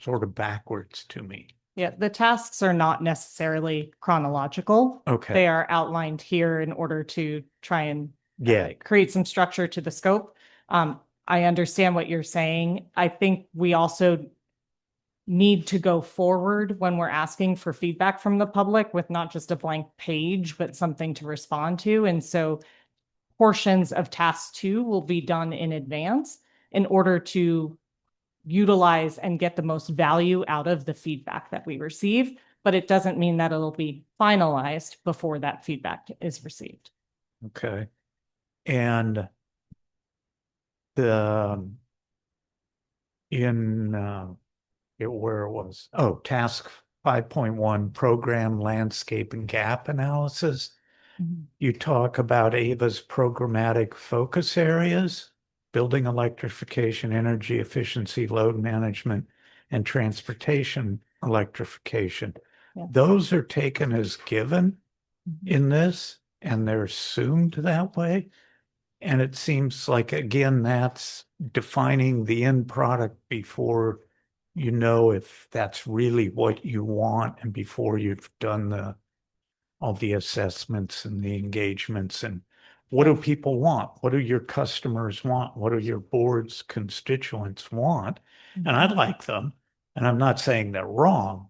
sort of backwards to me.
Yeah, the tasks are not necessarily chronological.
Okay.
They are outlined here in order to try and
Yeah.
create some structure to the scope. I understand what you're saying. I think we also need to go forward when we're asking for feedback from the public with not just a blank page, but something to respond to. And so portions of task 2 will be done in advance in order to utilize and get the most value out of the feedback that we receive. But it doesn't mean that it'll be finalized before that feedback is received.
Okay. And where it was, task 5.1, program landscape and gap analysis. You talk about AVA's programmatic focus areas, building electrification, energy efficiency, load management, and transportation electrification.
Yeah.
Those are taken as given in this, and they're assumed that way. And it seems like, again, that's defining the end product before you know if that's really what you want, and before you've done all the assessments and the engagements, and what do people want? What do your customers want? What do your board's constituents want? And I like them, and I'm not saying they're wrong,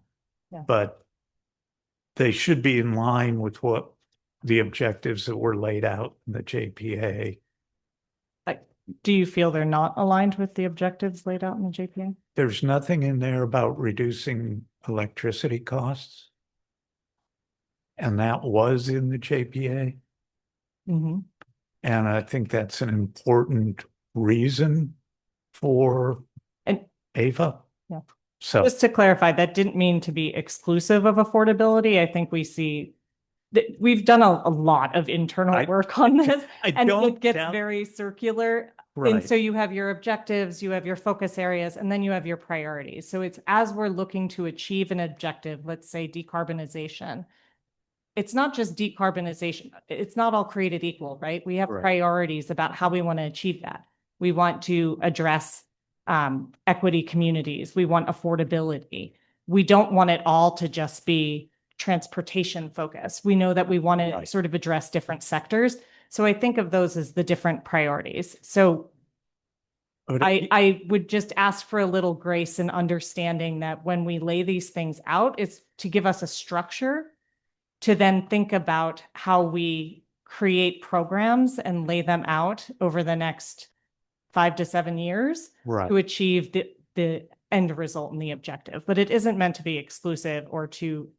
Yeah.
but they should be in line with what the objectives that were laid out in the JPA.
Do you feel they're not aligned with the objectives laid out in the JPA?
There's nothing in there about reducing electricity costs. And that was in the JPA.
Mm-hmm.
And I think that's an important reason for AVA.
Yeah.
So
Just to clarify, that didn't mean to be exclusive of affordability. I think we see that we've done a lot of internal work on this, and it gets very circular. And
Right.
so you have your objectives, you have your focus areas, and then you have your priorities. So it's as we're looking to achieve an objective, let's say decarbonization, it's not just decarbonization. It's not all created equal, right? We have
Right.
priorities about how we want to achieve that. We want to address equity communities. We want affordability. We don't want it all to just be transportation focused. We know that we want to sort of address different sectors. So I think of those as the different priorities. So I would just ask for a little grace and understanding that when we lay these things out, it's to give us a structure to then think about how we create programs and lay them out over the next 5 to 7 years to achieve the end result and the objective. But it isn't meant to be exclusive or to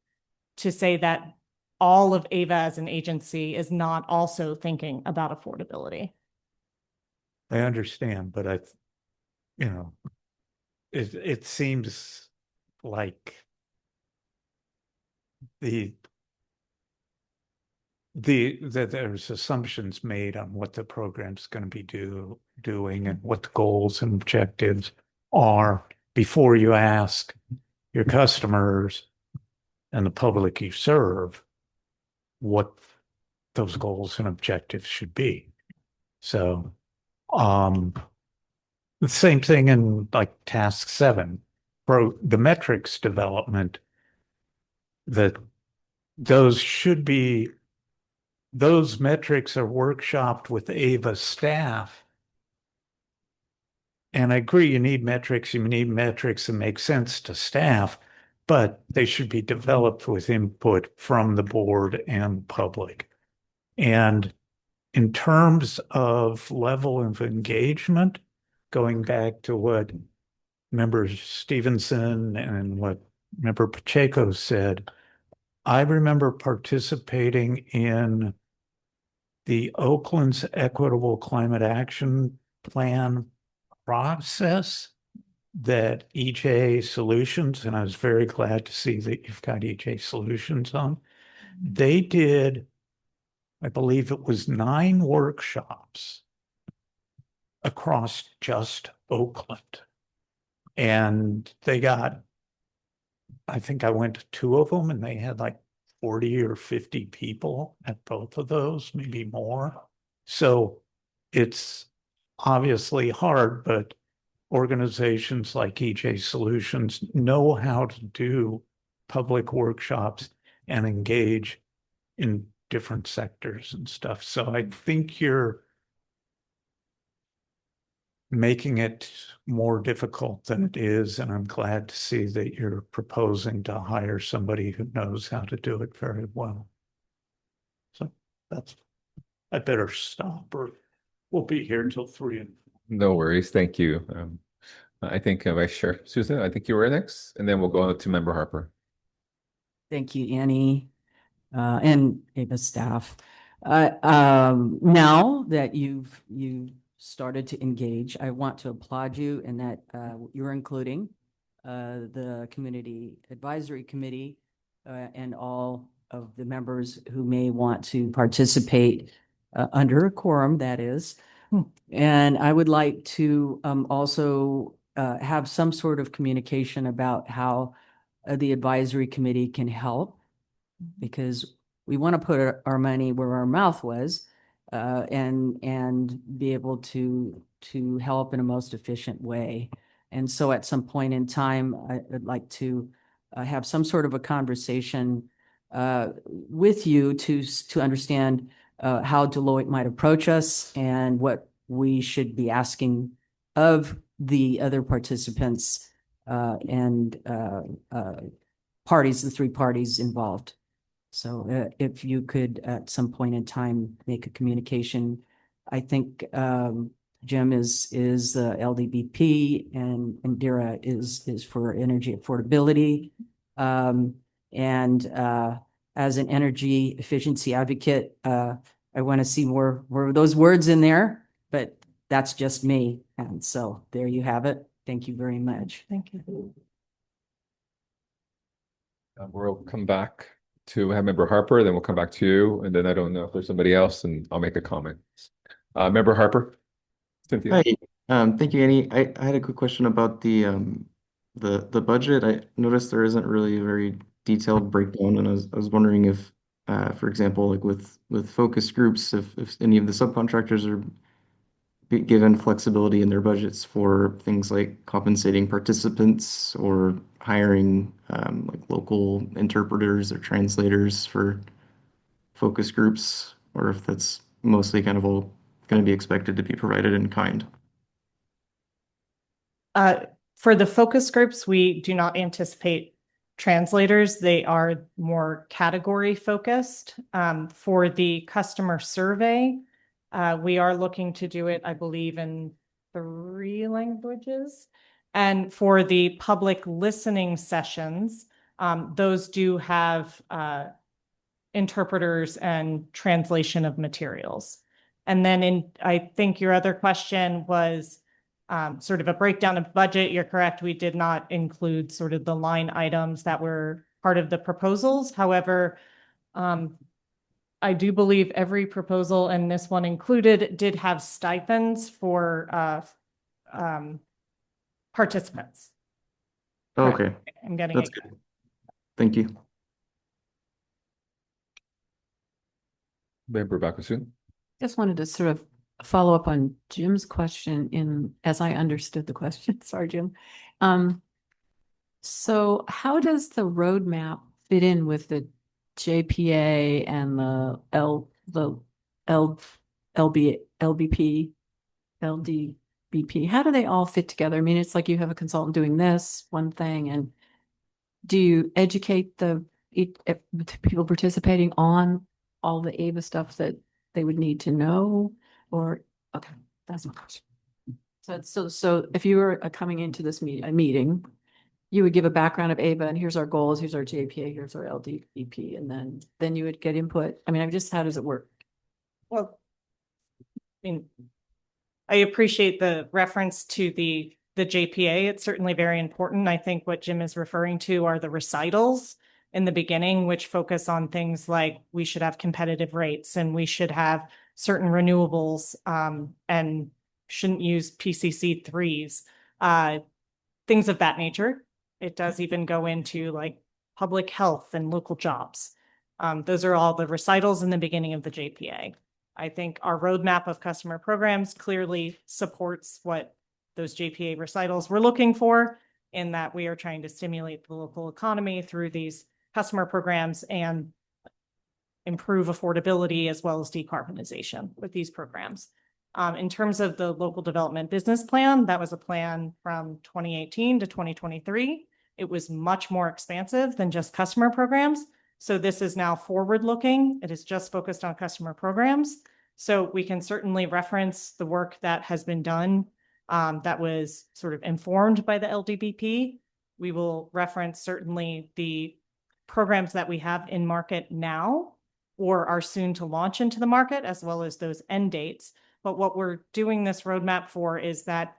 say that all of AVA as an agency is not also thinking about affordability.
I understand, but it seems like that there's assumptions made on what the program's going to be doing and what the goals and objectives are before you ask your customers and the public you serve what those goals and objectives should be. So, the same thing in like task 7, the metrics development, that those metrics are workshopped with AVA staff. And I agree, you need metrics that make sense to staff, but they should be developed with input from the board and public. And in terms of level of engagement, going back to what Member Stevenson and what Member Pacheco said, I remember participating in the Oakland's Equitable Climate Action Plan process that EJ Solutions, and I was very glad to see that you've got EJ Solutions on. They did, I believe it was 9 workshops across just Oakland. And they got, I think I went to 2 of them, and they had like 40 or 50 people at both of those, maybe more. So it's obviously hard, but organizations like EJ Solutions know how to do public workshops and engage in different sectors and stuff. So I think you're making it more difficult than it is, and I'm glad to see that you're proposing to hire somebody who knows how to do it very well. So I better stop, or we'll be here until 3.
No worries. Thank you. I think Vice Chair Susan, I think you were next, and then we'll go to Member Harper.
Thank you, Annie, and AVA staff. Now that you've started to engage, I want to applaud you in that you're including the Community Advisory Committee and all of the members who may want to participate under a quorum, that is. And I would like to also have some sort of communication about how the advisory committee can help, because we want to put our money where our mouth was, and be able to help in a most efficient way. And so at some point in time, I would like to have some sort of a conversation with you to understand how Deloitte might approach us and what we should be asking of the other participants and parties, the three parties involved. So if you could at some point in time make a communication, I think Jim is LDBP and Indira is for energy affordability. As an energy efficiency advocate, I want to see more of those words in there, but that's just me. And so there you have it. Thank you very much.
Thank you.
We'll come back to Member Harper, then we'll come back to you, and then I don't know if there's somebody else, and I'll make a comment. Member Harper, Cynthia.
Hi, thank you, Annie. I had a quick question about the budget. I noticed there isn't really a very detailed breakdown, and I was wondering if, for example, like with focus groups, if any of the subcontractors are given flexibility in their budgets for things like compensating participants or hiring like local interpreters or translators for focus groups, or if that's mostly kind of all going to be expected to be provided in kind.
For the focus groups, we do not anticipate translators. They are more category focused. For the customer survey, we are looking to do it, I believe, in 3 languages. And for the public listening sessions, those do have interpreters and translation of materials. And then I think your other question was sort of a breakdown of budget. You're correct. We did not include sort of the line items that were part of the proposals. However, I do believe every proposal, and this one included, did have stipends for participants.
Okay.
I'm getting
That's
it.
good. Thank you.
Member Bakusun.
Just wanted to sort of follow up on Jim's question as I understood the question. Sorry, Jim. So how does the roadmap fit in with the JPA and the LDBP? How do they all fit together? I mean, it's like you have a consultant doing this one thing, and do you educate the people participating on all the AVA stuff that they would need to know? Or, okay, that's my question. So if you were coming into this meeting, you would give a background of AVA, and here's our goals, here's our JPA, here's our LDBP, and then you would get input. I mean, how does it work?
Well, I mean, I appreciate the reference to the JPA. It's certainly very important. I think what Jim is referring to are the recitals in the beginning, which focus on things like we should have competitive rates and we should have certain renewables and shouldn't use PCC 3s, things of that nature. It does even go into like public health and local jobs. Those are all the recitals in the beginning of the JPA. I think our roadmap of customer programs clearly supports what those JPA recitals we're looking for, in that we are trying to stimulate the local economy through these customer programs and improve affordability as well as decarbonization with these programs. In terms of the local development business plan, that was a plan from 2018 to 2023. It was much more expansive than just customer programs. So this is now forward-looking. It is just focused on customer programs. So we can certainly reference the work that has been done that was sort of informed by the LDBP. We will reference certainly the programs that we have in market now or are soon to launch into the market, as well as those end dates. But what we're doing this roadmap for is that,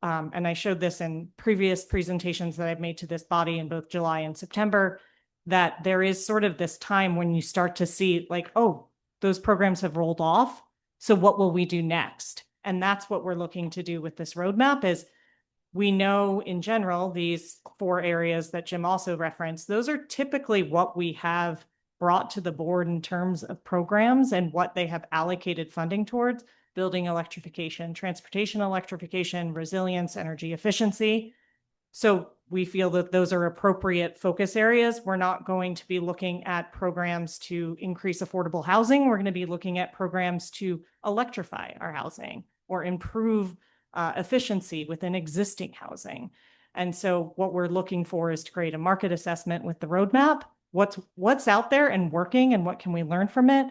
and I showed this in previous presentations that I've made to this body in both July and September, that there is sort of this time when you start to see like, oh, those programs have rolled off. So what will we do next? And that's what we're looking to do with this roadmap. Is we know in general, these 4 areas that Jim also referenced, those are typically what we have brought to the board in terms of programs and what they have allocated funding towards. building electrification, transportation electrification, resilience, energy efficiency. So we feel that those are appropriate focus areas. We're not going to be looking at programs to increase affordable housing. We're going to be looking at programs to electrify our housing or improve efficiency within existing housing. And so what we're looking for is to create a market assessment with the roadmap. What's out there and working, and what can we learn from it?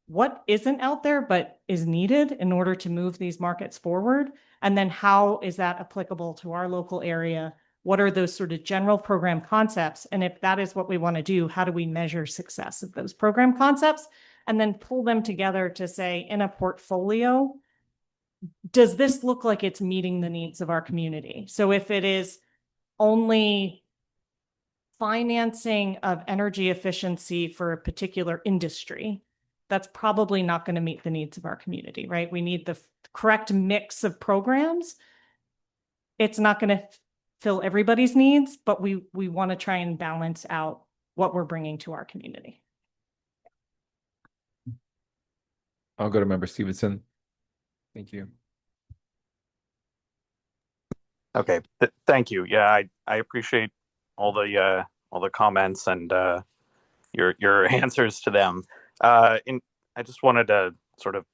What isn't out there but is needed in order to move these markets forward? And then how is that applicable to our local area? What are those sort of general program concepts? And if that is what we want to do, how do we measure success of those program concepts? And then pull them together to say, in a portfolio, does this look like it's meeting the needs of our community? So if it is only financing of energy efficiency for a particular industry, that's probably not going to meet the needs of our community, right? We need the correct mix of programs. It's not going to fill everybody's needs, but we want to try and balance out what we're bringing to our community.
I'll go to Member Stevenson. Thank you.
Okay, thank you. Yeah, I appreciate all the comments and your answers to them. I just wanted to sort of,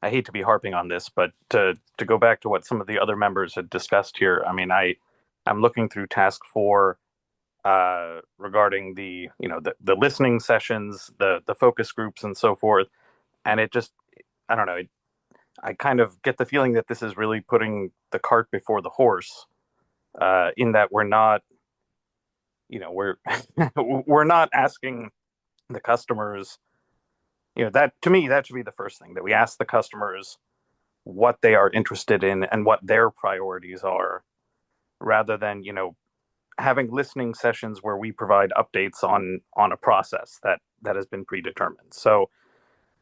I hate to be harping on this, but to go back to what some of the other members had discussed here. I mean, I'm looking through task 4 regarding the listening sessions, the focus groups and so forth. And it just, I don't know, I kind of get the feeling that this is really putting the cart before the horse, in that we're not, we're not asking the customers, that to me, that should be the first thing, that we ask the customers what they are interested in and what their priorities are, rather than, having listening sessions where we provide updates on a process that has been predetermined. So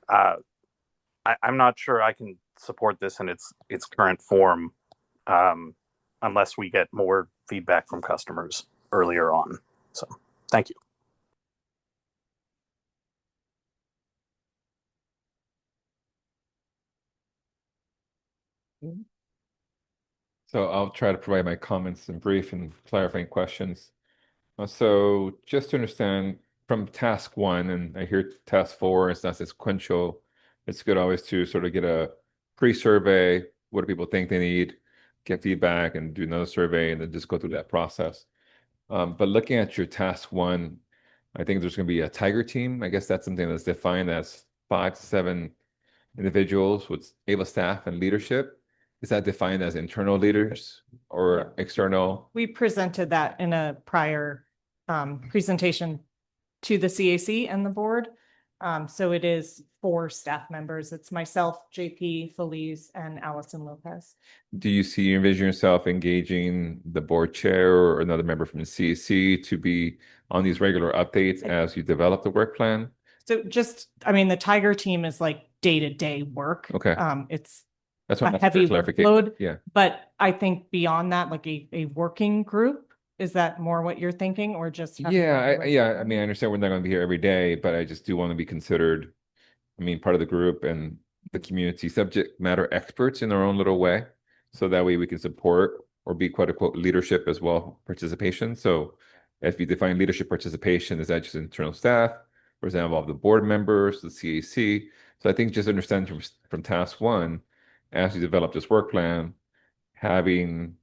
I'm not sure I can support this in its current form, unless we get more feedback from customers earlier on. So thank you.
So I'll try to provide my comments in brief and clarifying questions. So just to understand from task 1, and I hear task 4 is not sequential. It's good always to sort of get a pre-survey. What do people think they need? Get feedback and do another survey and then just go through that process. But looking at your task 1, I think there's going to be a tiger team. I guess that's something that's defined as 5 to 7 individuals with AVA staff and leadership. Is that defined as internal leaders or external?
We presented that in a prior presentation to the CAC and the board. So it is 4 staff members. It's myself, JP, Feliz, and Allison Lopez.
Do you envision yourself engaging the board chair or another member from the CAC to be on these regular updates as you develop the work plan?
So the Tiger team is like day-to-day work.
Okay.
It's
That's
a heavy load.
Yeah.
But I think beyond that, like a working group, is that more what you're thinking, or just?
Yeah, I mean, I understand we're not going to be here every day, but I just do want to be considered, part of the group and the community subject matter experts in our own little way. So that way we can support or be quote unquote leadership as well, participation. So if you define leadership participation, is that just internal staff, or does that involve the board members, the CAC? So I think just understand from task 1, as you develop this work plan, having,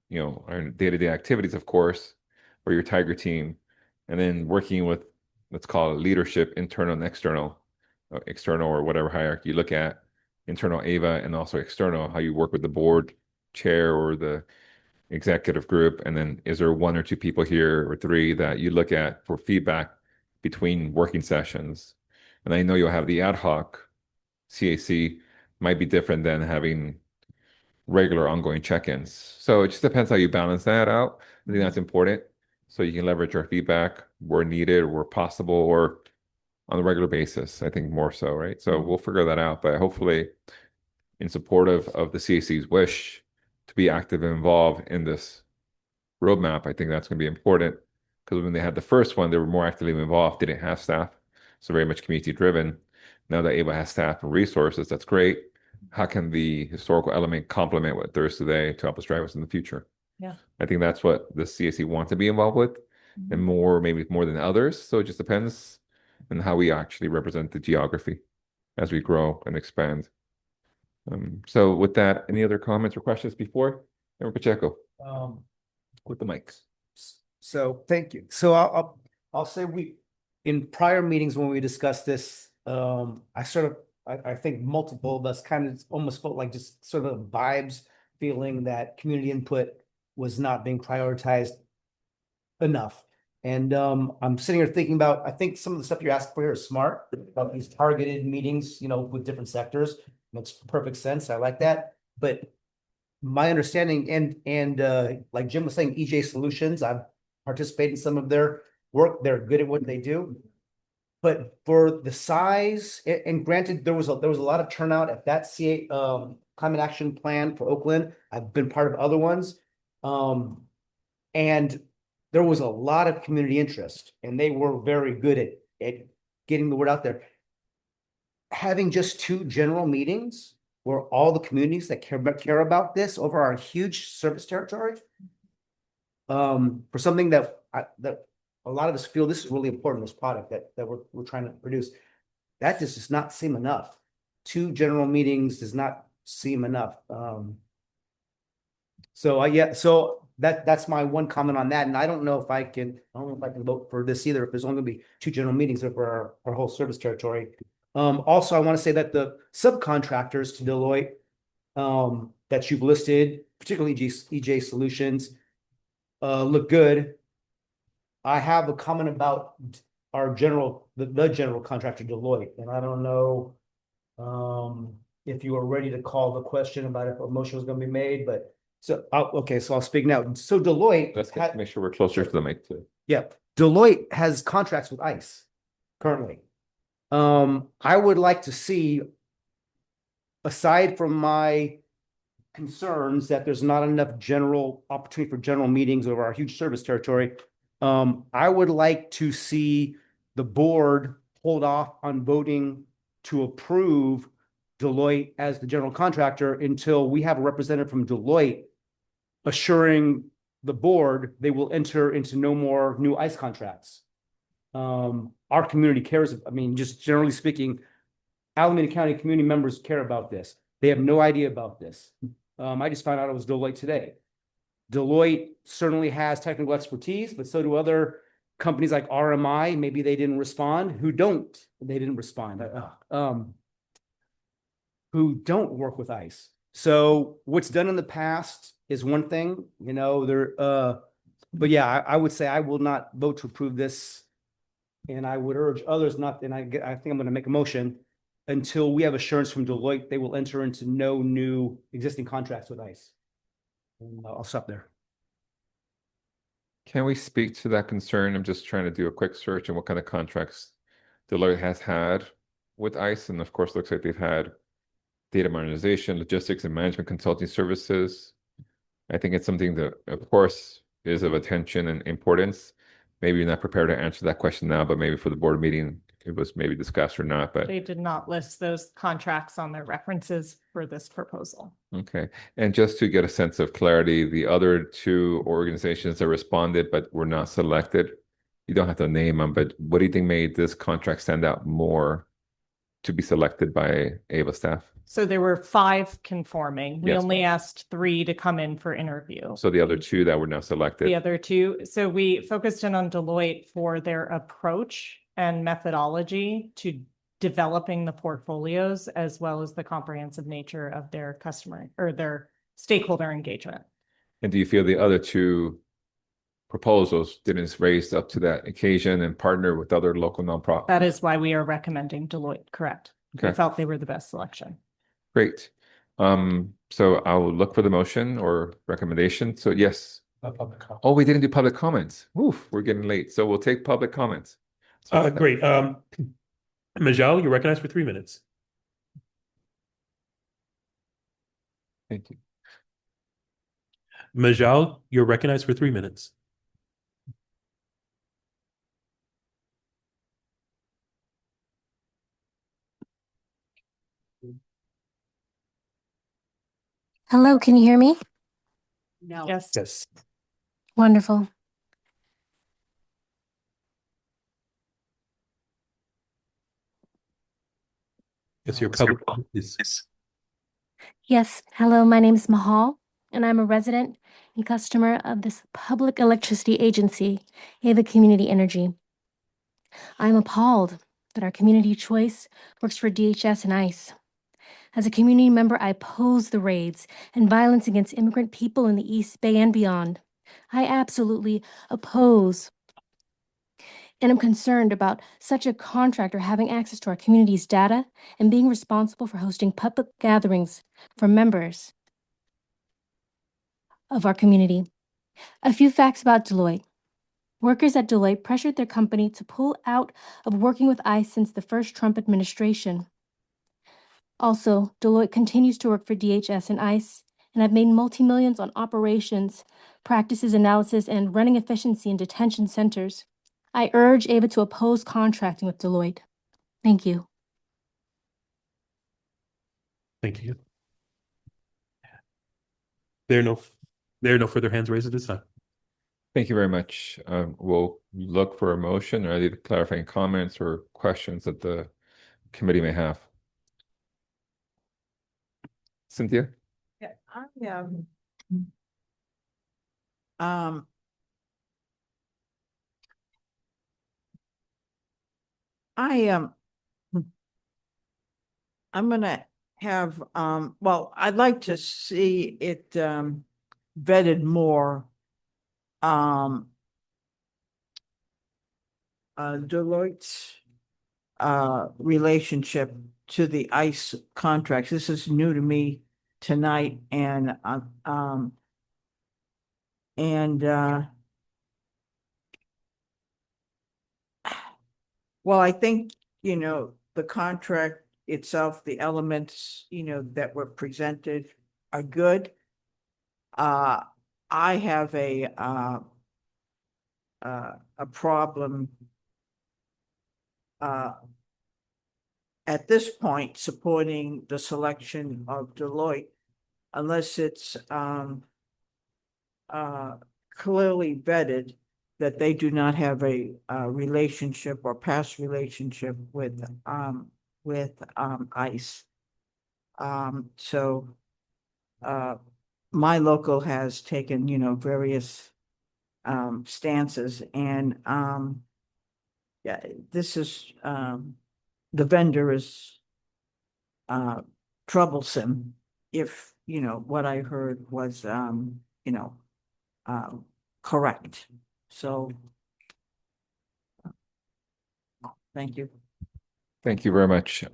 our day-to-day activities, of course, for your Tiger team, and then working with, let's call it leadership, internal and external or whatever hierarchy you look at, internal AVA and also external, how you work with the board chair or the executive group. And then is there 1 or 2 people here or 3 that you look at for feedback between working sessions? And I know you'll have the ad hoc CAC, might be different than having regular ongoing check-ins. So it just depends how you balance that out. I think that's important. So you can leverage our feedback where needed or where possible or on a regular basis. I think more so, right? So we'll figure that out. But hopefully in support of the CAC's wish to be active and involved in this roadmap, I think that's going to be important, because when they had the first one, they were more actively involved, didn't have staff. So very much community driven. Now that AVA has staff and resources, that's great. how can the historical element complement what there is today to help us drive us in the future?
Yeah.
I think that's what the CAC wants to be involved with, and more, maybe more than others. So it just depends on how we actually represent the geography as we grow and expand. So with that, any other comments or questions before? Member Pacheco, with the mics.
So thank you. So I'll say in prior meetings when we discussed this, I think multiple of us kind of almost felt like just sort of vibes, feeling that community input was not being prioritized enough. And I'm sitting here thinking about, I think some of the stuff you're asking for here is smart, about these targeted meetings, with different sectors. Makes perfect sense. I like that. But my understanding and like Jim was saying, EJ Solutions, I've participated in some of their work. They're good at what they do. But for the size, and granted, there was a lot of turnout at that climate action plan for Oakland. I've been part of other ones. And there was a lot of community interest, and they were very good at getting the word out there. Having just 2 general meetings where all the communities that care about this over our huge service territory, for something that a lot of us feel this is really important, this product that we're trying to produce, that just does not seem enough. 2 general meetings does not seem enough. So that's my one comment on that. And I don't know if I can vote for this either, if there's only gonna be 2 general meetings for our whole service territory. Also, I want to say that the subcontractors to Deloitte that you've listed, particularly EJ Solutions, look good. I have a comment about our the general contractor Deloitte, and I don't know if you are ready to call the question about if a motion was going to be made, but so I'll speak now. So Deloitte,
Let's make sure we're closer to the mic too.
Yeah, Deloitte has contracts with ICE currently. I would like to see, aside from my concerns that there's not enough general opportunity for general meetings over our huge service territory, I would like to see the board hold off on voting to approve Deloitte as the general contractor until we have a representative from Deloitte assuring the board they will enter into no more new ICE contracts. Our community cares. I mean, just generally speaking, Alameda County community members care about this. They have no idea about this. I just found out it was Deloitte today. Deloitte certainly has technical expertise, but so do other companies like RMI. Maybe they didn't respond. They didn't respond. Who don't work with ICE. So what's done in the past is one thing, but yeah, I would say I will not vote to approve this. And I would urge others not, and I think I'm going to make a motion until we have assurance from Deloitte, they will enter into no new existing contracts with ICE. And I'll stop there.
Can we speak to that concern? I'm just trying to do a quick search on what kind of contracts Deloitte has had with ICE. And of course, looks like they've had data modernization, logistics, and management consulting services. I think it's something that, of course, is of attention and importance. Maybe you're not prepared to answer that question now, but maybe for the board meeting, it was maybe discussed or not, but.
They did not list those contracts on their references for this proposal.
Okay. And just to get a sense of clarity, the other 2 organizations that responded but were not selected, you don't have to name them, but what do you think made this contract stand out more to be selected by AVA staff?
So there were 5 conforming. We
Yes.
only asked 3 to come in for interview.
So the other 2 that were now selected.
The other 2, so we focused in on Deloitte for their approach and methodology to developing the portfolios, as well as the comprehensive nature of their customer or their stakeholder engagement.
And do you feel the other 2 proposals didn't raise up to that occasion and partner with other local nonprofits?
That is why we are recommending Deloitte, correct? We
Okay.
felt they were the best selection.
Great. So I'll look for the motion or recommendation. So yes.
Public comment.
Oh, we didn't do public comments. Oof, we're getting late. So we'll take public comments.
Great. Majal, you're recognized for 3 minutes.
Thank you.
Majal, you're recognized for 3 minutes.
Hello, can you hear me?
No.
Yes.
Yes.
Wonderful.
Yes, your public, please.
Yes, hello, my name is Mahal, and I'm a resident and customer of this public electricity agency, Ava Community Energy. I'm appalled that our community choice works for DHS and ICE. As a community member, I oppose the raids and violence against immigrant people in the East Bay and beyond. I absolutely oppose and I'm concerned about such a contractor having access to our community's data and being responsible for hosting public gatherings for members of our community. A few facts about Deloitte. Workers at Deloitte pressured their company to pull out of working with ICE since the first Trump administration. Also, Deloitte continues to work for DHS and ICE and have made multi-millions on operations, practices analysis, and running efficiency in detention centers. I urge Ava to oppose contracting with Deloitte. Thank you.
Thank you. There are no further hands raised at this time.
Thank you very much. We'll look for a motion or any clarifying comments or questions that the committee may have. Cynthia?
Yeah, um, I'm gonna have, well, I'd like to see it, vetted more. Deloitte's, relationship to the ICE contracts. This is new to me tonight and, well, I think, the contract itself, the elements, that were presented are good. I have a problem at this point supporting the selection of Deloitte unless it's clearly vetted that they do not have a relationship or past relationship with ICE. So my local has taken, various stances and yeah, this is the vendor is troublesome if, what I heard was correct. So thank you.
Thank you very much.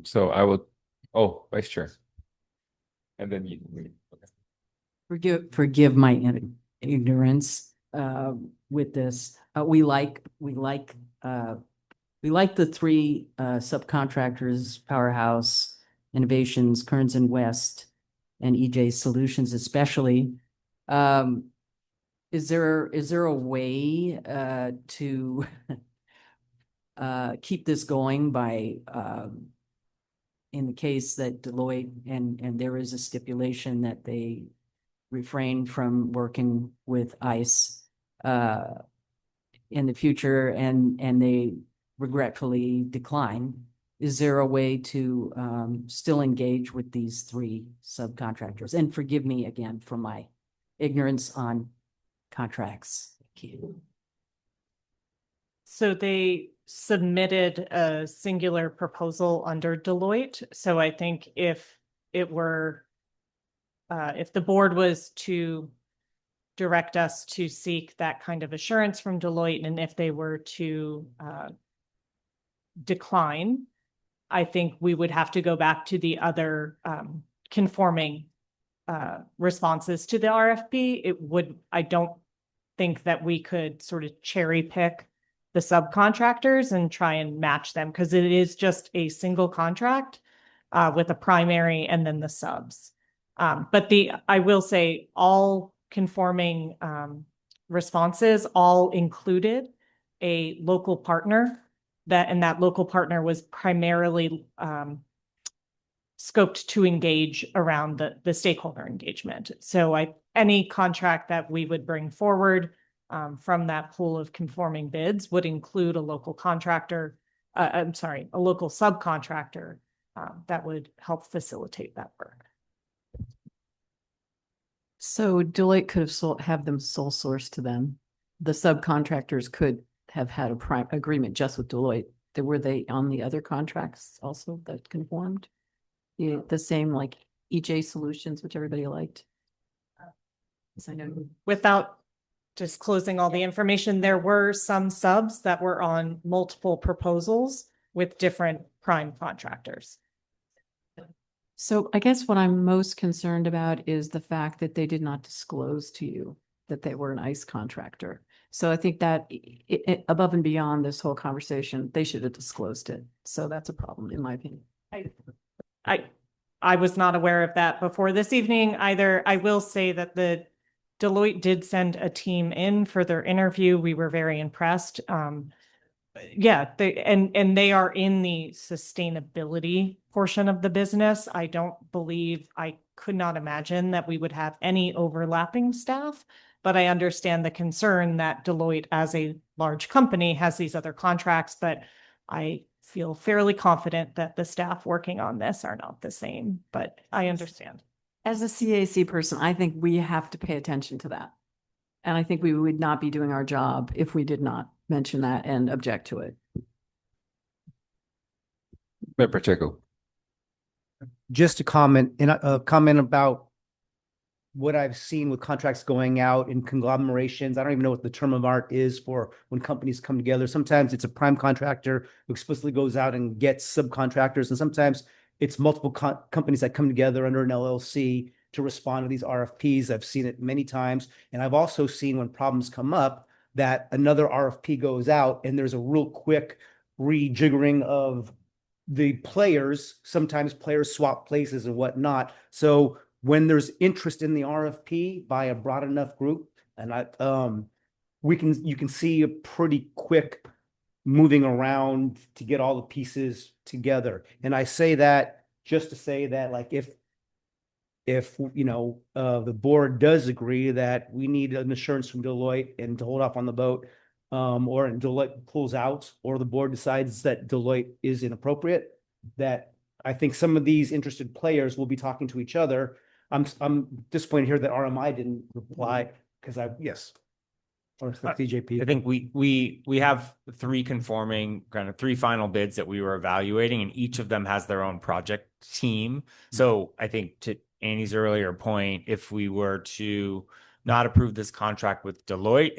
So I will, Vice Chair. And then you. Okay.
Forgive my ignorance with this. We like the three subcontractors, Powerhouse, Innovations, Kearns and West, and EJ Solutions especially. Is there a way to keep this going by in the case that Deloitte and there is a stipulation that they refrain from working with ICE in the future and they regretfully decline? Is there a way to still engage with these three subcontractors? And forgive me again for my ignorance on contracts. Thank you.
So they submitted a singular proposal under Deloitte. So I think if it were, if the board was to direct us to seek that kind of assurance from Deloitte, and if they were to decline, I think we would have to go back to the other conforming responses to the RFP. I don't think that we could sort of cherry pick the subcontractors and try and match them because it is just a single contract with a primary and then the subs. But I will say all conforming responses all included a local partner and that local partner was primarily scoped to engage around the stakeholder engagement. So any contract that we would bring forward from that pool of conforming bids would include a local contractor, a local subcontractor that would help facilitate that work.
So Deloitte could have them sole source to them. The subcontractors could have had a prime agreement just with Deloitte. Were they on the other contracts also that conformed? The same like EJ Solutions, which everybody liked. Yes, I know.
Without disclosing all the information, there were some subs that were on multiple proposals with different prime contractors.
So I guess what I'm most concerned about is the fact that they did not disclose to you that they were an ICE contractor. So I think that above and beyond this whole conversation, they should have disclosed it. So that's a problem in my opinion.
I was not aware of that before this evening either. I will say that the Deloitte did send a team in for their interview. We were very impressed. Yeah, they are in the sustainability portion of the business. I could not imagine that we would have any overlapping staff, but I understand the concern that Deloitte as a large company has these other contracts, but I feel fairly confident that the staff working on this are not the same, but I understand.
As a CAC person, I think we have to pay attention to that. And I think we would not be doing our job if we did not mention that and object to it.
Mayor Pacheco.
Just a comment about what I've seen with contracts going out in conglomerations. I don't even know what the term of art is for when companies come together. Sometimes it's a prime contractor who explicitly goes out and gets subcontractors, and sometimes it's multiple companies that come together under an LLC to respond to these RFPs. I've seen it many times, and I've also seen when problems come up that another RFP goes out and there's a real quick rejiggering of the players. Sometimes players swap places and whatnot. So when there's interest in the RFP by a broad enough group, and you can see a pretty quick moving around to get all the pieces together. And I say that just to say that, like, if the board does agree that we need an assurance from Deloitte and to hold off on the vote, or Deloitte pulls out, or the board decides that Deloitte is inappropriate, that I think some of these interested players will be talking to each other. I'm disappointed here that RMI didn't reply because yes. Or DJP.
I think we have three final bids that we were evaluating, and each of them has their own project team. So I think to Annie's earlier point, if we were to not approve this contract with Deloitte,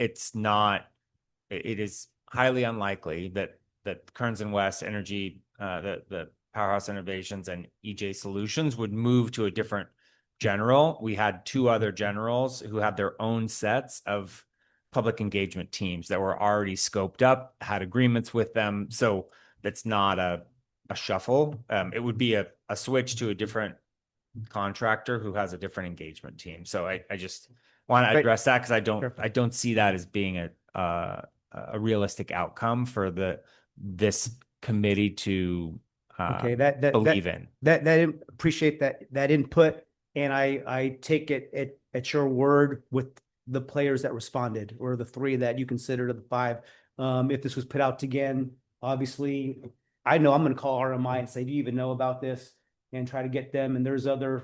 it is highly unlikely that Kearns and West Energy, the Powerhouse Innovations and EJ Solutions would move to a different general. We had two other generals who had their own sets of public engagement teams that were already scoped up, had agreements with them. So that's not a shuffle. It would be a switch to a different contractor who has a different engagement team. So I just want to address that because I don't see that as being a realistic outcome for this committee to believe in.
Appreciate that input, and I take it at your word with the players that responded, or the three that you considered of the five. If this was put out again, obviously, I know I'm going to call RMI and say, do you even know about this? And try to get them. And there's other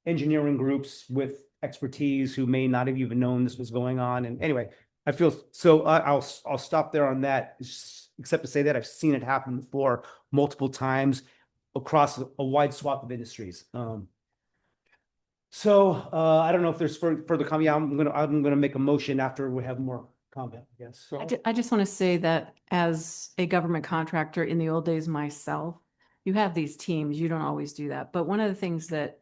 engineering groups with expertise who may not have even known this was going on. And anyway, I feel so I'll stop there on that, except to say that I've seen it happen before multiple times across a wide swath of industries. So I don't know if there's further comment. Yeah, I'm gonna make a motion after we have more comment, I guess. So
I just want to say that as a government contractor in the old days myself, you have these teams, you don't always do that. But one of the things that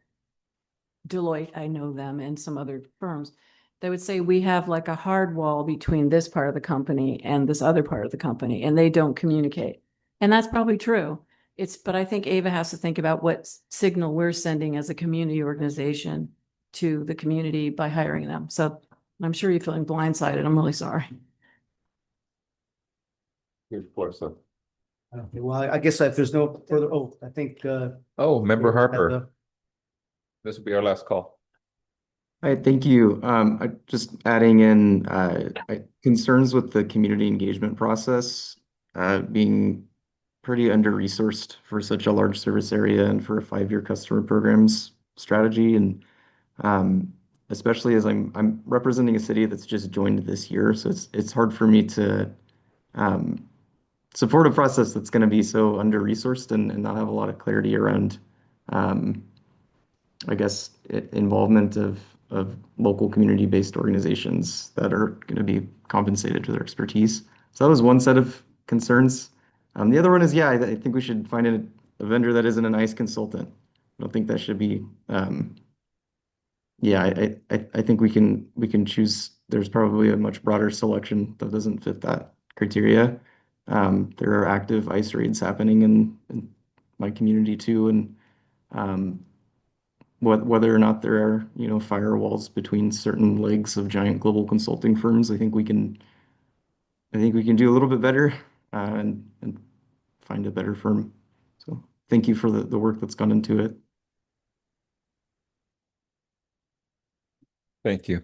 Deloitte, I know them, and some other firms, they would say we have like a hard wall between this part of the company and this other part of the company, and they don't communicate. And that's probably true. But I think Ava has to think about what signal we're sending as a community organization to the community by hiring them. So I'm sure you're feeling blindsided. I'm really sorry.
Here's Florissa.
Okay, well, I guess if there's no further, I think,
Oh, Member
David had
Harper, this will be our last call.
All right, thank you. Just adding in concerns with the community engagement process being pretty under-resourced for such a large service area and for a 5-year customer programs strategy. And especially as I'm representing a city that's just joined this year, so it's hard for me to support a process that's going to be so under-resourced and not have a lot of clarity around, I guess, involvement of local community-based organizations that are going to be compensated for their expertise. So that was one set of concerns. The other one is, yeah, I think we should find a vendor that isn't an ICE consultant. I don't think that should be. Yeah, I think we can choose. There's probably a much broader selection that doesn't fit that criteria. There are active ICE raids happening in my community too, and whether or not there are, firewalls between certain legs of giant global consulting firms, I think we can do a little bit better and find a better firm. So thank you for the work that's gone into it.
Thank you.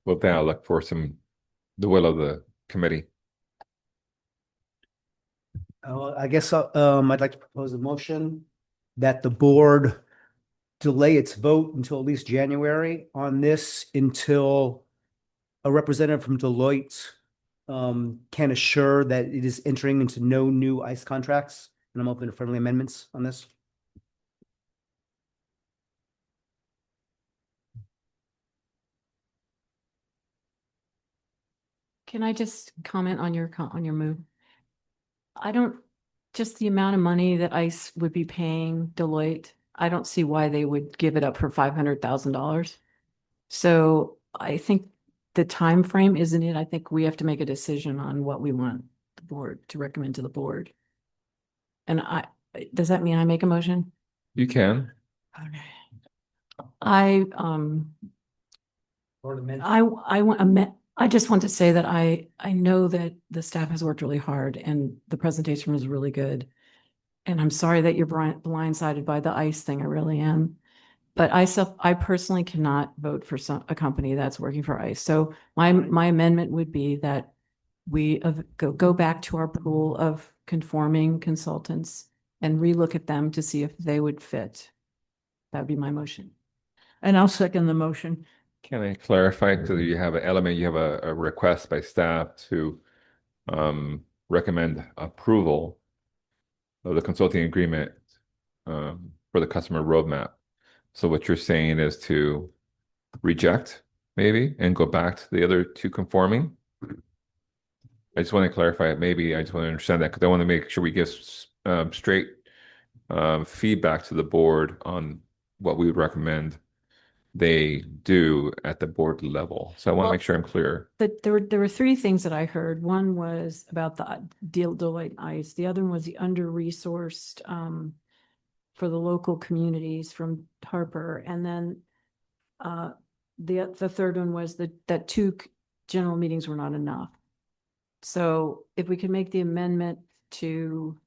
Well, then I'll look for the will of the committee.
I guess I'd like to propose a motion that the board delay its vote until at least January on this until a representative from Deloitte can assure that it is entering into no new ICE contracts. And I'm open to friendly amendments on this.
Can I just comment on your move? I don't, just the amount of money that ICE would be paying Deloitte, I don't see why they would give it up for $500,000. So I think the time frame isn't it. I think we have to make a decision on what we want the board to recommend to the board. And does that mean I make a motion?
You can.
I just want to say that I know that the staff has worked really hard and the presentation was really good. And I'm sorry that you're blindsided by the ICE thing. I really am. But I personally cannot vote for a company that's working for ICE. So my amendment would be that we go back to our pool of conforming consultants and relook at them to see if they would fit. That would be my motion.
And I'll second the motion.
Can I clarify? So you have an element, you have a request by staff to recommend approval of the consulting agreement for the customer roadmap. So what you're saying is to reject maybe and go back to the other two conforming? I just want to clarify it. Maybe I just want to understand that because I want to make sure we give straight feedback to the board on what we would recommend they do at the board level. So I want to make sure I'm clear.
There were 3 things that I heard. One was about the Deloitte ICE. The other one was the under-resourced for the local communities from Harper. And then the third one was that 2 general meetings were not enough. So if we could make the amendment to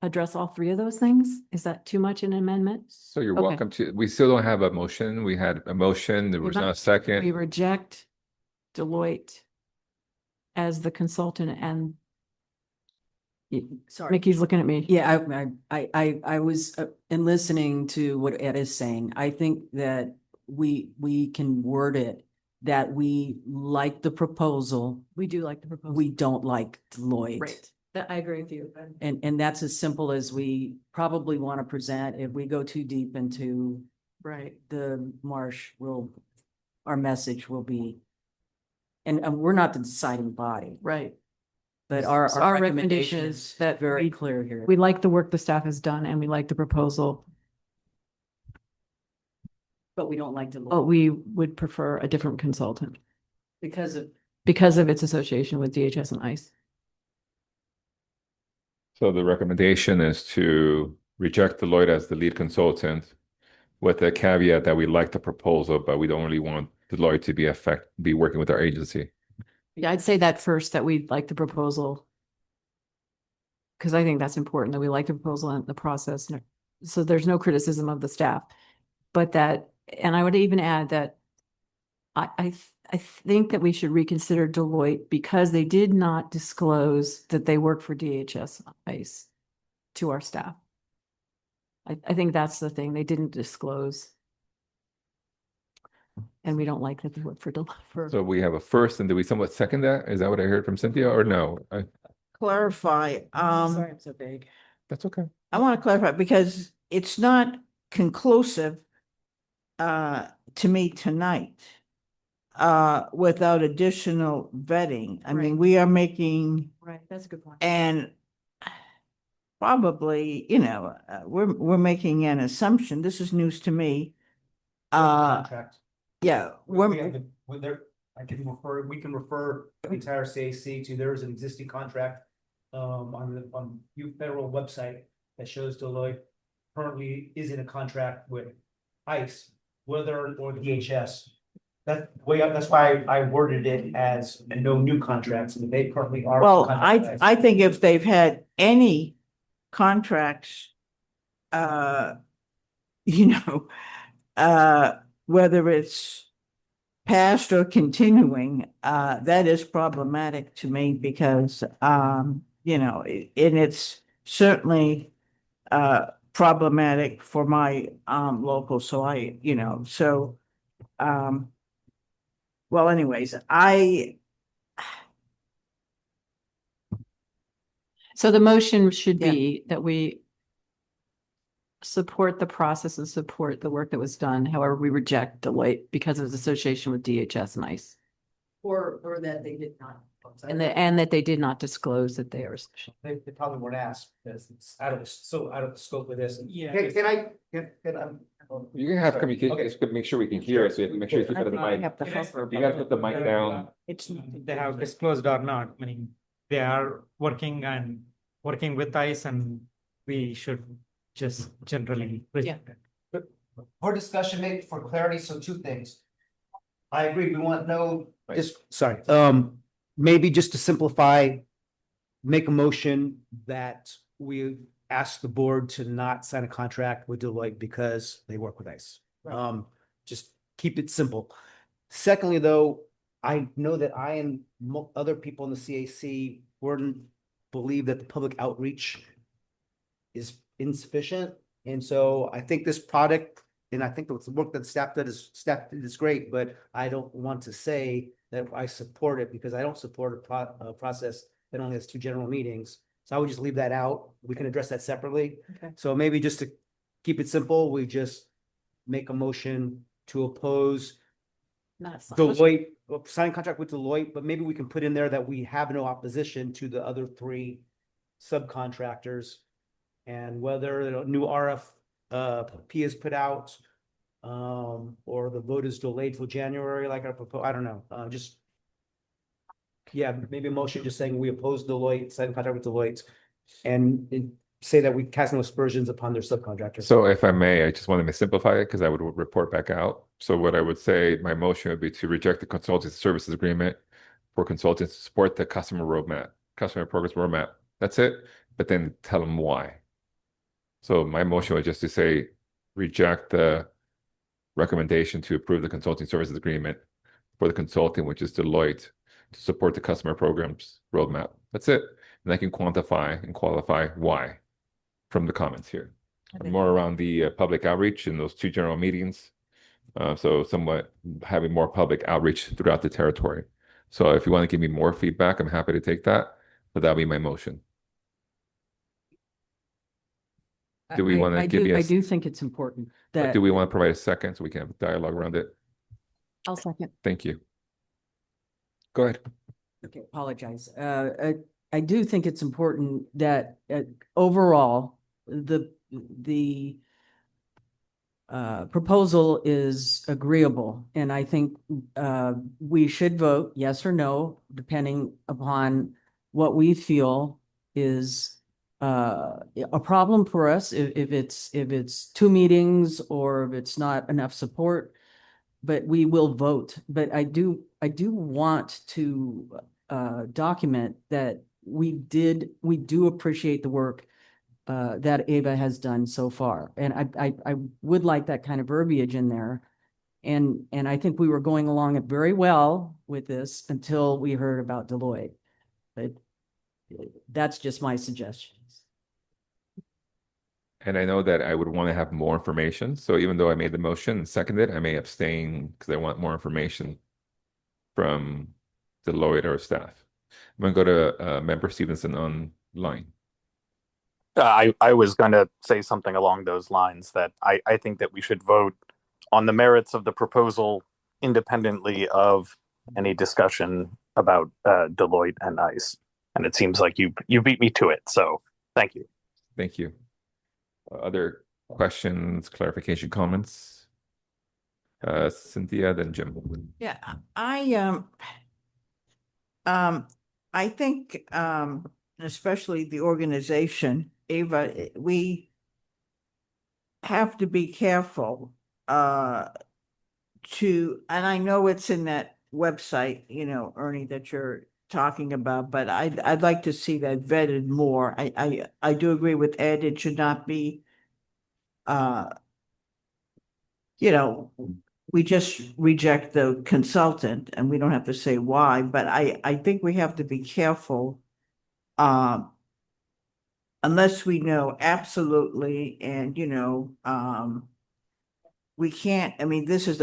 address all 3 of those things, is that too much an amendment?
So you're
Okay.
welcome to, we still don't have a motion. We had a motion. There was not a
We
second.
reject Deloitte as the consultant and
Sorry.
Mickey's looking at me.
Yeah, I was in listening to what Ed is saying. I think that we can word it that we like the proposal.
We do like the proposal.
We don't like Deloitte.
Right. I agree with you.
And that's as simple as we probably want to present. If we go too deep into
Right.
the marsh, our message will be, and we're not the deciding body,
Right.
but our
So our
recommendation
recommendation
is
is that
very
we-
clear here.
We like the work the staff has done and we like the proposal,
But we don't like
but
Deloitte
we would prefer a different consultant
because of
because of its association with DHS and ICE.
So the recommendation is to reject Deloitte as the lead consultant with the caveat that we like the proposal, but we don't really want Deloitte to be working with our agency.
Yeah, I'd say that first, that we like the proposal. because I think that's important, that we like the proposal and the process. So there's no criticism of the staff. But that, and I would even add that I think that we should reconsider Deloitte because they did not disclose that they work for DHS ICE to our staff. I think that's the thing. They didn't disclose. And we don't like that they work for Deloitte.
So we have a first, and do we somewhat second that? Is that what I heard from Cynthia, or no?
Clarify,
Sorry, I'm so vague.
That's okay.
I want to clarify because it's not conclusive to me tonight without additional vetting. I mean, we are making,
Right, that's a good point.
and probably, you know, we're making an assumption. This is news to me.
Contract.
Yeah,
I can refer, we can refer the entire CAC to, there is an existing contract on the federal website that shows Deloitte currently is in a contract with ICE, whether or DHS. That's why I worded it as no new contracts, and they currently are.
well,
contract with ICE.
I think if they've had any contracts, you know, whether it's past or continuing, that is problematic to me because, you know, and it's certainly problematic for my local. So I, you know, so well, anyways,
So the motion should
Yeah.
be that we support the process and support the work that was done. However, we reject Deloitte because of its association with DHS and ICE.
or that they did not.
And that they did not disclose that they are.
They probably weren't asked because it's out of the scope of this.
Yeah.
Can I,
You can have
Sorry.
communication,
Okay.
just to make sure we can hear it, so you have to make sure you keep it in the
I
mic.
have to hustle.
You gotta put the mic down.
It's.
They have disclosed or not, meaning they are working with ICE, and we should just generally reject it.
For discussion, maybe for clarity, so two things. I agree, we want no, sorry, maybe just to simplify, make a motion that we ask the board to not sign a contract with Deloitte because they work with ICE. Just keep it simple. Secondly, though, I know that I and other people in the CAC wouldn't believe that the public outreach is insufficient. And so I think this product, and I think the work that staff did is great, but I don't want to say that I support it because I don't support a process that only has 2 general meetings. So I would just leave that out. We can address that separately.
Okay.
So maybe just to keep it simple, we just make a motion to oppose Deloitte, sign contract with Deloitte, but maybe we can put in there that we have no opposition to the other 3 subcontractors. And whether a new RFP is put out, or the vote is delayed till January, like I propose, I don't know, just. Yeah, maybe a motion just saying we oppose Deloitte, sign contract with Deloitte, and say that we cast no aspersions upon their subcontractors.
So if I may, I just wanted to simplify it because I would report back out. So what I would say, my motion would be to reject the consulting services agreement for consultants to support the customer progress roadmap. That's it. But then tell them why. So my motion was just to say, reject the recommendation to approve the consulting services agreement for the consulting, which is Deloitte, to support the customer programs roadmap. That's it. And I can quantify and qualify why from the comments here. More around the public outreach in those 2 general meetings. So somewhat having more public outreach throughout the territory. So if you want to give me more feedback, I'm happy to take that, but that'll be my motion. Do we want to give you?
I do think it's important that.
Do we want to provide a second so we can have a dialogue around it?
I'll second.
Thank you. Go ahead.
Okay, apologize. I do think it's important that overall, the proposal is agreeable. And I think we should vote yes or no, depending upon what we feel is a problem for us, if it's 2 meetings or if it's not enough support, but we will vote. But I do want to document that we do appreciate the work that Ava has done so far. And I would like that kind of verbiage in there. And I think we were going along it very well with this until we heard about Deloitte. But that's just my suggestions.
And I know that I would want to have more information. So even though I made the motion and seconded, I may abstain because I want more information from Deloitte or staff. I'm going to go to Member Stevenson online.
I was going to say something along those lines, that I think that we should vote on the merits of the proposal independently of any discussion about Deloitte and ICE. And it seems like you beat me to it. So thank you.
Thank you. Other questions, clarification, comments? Cynthia, then Jim.
Yeah, I think, especially the organization, Ava, we have to be careful and I know it's in that website, Ernie, that you're talking about, but I'd like to see that vetted more. I do agree with Ed, it should not be, we just reject the consultant and we don't have to say why, but I think we have to be careful. Unless we know absolutely, and we can't, this is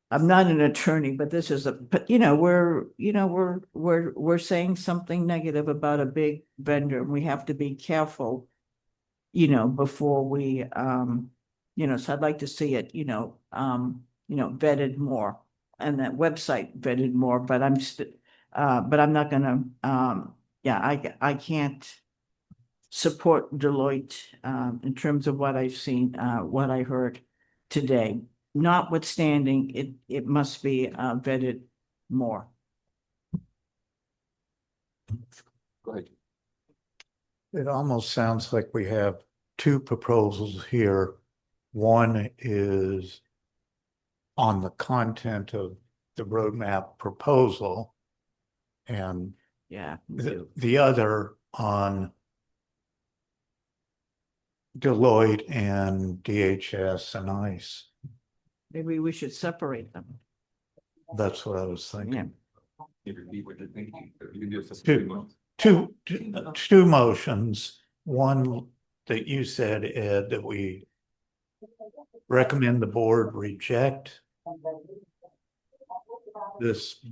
I'm not an attorney, but this is we're saying something negative about a big vendor, and we have to be careful, before we, so I'd like to see it, vetted more, and that website vetted more, but I'm not gonna, I can't support Deloitte in terms of what I've seen, what I heard today. Notwithstanding, it must be vetted more.
Go ahead.
It almost sounds like we have two proposals here. One is on the content of the roadmap proposal, and the other on Deloitte and DHS and ICE.
Maybe we should separate them.
That's what I was thinking.
You repeat what you're thinking. You can do it for
Two motions. One that you said, Ed, that we recommend the board reject this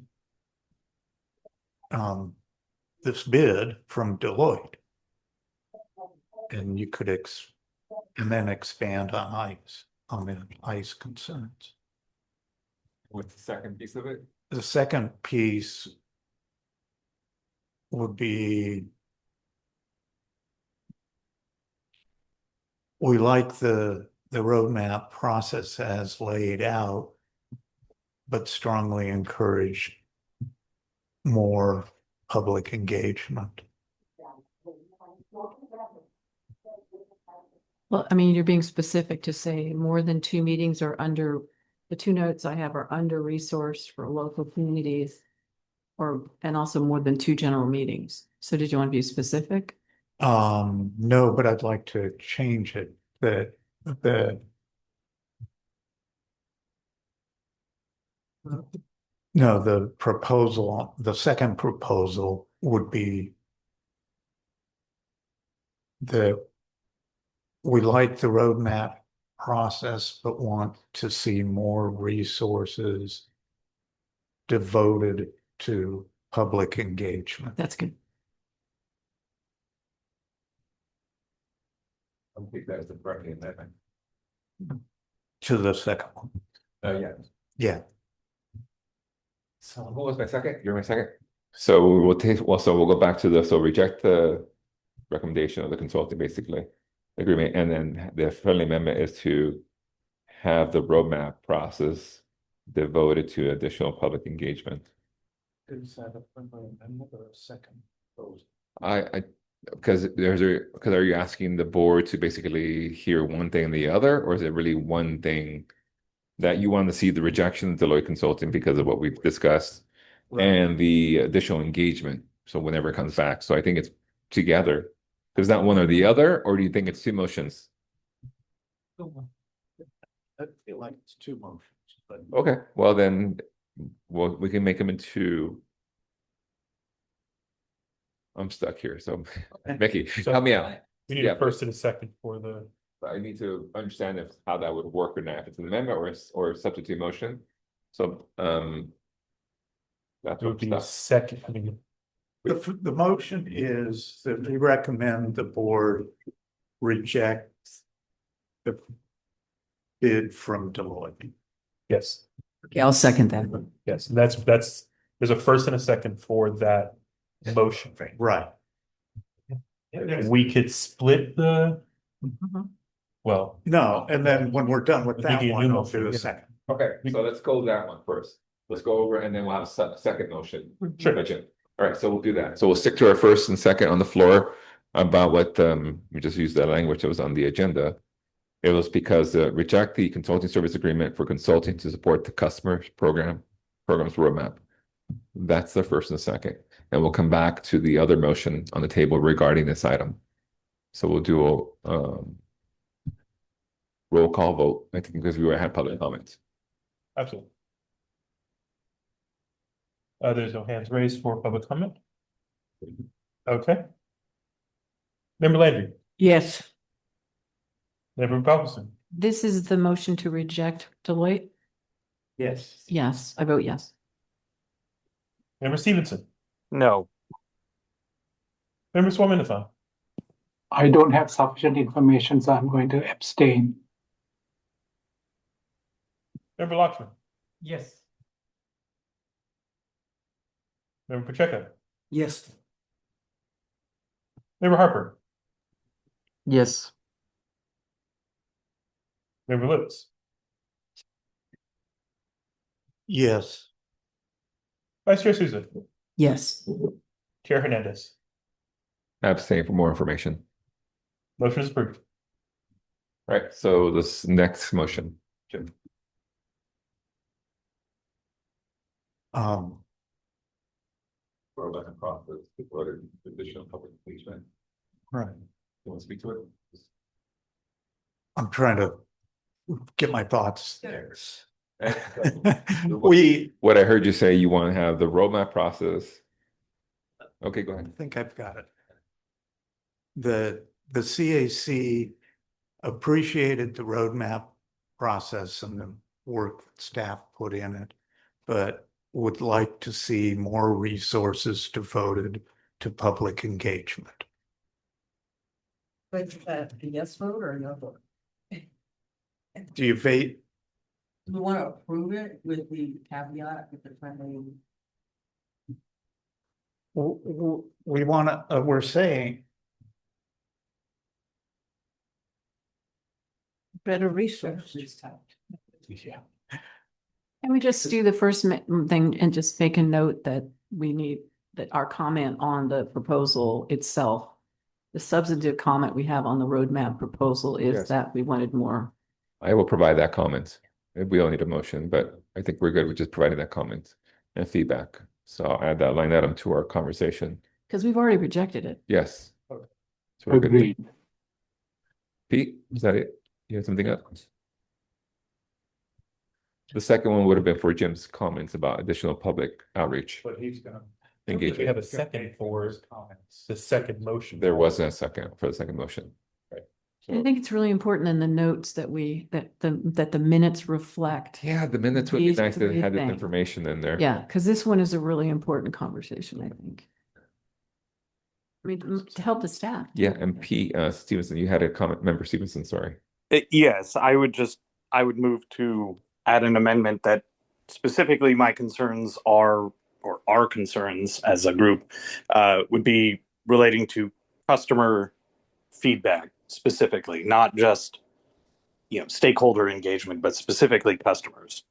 bid from Deloitte. And you could and then expand on ICE, on the ICE concerns.
What's the second piece of it?
The second piece would be, we like the roadmap process as laid out, but strongly encourage more public engagement.
Well, you're being specific to say more than 2 meetings are under, the 2 notes I have are under resource for local communities, and also more than 2 general meetings. So did you want to be specific?
No, but I'd like to change it, no, the proposal, the second proposal would be that we like the roadmap process, but want to see more resources devoted to public engagement.
That's good.
I'll take that as a friendly amendment.
To the second one.
Yeah.
Yeah.
So what was my second? You're my second? So we'll go back to so reject the recommendation of the consultant, basically, agreement, and then the friendly amendment is to have the roadmap process devoted to additional public engagement.
Is that a friendly amendment or a second proposal?
Because are you asking the board to basically hear one thing and the other, or is it really one thing that you want to see the rejection of Deloitte Consulting because of what we've discussed, and the additional engagement. So whenever it comes back. So I think it's together. Is that one or the other, or do you think it's two motions?
I feel like it's two motions, but.
Okay, well then, we can make them into. I'm stuck here, so Mickey,
So
help me out.
We need
Yeah,
a first and a second for the,
I need to understand how that would work or not, if it's an amendment or a substitute motion. So, that's
it
what
would be
stuck.
second, I mean,
The motion is that we recommend the board reject the bid from Deloitte.
yes,
Okay, I'll second that.
yes, and that's, there's a first and a second for that motion.
Right.
We could split the, well,
No, and then when we're done with
We're
that
thinking a
one,
new
I'll
motion,
do a
yeah.
second.
Okay, so let's go that one first. Let's go over and then we'll have a second motion.
Sure.
Gotcha. All right, so we'll do that. So we'll stick to our first and second on the floor about what, we just used that language that was on the agenda. It was because reject the consulting service agreement for consulting to support the customer program's roadmap. That's the first and the second. And we'll come back to the other motion on the table regarding this item. So we'll do a roll call vote, I think, because we already had public comments.
absolutely. There's no hands raised for public comment. Okay. Member Landry,
Yes.
Member Paulson,
This is the motion to reject Deloitte?
Yes.
Yes, I vote yes.
Member Stevenson,
No.
Member Swaminathan,
I don't have sufficient information, so I'm going to abstain.
Member Lockman,
Yes.
Member Pacheco,
Yes.
Member Harper,
Yes.
Member Lewis,
Yes.
Vice Chair Souza,
Yes.
Chair Hernandez.
Abstain for more information.
Motion is approved.
Right, so this next motion, Jim. Roll back across the additional public engagement.
Right.
You want to speak to it?
I'm trying to get my thoughts there.
What I heard you say, you want to have the roadmap process. Okay, go
I
ahead.
think I've got it. The CAC appreciated the roadmap process and the work that staff put in it, but would like to see more resources devoted to public engagement.
But is that a yes vote or a no vote?
Do you fate?
We want to approve it with the caveat with the friendly.
We want to, we're saying,
Better resources.
Yeah.
Can we just do the first thing and just make a note that we need, that our comment on the proposal itself, the substantive comment we have on the roadmap proposal is
Yes.
that we wanted more.
I will provide that comment. We don't need a motion, but I think we're good with just providing that comment and feedback. So I'll add that line item to our conversation.
Because we've already rejected it.
Yes. So we're good.
Agreed.
Pete, is that it? You have something else? The second one would have been for Jim's comments about additional public outreach.
But he's gonna. We
Engagement.
have a second for the second motion.
There wasn't a second for the second motion.
I think it's really important in the notes that the minutes reflect.
Yeah, the minutes would be
These
nice to
three
have this
things.
information in there.
Yeah, because this one is a really important conversation, I think. I mean, to help the staff.
Yeah, and Pete, Stevenson, you had a comment, member Stevenson, sorry.
Yes, I would move to add an amendment that specifically my concerns are, or our concerns as a group, would be relating to customer feedback specifically, not just, stakeholder engagement, but specifically customers.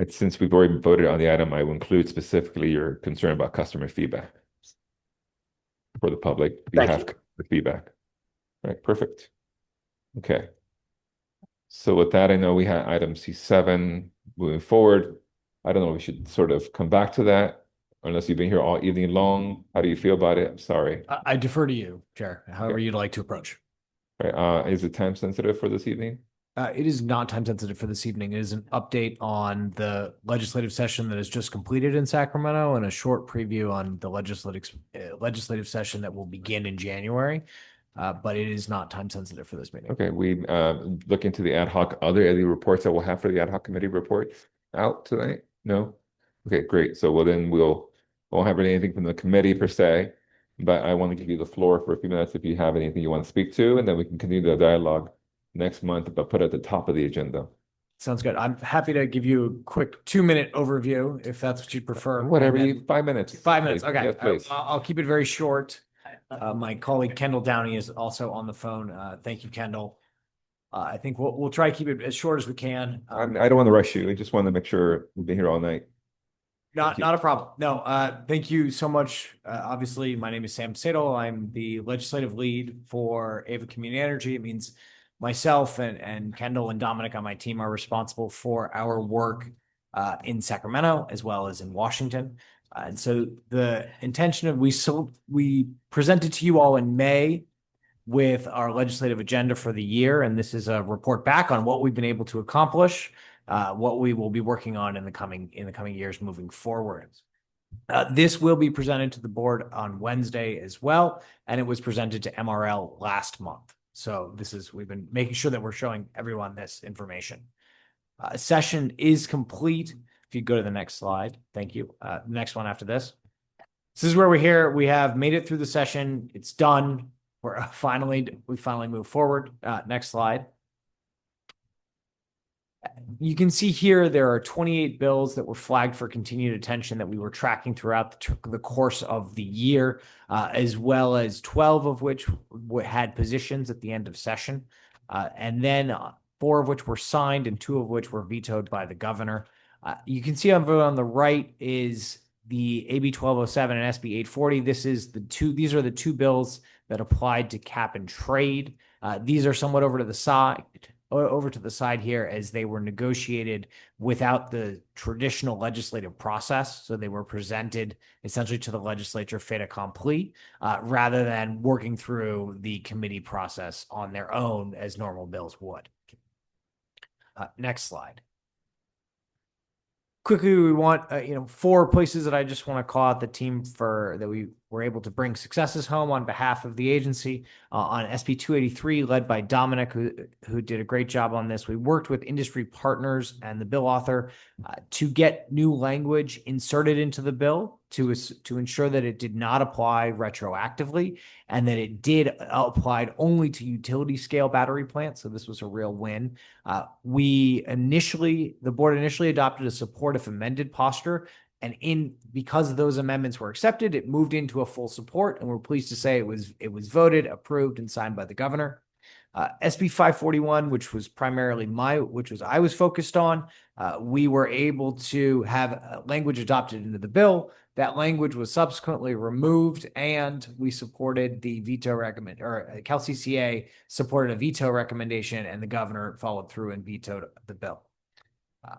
Since we've already voted on the item, I will include specifically your concern about customer feedback. For the public, you
Thank
have the feedback. Right, perfect. Okay. So with that, I know we had item C7 moving forward. I don't know, we should sort of come back to that unless you've been here all evening long. How do you feel about it? I'm sorry.
I defer to you, Chair, however
Okay.
you'd like to approach.
Right, is it time sensitive for this evening?
It is not time sensitive for this evening. It is an update on the legislative session that is just completed in Sacramento and a short preview on the legislative session that will begin in January. But it is not time sensitive for this meeting.
Okay, we look into the ad hoc, other any reports that we'll have for the ad hoc committee report out tonight? No? Okay, great. So well then won't have anything from the committee per se, but I want to give you the floor for a few minutes if you have anything you want to speak to, and then we can continue the dialogue next month, but put it at the top of the agenda.
Sounds good. I'm happy to give you a quick 2-minute overview if that's what you prefer.
Whatever
And
you,
then-
5 minutes.
5 minutes.
please.
Okay.
Yes, please.
I'll keep it very short. My colleague Kendall Downey is also on the phone. Thank you, Kendall. I think we'll try to keep it as short as we can.
I don't want to rush you. I just want to make sure we've been here all night.
Not a problem. No, thank you so much. Obviously, my name is Sam Sadel. I'm the legislative lead for Ava Community Energy. It means myself and Kendall and Dominic on my team are responsible for our work in Sacramento as well as in Washington. And so the intention of we presented to you all in May with our legislative agenda for the year, and this is a report back on what we've been able to accomplish, what we will be working on in the coming years moving forward. This will be presented to the board on Wednesday as well, and it was presented to MRL last month. So we've been making sure that we're showing everyone this information. Session is complete. If you go to the next slide, thank you. The next one after this. This is where we're here. We have made it through the session. It's done. We finally moved forward. Next slide. You can see here there are 28 bills that were flagged for continued attention that we were tracking throughout the course of the year, as well as 12 of which had positions at the end of session, and then 4 of which were signed and 2 of which were vetoed by the governor. You can see on the right is the AB 1207 and SB 840. These are the 2 bills that applied to cap and trade. These are somewhat over to the side here as they were negotiated without the traditional legislative process. So they were presented essentially to the legislature fait accompli, rather than working through the committee process on their own as normal bills would. Next slide. Quickly, we want 4 places that I just want to call out the team for that we were able to bring successes home on behalf of the agency. On SB 283, led by Dominic, who did a great job on this. We worked with industry partners and the bill author to get new language inserted into the bill to ensure that it did not apply retroactively and that it did applied only to utility scale battery plants. So this was a real win. The board initially adopted a support if amended posture, and because those amendments were accepted, it moved into a full support, and we're pleased to say it was voted, approved, and signed by the governor. SB 541, which was primarily I was focused on, we were able to have language adopted into the bill. That language was subsequently removed, and we supported the veto CalCCA supported a veto recommendation, and the governor followed through and vetoed the bill.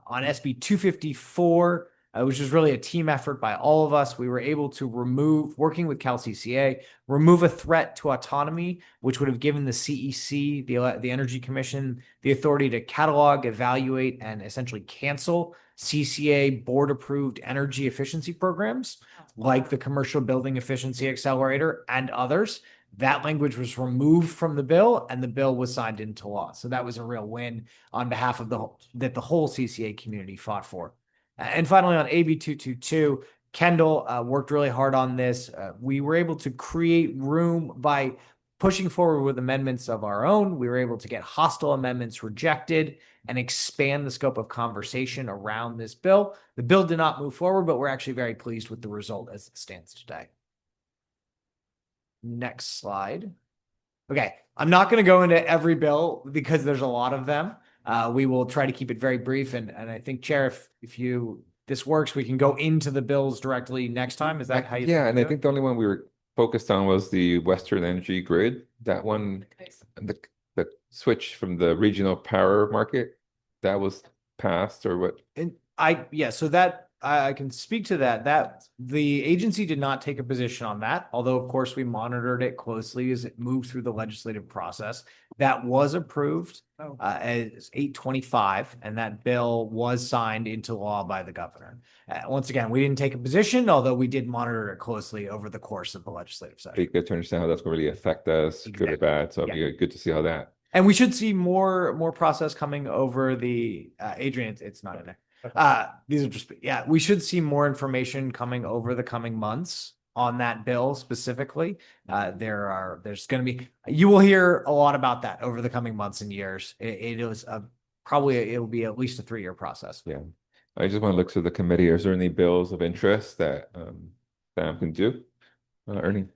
On SB 254, which was really a team effort by all of us, we were able to working with CalCCA, remove a threat to autonomy, which would have given the CEC, the Energy Commission, the authority to catalog, evaluate, and essentially cancel CCA board-approved energy efficiency programs, like the Commercial Building Efficiency Accelerator and others. That language was removed from the bill, and the bill was signed into law. So that was a real win on behalf of that the whole CCA community fought for. And finally, on AB 222, Kendall worked really hard on this. We were able to create room by pushing forward with amendments of our own. We were able to get hostile amendments rejected and expand the scope of conversation around this bill. The bill did not move forward, but we're actually very pleased with the result as it stands today. Next slide. Okay, I'm not going to go into every bill because there's a lot of them. We will try to keep it very brief, and I think, Chair, if this works, we can go into the bills directly next time. Is that how you?
Yeah, and I think the only one we were focused on was the Western Energy Grid. That one, the switch from the regional power market, that was passed or what?
So that I can speak to that. That the agency did not take a position on that, although of course we monitored it closely as it moved through the legislative process. That was approved as 825, and that bill was signed into law by the governor. Once again, we didn't take a position, although we did monitor it closely over the course of the legislative session.
Be good to understand how that's going to really affect us, good or bad. So it'll be good to see how that.
And we should see more process coming over the Adrian. It's not in there. These are just we should see more information coming over the coming months on that bill specifically. There's going to be, you will hear a lot about that over the coming months and years. It is it'll be at least a 3-year process.
Yeah. I just want to look to the committee. Is there any bills of interest that Sam can do? Ernie?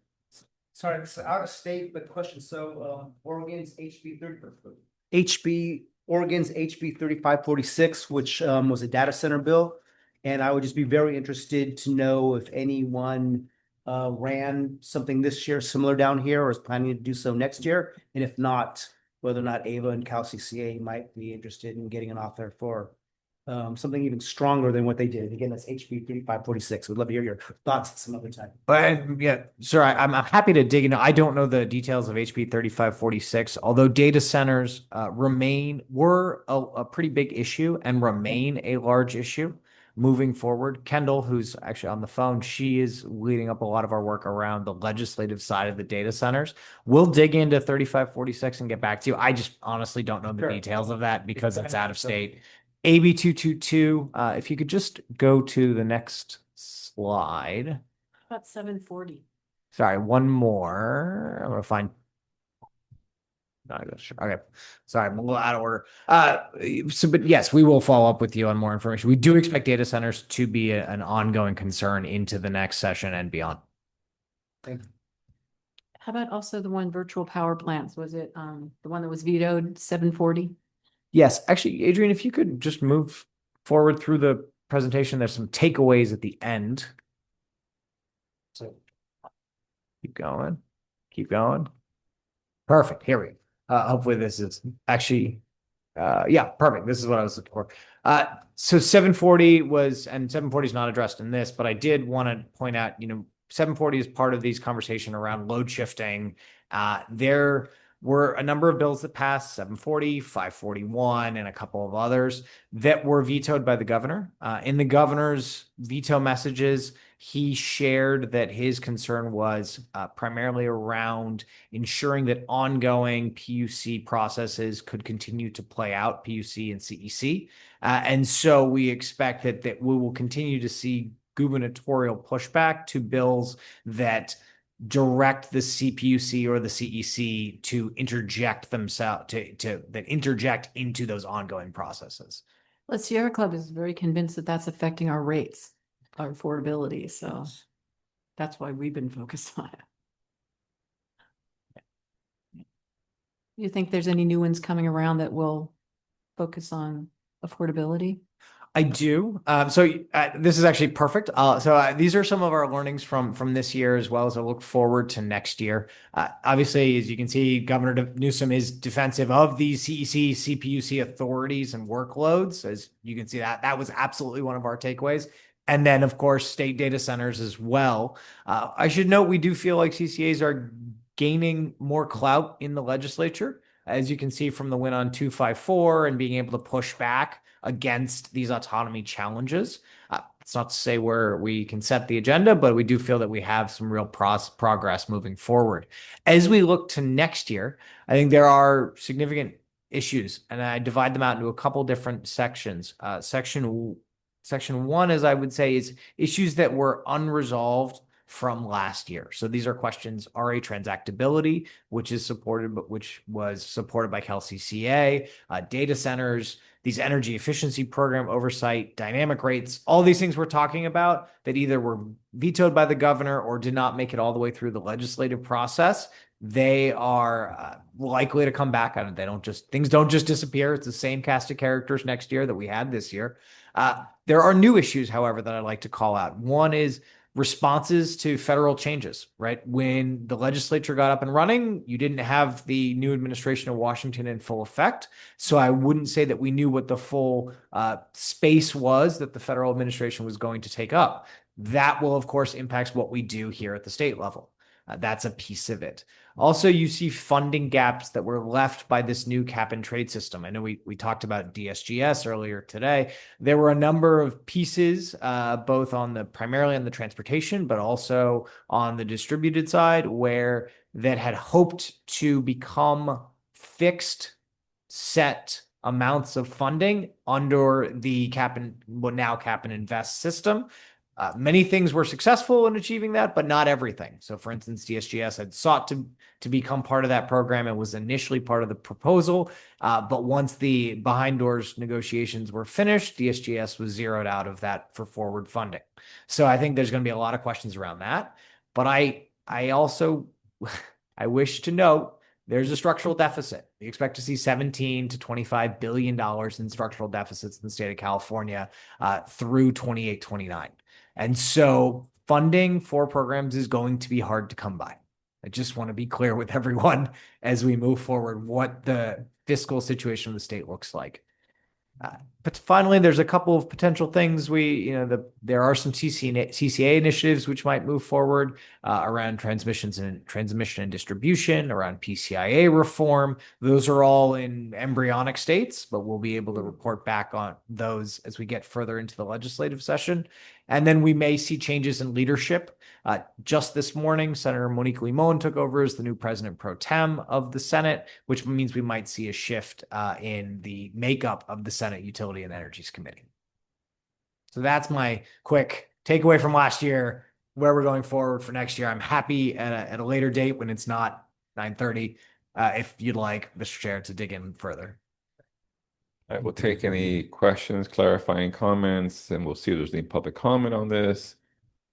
Sorry, it's out of state, but question, so, Oregon's Oregon's HB 3546, which, was a data center bill. And I would just be very interested to know if anyone, ran something this year similar down here or is planning to do so next year. And if not, whether or not Ava and Cal CCA might be interested in getting an author for something even stronger than what they did. Again, that's HB 3546. We'd love to hear your thoughts at some other time.
Sir, I'm happy to dig into. I don't know the details of HB 3546, although data centers were a pretty big issue and remain a large issue moving forward. Kendall, who's actually on the phone, she is leading up a lot of our work around the legislative side of the data centers. We'll dig into 3546 and get back to you. I just honestly don't know the details of that because it's out of state. AB 222, if you could just go to the next slide.
About 740.
Sorry, one more. I'm going to find. Okay. Sorry, I'm a little out of order. But yes, we will follow up with you on more information. We do expect data centers to be an ongoing concern into the next session and beyond.
Thank you.
How about also the one virtual power plants? Was it the one that was vetoed, 740?
Yes, actually, Adrian, if you could just move forward through the presentation, there's some takeaways at the end. So keep going. Perfect. Here we go. Hopefully this is actually, perfect. This is what I was looking for. So 740 and 740 is not addressed in this, but I did want to point out, 740 is part of these conversation around load shifting. There were a number of bills that passed, 740, 541, and a couple of others that were vetoed by the governor. In the governor's veto messages, he shared that his concern was primarily around ensuring that ongoing PUC processes could continue to play out, PUC and CEC. And so we expect that we will continue to see gubernatorial pushback to bills that direct the CPUC or the CEC to interject themselves that interject into those ongoing processes.
Well, Sierra Club is very convinced that that's affecting our rates, our affordability. So that's why we've been focused on it. You think there's any new ones coming around that will focus on affordability?
I do. This is actually perfect. These are some of our learnings from this year, as well as I look forward to next year. Obviously, as you can see, Governor Newsom is defensive of these CEC, CPUC authorities and workloads. As you can see, that was absolutely one of our takeaways. And then, of course, state data centers as well. I should note, we do feel like CCAs are gaining more clout in the legislature, as you can see from the win on 254 and being able to push back against these autonomy challenges. It's not to say where we can set the agenda, but we do feel that we have some real progress moving forward. As we look to next year, I think there are significant issues, and I divide them out into a couple different sections. Section one, as I would say, is issues that were unresolved from last year. So these are questions: RA transactability, which was supported by CalCCA, data centers, these energy efficiency program oversight, dynamic rates, all these things we're talking about that either were vetoed by the governor or did not make it all the way through the legislative process. They are likely to come back. Things don't just disappear. It's the same cast of characters next year that we had this year. There are new issues, however, that I'd like to call out. One is responses to federal changes, right? When the legislature got up and running, you didn't have the new administration in Washington in full effect. So I wouldn't say that we knew what the full space was that the federal administration was going to take up. That will, of course, impact what we do here at the state level. That's a piece of it. Also, you see funding gaps that were left by this new cap and trade system. I know we talked about DSGS earlier today. There were a number of pieces, both primarily on the transportation, but also on the distributed side, where that had hoped to become fixed, set amounts of funding under the cap and invest system. Many things were successful in achieving that, but not everything. So for instance, DSGS had sought to become part of that program and was initially part of the proposal. But once the behind doors negotiations were finished, DSGS was zeroed out of that for forward funding. So I think there's going to be a lot of questions around that. But I also, I wish to note, there's a structural deficit. We expect to see $17 to $25 billion in structural deficits in the state of California through 28-29. And so funding for programs is going to be hard to come by. I just want to be clear with everyone as we move forward what the fiscal situation of the state looks like. But finally, there's a couple of potential things there are some CCA initiatives which might move forward around transmission and distribution, around PCIA reform. Those are all in embryonic states, but we'll be able to report back on those as we get further into the legislative session. And then we may see changes in leadership. Just this morning, Senator Monique Limon took over as the new president pro tem of the Senate, which means we might see a shift in the makeup of the Senate Utility and Energies Committee. So that's my quick takeaway from last year, where we're going forward for next year. I'm happy at a later date when it's not 9:30, if you'd like, Mr. Chair, to dig in further.
I will take any questions, clarifying comments, and we'll see if there's any public comment on this,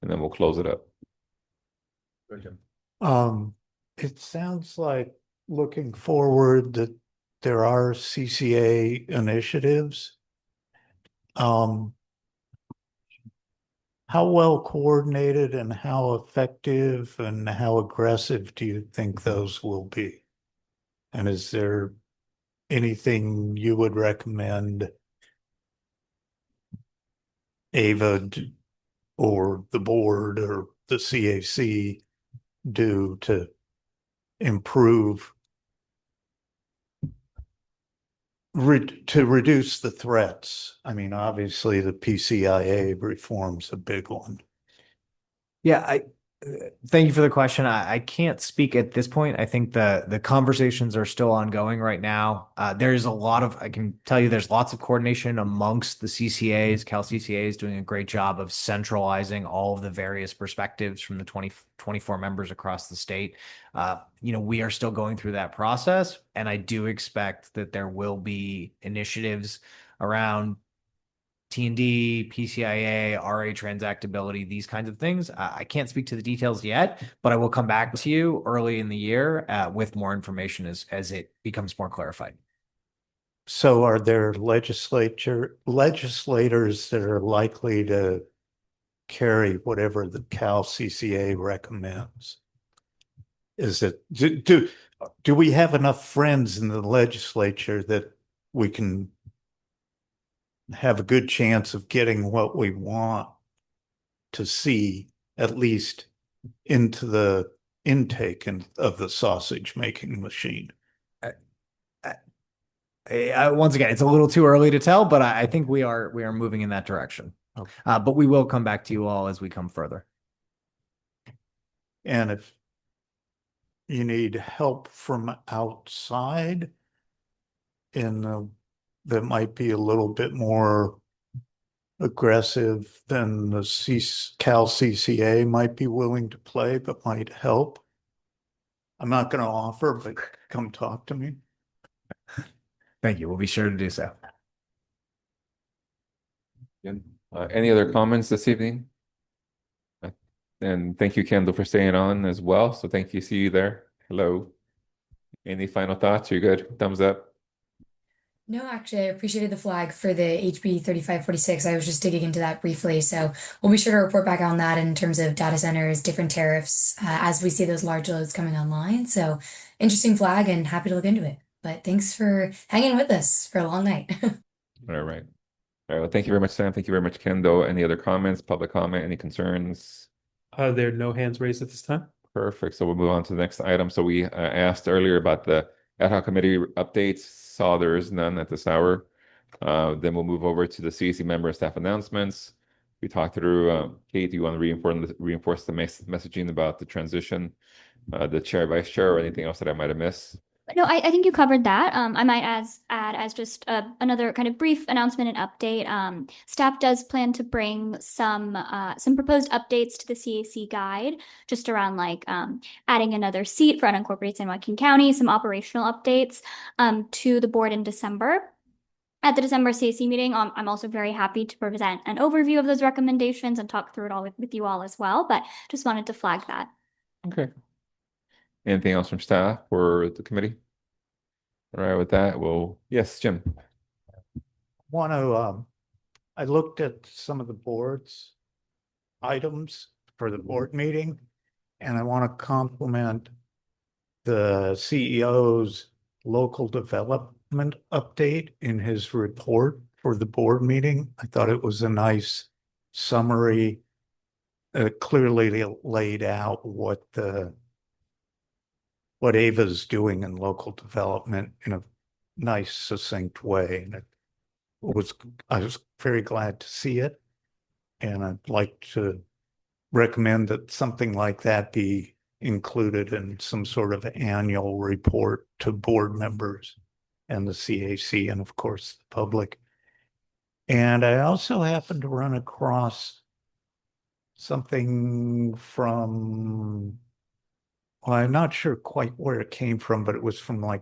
and then we'll close it up.
It sounds like looking forward that there are CCA initiatives. How well coordinated and how effective and how aggressive do you think those will be? And is there anything you would recommend Ava or the board or the CAC do to improve, to reduce the threats? I mean, obviously the PCIA reform's a big one.
Yeah, thank you for the question. I can't speak at this point. I think the conversations are still ongoing right now. There's I can tell you there's lots of coordination amongst the CCAs. Cal CCA is doing a great job of centralizing all of the various perspectives from the 24 members across the state. We are still going through that process, and I do expect that there will be initiatives around T&D, PCIA, RA transactability, these kinds of things. I can't speak to the details yet, but I will come back to you early in the year with more information as it becomes more clarified.
So are there legislators that are likely to carry whatever the Cal CCA recommends? Is it, do we have enough friends in the legislature that we can have a good chance of getting what we want to see, at least into the intake of the sausage making machine?
Once again, it's a little too early to tell, but I think we are moving in that direction.
Okay.
But we will come back to you all as we come further.
And if you need help from outside that might be a little bit more aggressive than the Cal CCA might be willing to play, but might help, I'm not going to offer, but come talk to me.
Thank you. We'll be sure to do so.
Any other comments this evening? And thank you, Kendall, for staying on as well. So thank you. See you there. Hello. Any final thoughts? You're good. Thumbs up.
No, actually, I appreciated the flag for the HB 3546. I was just digging into that briefly. So we'll be sure to report back on that in terms of data centers, different tariffs, as we see those large loads coming online. So interesting flag and happy to look into it. But thanks for hanging with us for a long night.
All right. All right. Well, thank you very much, Sam. Thank you very much, Kendo. Any other comments, public comment, any concerns?
There are no hands raised at this time.
Perfect. So we'll move on to the next item. So we asked earlier about the ad hoc committee updates. Saw there is none at this hour. Then we'll move over to the CAC member and staff announcements. We talked through, Kate, do you want to reinforce the messaging about the transition, the chair, vice chair, or anything else that I might have missed?
No, I think you covered that. I might add as just another kind of brief announcement and update. Staff does plan to bring some proposed updates to the CAC guide, just around like adding another seat for unincorporated San Joaquin County, some operational updates to the board in December. At the December CAC meeting, I'm also very happy to present an overview of those recommendations and talk through it all with you all as well, but just wanted to flag that.
Okay. Anything else from staff or the committee? All right, with that, yes, Jim.
I looked at some of the board's items for the board meeting, and I want to compliment the CEO's local development update in his report for the board meeting. I thought it was a nice summary. Clearly laid out what Ava's doing in local development in a nice, succinct way. And I was very glad to see it. And I'd like to recommend that something like that be included in some sort of annual report to board members and the CAC and of course the public. And I also happened to run across something from, well, I'm not sure quite where it came from, but it was from like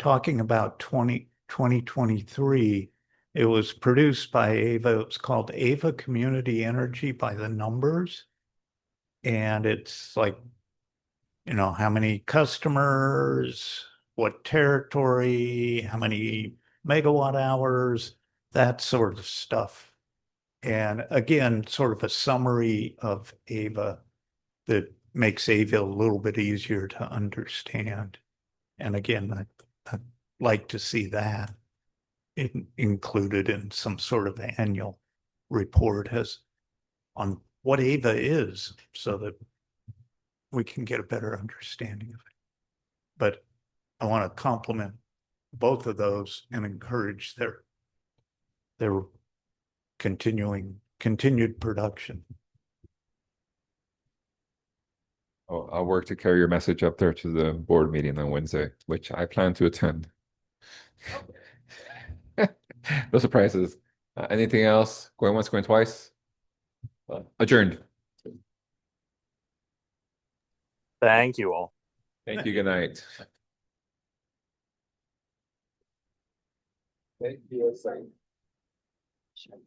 talking about 2023. It was produced by Ava. It was called Ava Community Energy by the Numbers. And it's like, how many customers, what territory, how many megawatt hours, that sort of stuff. And again, sort of a summary of Ava that makes Ava a little bit easier to understand. And again, I'd like to see that included in some sort of annual report on what Ava is, so that we can get a better understanding of it. But I want to compliment both of those and encourage their continued production.
I'll work to carry your message up there to the board meeting on Wednesday, which I plan to attend. No surprises. Anything else? Going once, going twice? Adjourned.
Thank you all.
Thank you. Good night. Thank you.